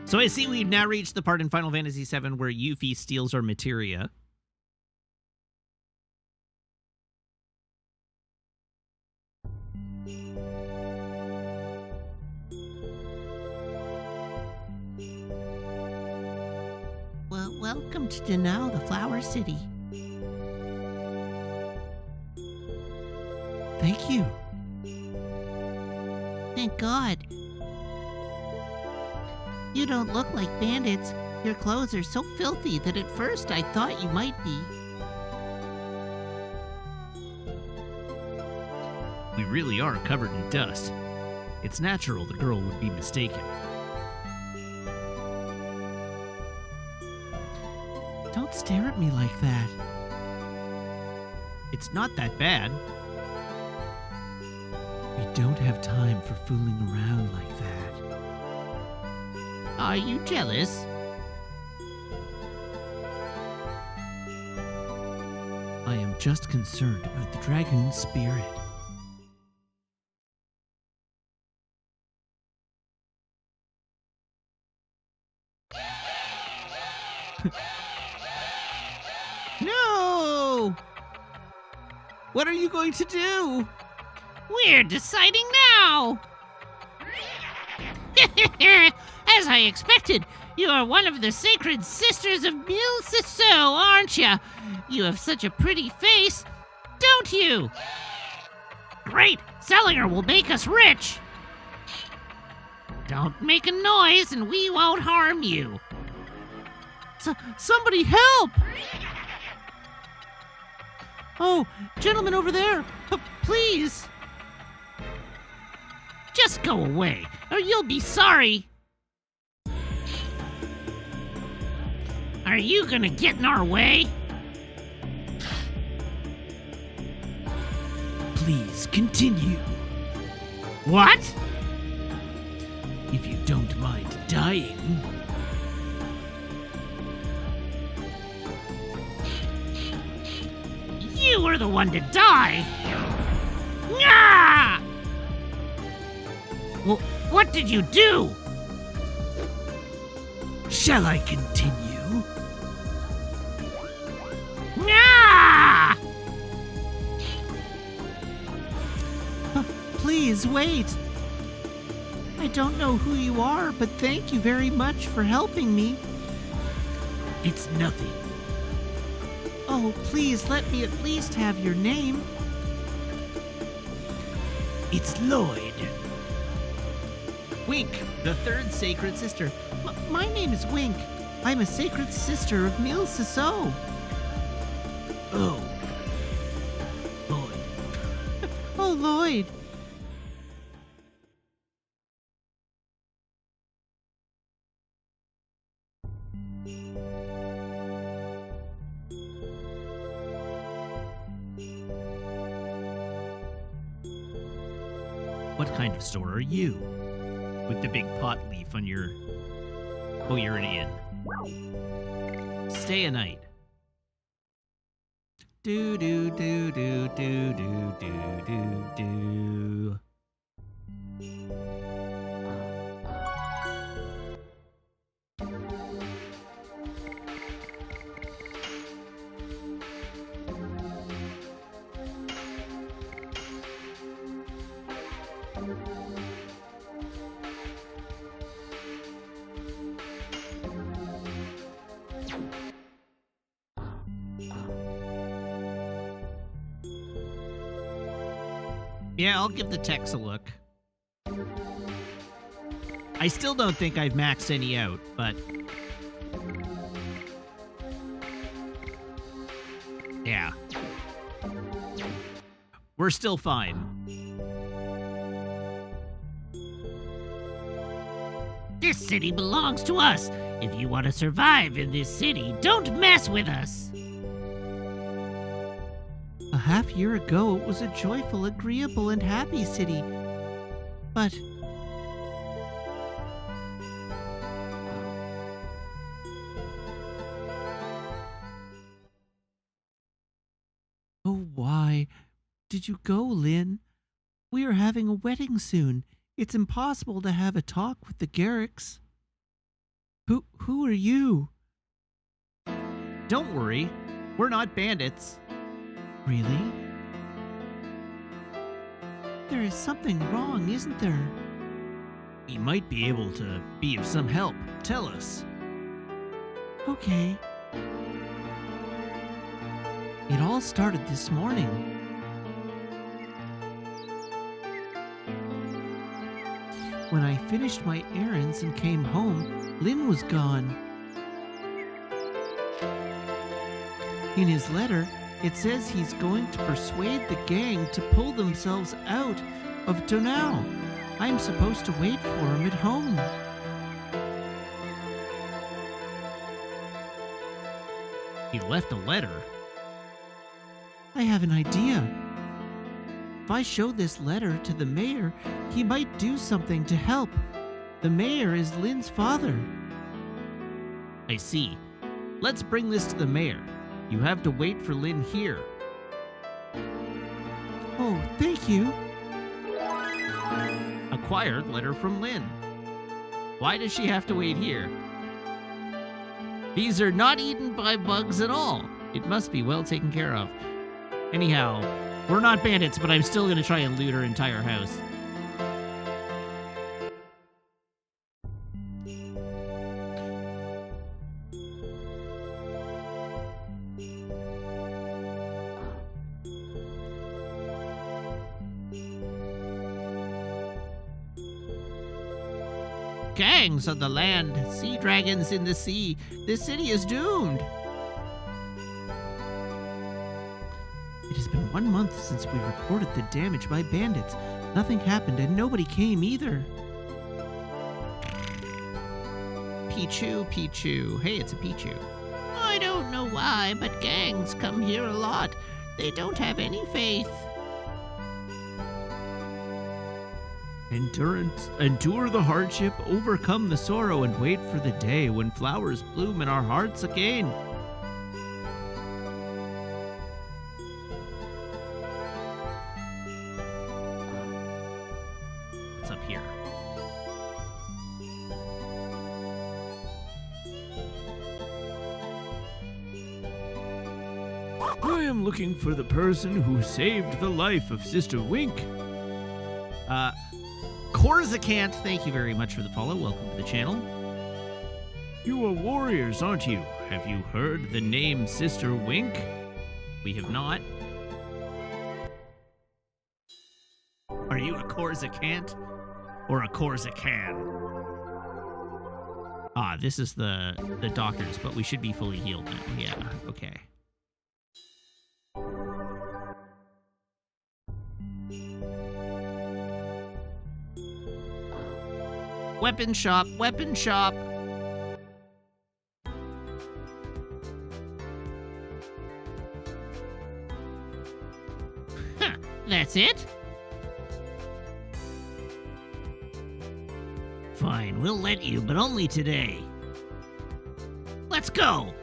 So I see we've now reached the part in Final Fantasy VII where Yuffie steals our materia. Well, welcome to Denau, the Flower City. Thank you. Thank God. You don't look like bandits. Your clothes are so filthy that at first I thought you might be. We really are covered in dust. It's natural the girl would be mistaken. Don't stare at me like that. It's not that bad. We don't have time for fooling around like that. Are you jealous? I am just concerned about the Dragoon spirit. No! What are you going to do? We're deciding now! As I expected, you are one of the sacred sisters of Mille Cicero, aren't you? You have such a pretty face, don't you? Great! Selling her will make us rich! Don't make a noise and we won't harm you. Somebody help! Oh, gentlemen over there, please! Just go away, or you'll be sorry. Are you gonna get in our way? Please continue. What? If you don't mind dying. You were the one to die! Ah! Well, what did you do? Shall I continue? Ah! Please wait. I don't know who you are, but thank you very much for helping me. It's nothing. Oh, please let me at least have your name. It's Lloyd. Wink, the third sacred sister. My name is Wink. I'm a sacred sister of Mille Cicero. Oh. Lloyd. Oh, Lloyd. What kind of store are you? With the big pot leaf on your... Oh, you're an inn. Stay a night. Do do do do do do do do do. Yeah, I'll give the text a look. I still don't think I've maxed any out, but... yeah. We're still fine. This city belongs to us. If you want to survive in this city, don't mess with us. A half year ago, it was a joyful, agreeable, and happy city. But... oh, why did you go, Lynn? We are having a wedding soon. It's impossible to have a talk with the Garricks. Who are you? Don't worry. We're not bandits. Really? There is something wrong, isn't there? We might be able to be of some help. Tell us. Okay. It all started this morning. When I finished my errands and came home, Lynn was gone. In his letter, it says he's going to persuade the gang to pull themselves out of Donau. I'm supposed to wait for him at home. He left a letter. I have an idea. If I show this letter to the mayor, he might do something to help. The mayor is Lynn's father. I see. Let's bring this to the mayor. You have to wait for Lynn here. Oh, thank you. Acquired letter from Lynn. Why does she have to wait here? These are not eaten by bugs at all. It must be well taken care of. Anyhow, we're not bandits, but I'm still gonna try and loot her entire house. Gangs on the land, sea dragons in the sea. This city is doomed. It has been 1 month since we reported the damage by bandits. Nothing happened and nobody came either. Pichu, Pichu. Hey, it's a Pichu. I don't know why, but gangs come here a lot. They don't have any faith. Endure the hardship, overcome the sorrow, and wait for the day when flowers bloom in our hearts again. What's up here? I am looking for the person who saved the life of Sister Wink. Corzicant, thank you very much for the follow. Welcome to the channel. You are warriors, aren't you? Have you heard the name Sister Wink? We have not. Are you a Corzicant or a Corsican? Ah, this is the doctors, but we should be fully healed now. Yeah, okay. Weapon shop, weapon shop. Huh, that's it? Fine, we'll let you, but only today. Let's go!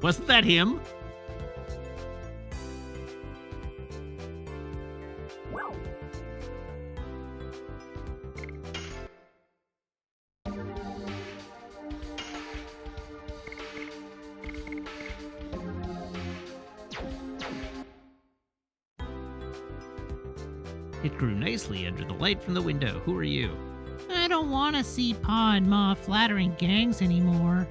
Wasn't that him? It grew nicely under the light from the window. Who are you? I don't want to see Pa and Ma flattering gangs anymore.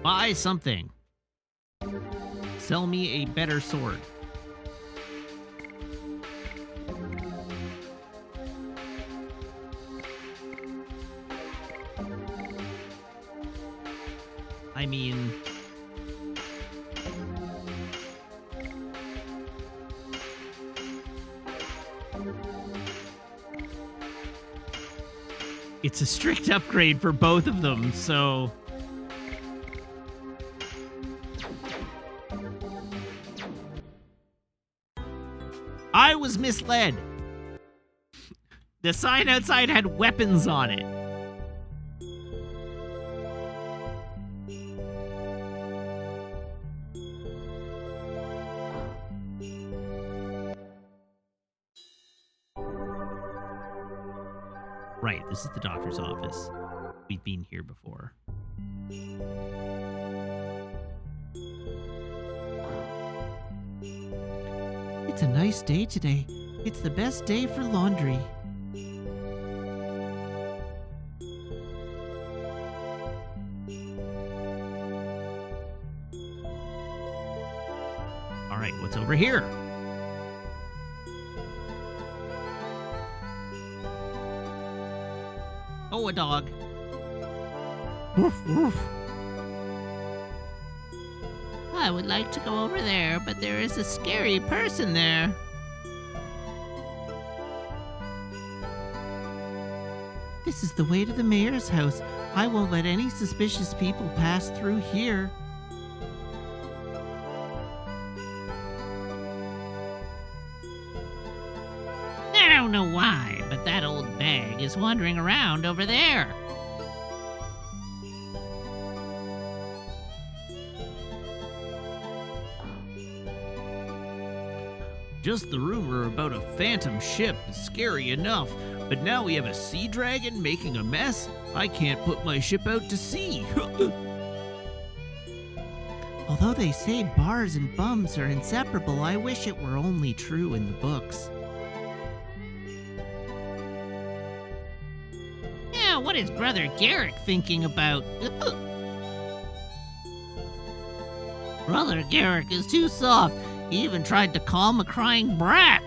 Buy something. Sell me a better sword. I mean... it's a strict upgrade for both of them, so... I was misled. The sign outside had weapons on it. Right, this is the doctor's office. We've been here before. It's a nice day today. It's the best day for laundry. All right, what's over here? Oh, a dog. Woof, woof. I would like to go over there, but there is a scary person there. This is the way to the mayor's house. I won't let any suspicious people pass through here. I don't know why, but that old bag is wandering around over there. Just the rumor about a phantom ship is scary enough, but now we have a sea dragon making a mess? I can't put my ship out to sea. Although they say bars and bums are inseparable, I wish it were only true in the books. Yeah, what is Brother Garrick thinking about? Brother Garrick is too soft. He even tried to calm a crying brat.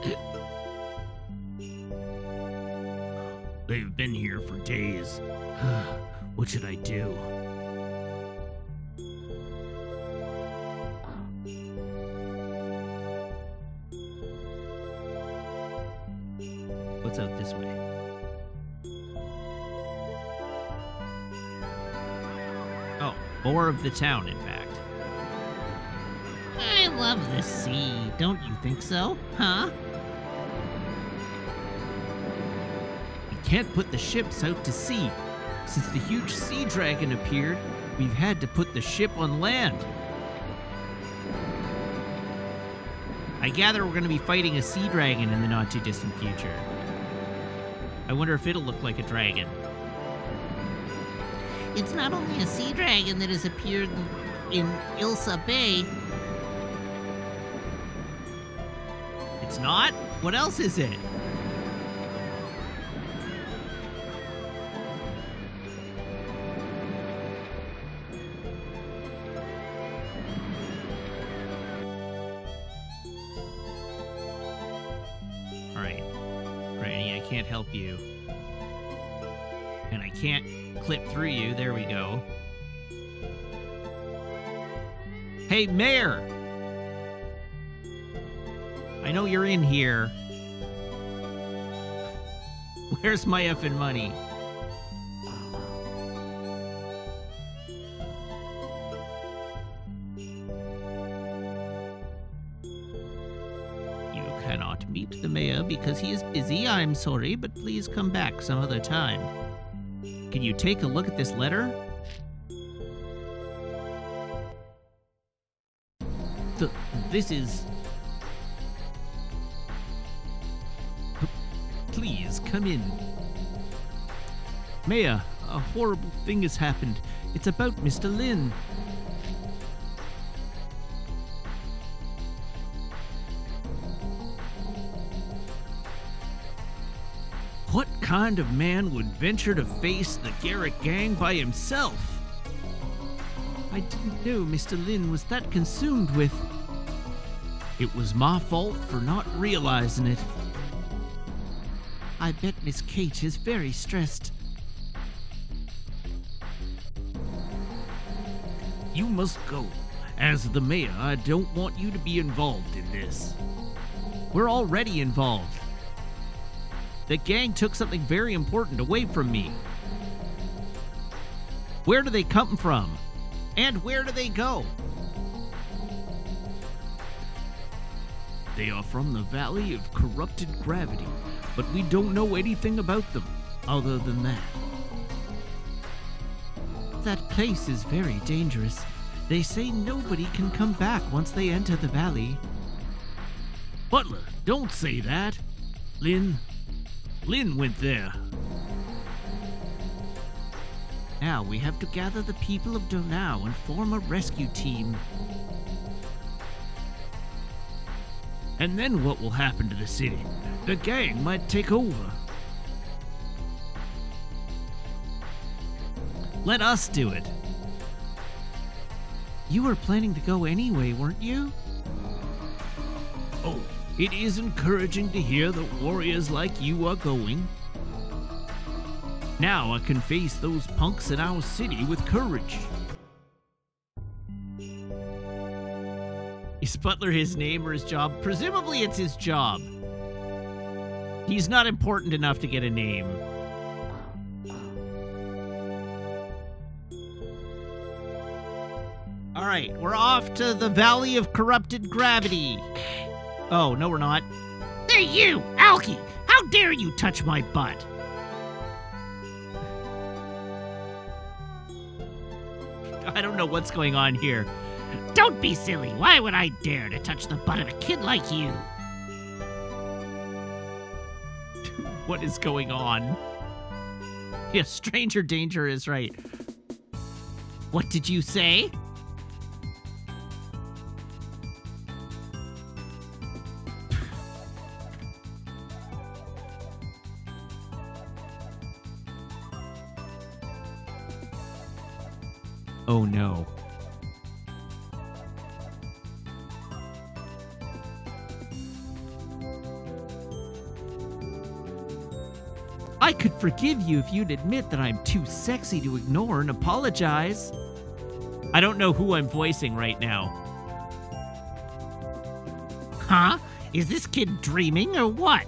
They've been here for days. What should I do? What's out this way? Oh, more of the town, in fact. I love the sea, don't you think so? Huh? We can't put the ships out to sea. Since the huge sea dragon appeared, we've had to put the ship on land. I gather we're going to be fighting a sea dragon in the not-too-distant future. I wonder if it'll look like a dragon. It's not only a sea dragon that has appeared in Ilsa Bay. It's not? What else is it? Alright. Granny, I can't help you. And I can't clip through you. There we go. Hey, Mayor! I know you're in here. Where's my effing money? You cannot meet the mayor because he is busy. I'm sorry, but please come back some other time. Can you take a look at this letter? This is... Please, come in. Maya, a horrible thing has happened. It's about Mr. Lin. What kind of man would venture to face the Garrick gang by himself? I didn't know Mr. Lin was that consumed with... It was my fault for not realizing it. I bet Miss Kate is very stressed. You must go. As the mayor, I don't want you to be involved in this. We're already involved. The gang took something very important away from me. Where do they come from? And where do they go? They are from the Valley of Corrupted Gravity, but we don't know anything about them other than that. That place is very dangerous. They say nobody can come back once they enter the valley. Butler, don't say that. Lin went there. Now we have to gather the people of Donau and form a rescue team. And then what will happen to the city? The gang might take over. Let us do it. You were planning to go anyway, weren't you? Oh, it is encouraging to hear that warriors like you are going. Now I can face those punks in our city with courage. Is Butler his name or his job? Presumably it's his job. He's not important enough to get a name. All right, we're off to the Valley of Corrupted Gravity. Oh, no, we're not. Hey, you, Alki! How dare you touch my butt? I don't know what's going on here. Don't be silly. Why would I dare to touch the butt of a kid like you? What is going on? Yeah, stranger danger is right. What did you say? Oh no. I could forgive you if you'd admit that I'm too sexy to ignore and apologize. I don't know who I'm voicing right now. Huh? Is this kid dreaming or what?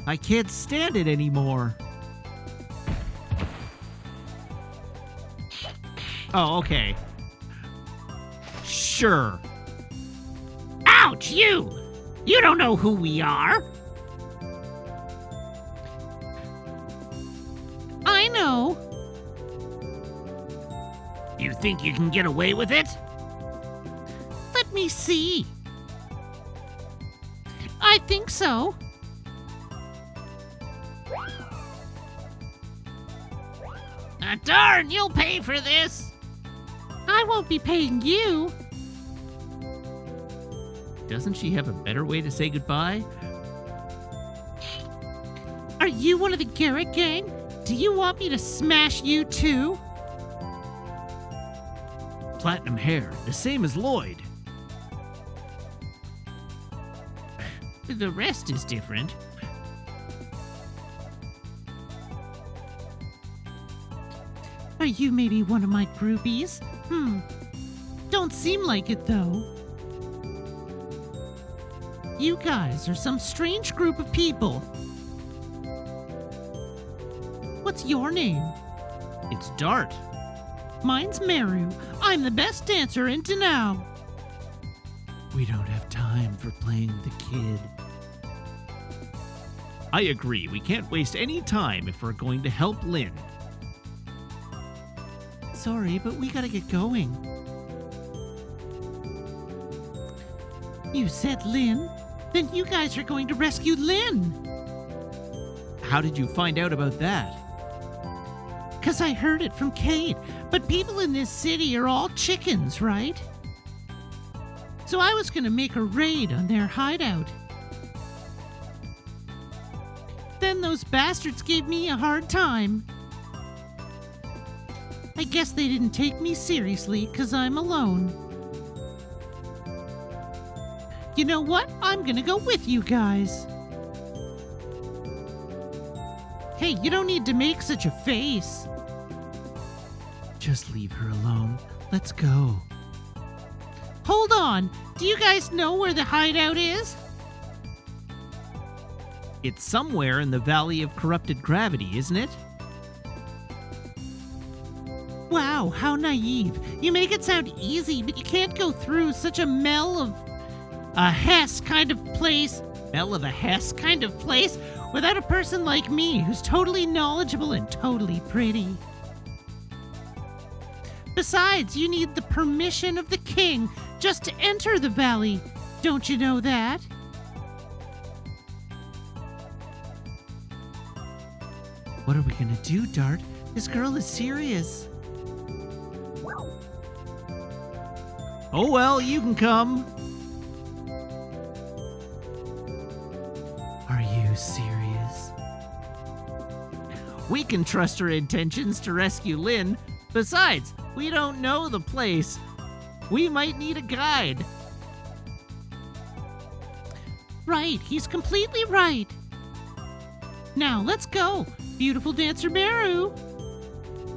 I can't stand it anymore. Oh, okay. Sure. Ouch, you! You don't know who we are. I know. You think you can get away with it? Let me see. I think so. Darn, you'll pay for this. I won't be paying you. Doesn't she have a better way to say goodbye? Are you one of the Garrett gang? Do you want me to smash you too? Platinum hair, the same as Lloyd. The rest is different. Are you maybe one of my groupies? Don't seem like it, though. You guys are some strange group of people. What's your name? It's Dart. Mine's Meru. I'm the best dancer in Donau. We don't have time for playing the kid. I agree. We can't waste any time if we're going to help Lin. Sorry, but we gotta get going. You said Lin? Then you guys are going to rescue Lin. How did you find out about that? 'Cause I heard it from Kate. But people in this city are all chickens, right? So I was gonna make a raid on their hideout. Then those bastards gave me a hard time. I guess they didn't take me seriously 'cause I'm alone. You know what? I'm gonna go with you guys. Hey, you don't need to make such a face. Just leave her alone. Let's go. Hold on. Do you guys know where the hideout is? It's somewhere in the Valley of Corrupted Gravity, isn't it? Wow, how naive. You make it sound easy, but you can't go through such a mell of a Hess kind of place. Mell of a Hess kind of place without a person like me who's totally knowledgeable and totally pretty. Besides, you need the permission of the king just to enter the valley. Don't you know that? What are we gonna do, Dart? This girl is serious. Oh well, you can come. Are you serious? We can trust her intentions to rescue Lynn. Besides, we don't know the place. We might need a guide. Right, he's completely right. Now, let's go. Beautiful dancer Meru.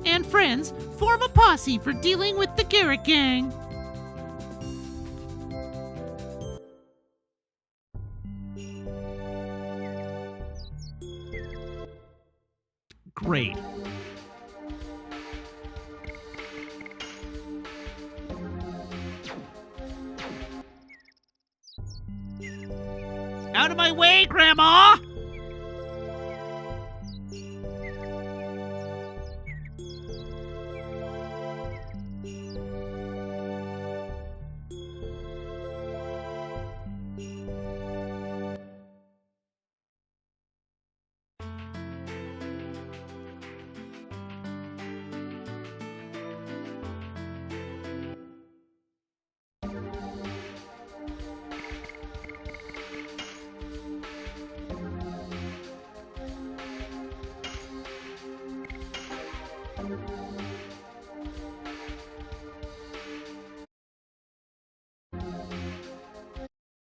And friends, form a posse for dealing with the Garrett gang. Great. Out of my way, Grandma!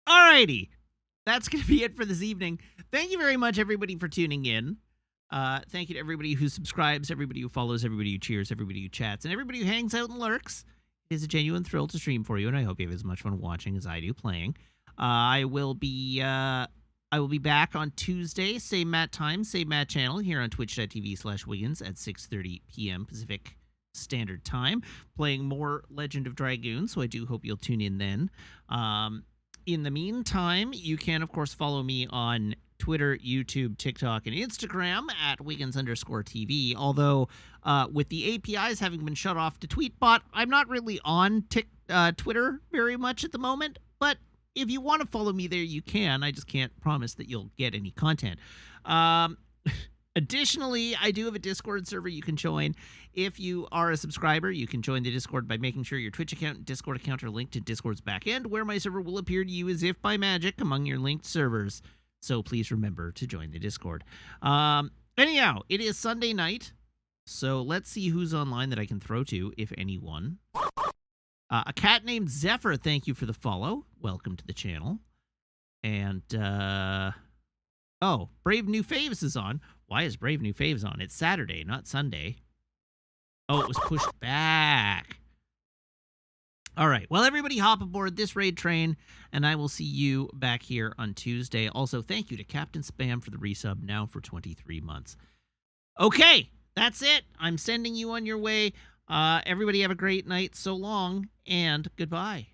Alrighty. That's going to be it for this evening. Thank you very much, everybody, for tuning in. Thank you to everybody who subscribes, everybody who follows, everybody who cheers, everybody who chats, and everybody who hangs out and lurks. It is a genuine thrill to stream for you, and I hope you have as much fun watching as I do playing. I will be back on Tuesday, same Matt time, same Matt channel, here on twitch.tv/Wiggins at 6:30 p.m. Pacific Standard Time, playing more Legend of Dragoon, so I do hope you'll tune in then. In the meantime, you can, of course, follow me on Twitter, YouTube, TikTok, and Instagram at Wiggins_TV. Although, with the APIs having been shut off to Tweetbot, I'm not really on Twitter very much at the moment. But if you want to follow me there, you can. I just can't promise that you'll get any content. Additionally, I do have a Discord server you can join. If you are a subscriber, you can join the Discord by making sure your Twitch account and Discord account are linked to Discord's backend, where my server will appear to you as if by magic among your linked servers. So please remember to join the Discord. Anyhow, it is Sunday night, so let's see who's online that I can throw to, if anyone. A cat named Zephyr, thank you for the follow. Welcome to the channel. And, oh, Brave New Faves is on. Why is Brave New Faves on? It's Saturday, not Sunday. Oh, it was pushed back. All right. Well, everybody hop aboard this raid train, and I will see you back here on Tuesday. Also, thank you to Captain Spam for the resub, now for 23 months. Okay, that's it. I'm sending you on your way. Everybody have a great night. So long, and goodbye.